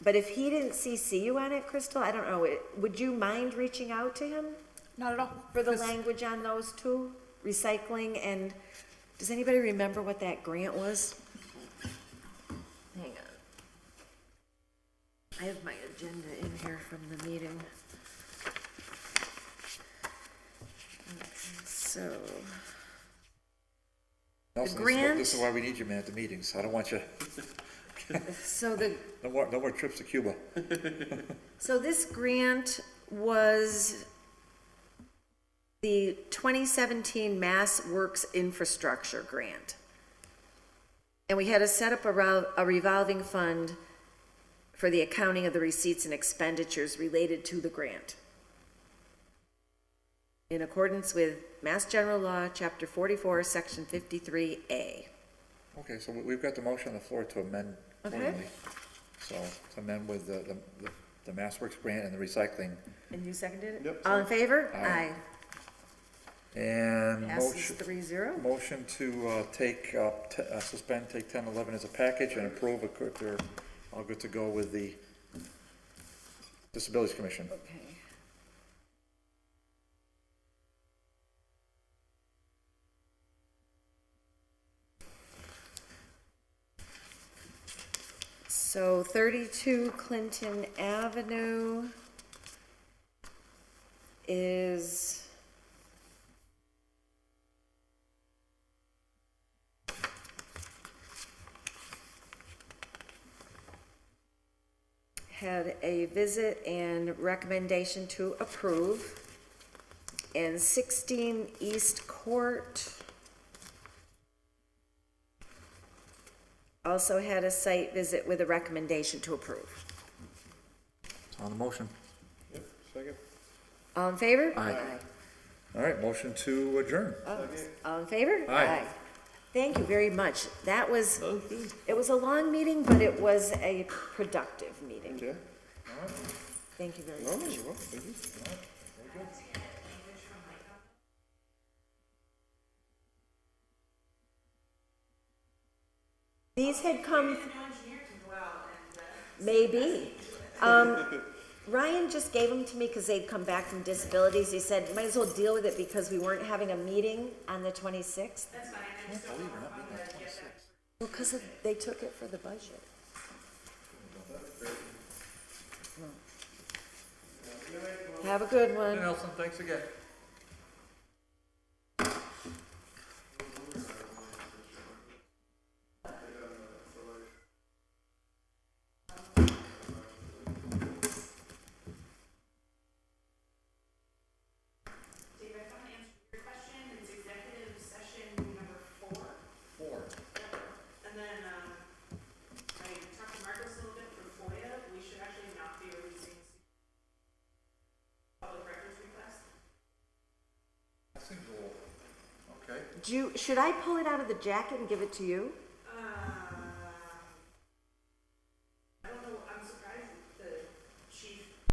But if he didn't CC you on it, Crystal, I don't know, would you mind reaching out to him Not at all. for the language on those two? Recycling and, does anybody remember what that grant was? Hang on. I have my agenda in here from the meeting. Okay, so, Nelson, grant- this is why we need you, man, at the meetings. I don't want you, so the, no more trips to Cuba. so this grant was the 2017 Mass Works Infrastructure Grant. And we had to set up a revolving fund for the accounting of the receipts and expenditures related to the grant, in accordance with Mass General Law, Chapter 44, Section 53A. Okay, so we've got the motion on the floor to amend accordingly. So to amend with the Mass Works grant and the recycling. And you seconded it? Yep. All in favor? Aye. And Passes motion, 3-0. motion to suspend, take 10, 11 as a package and approve if they're all good to go with the Disabilities Commission. Okay. So 32 Clinton Avenue is had a visit and recommendation to approve. And 16 East Court also had a site visit with a recommendation to approve. It's on the motion. Yep, second. All in favor? Aye. All right, motion to adjourn. All in favor? Aye. Thank you very much. That was, it was a long meeting, but it was a productive meeting. Okay. All right. Thank you very No, much. you're welcome. Thank you. All right. Very good. These had come. Maybe. Ryan just gave them to me because they'd come back from disabilities. He said, you might as well deal with it because we weren't having a meeting on the 26th. I can't believe we're not meeting on 26. Well, because they took it for the budget. Have a good one. Nelson, thanks again. Should I pull it out of the jacket and give it to you?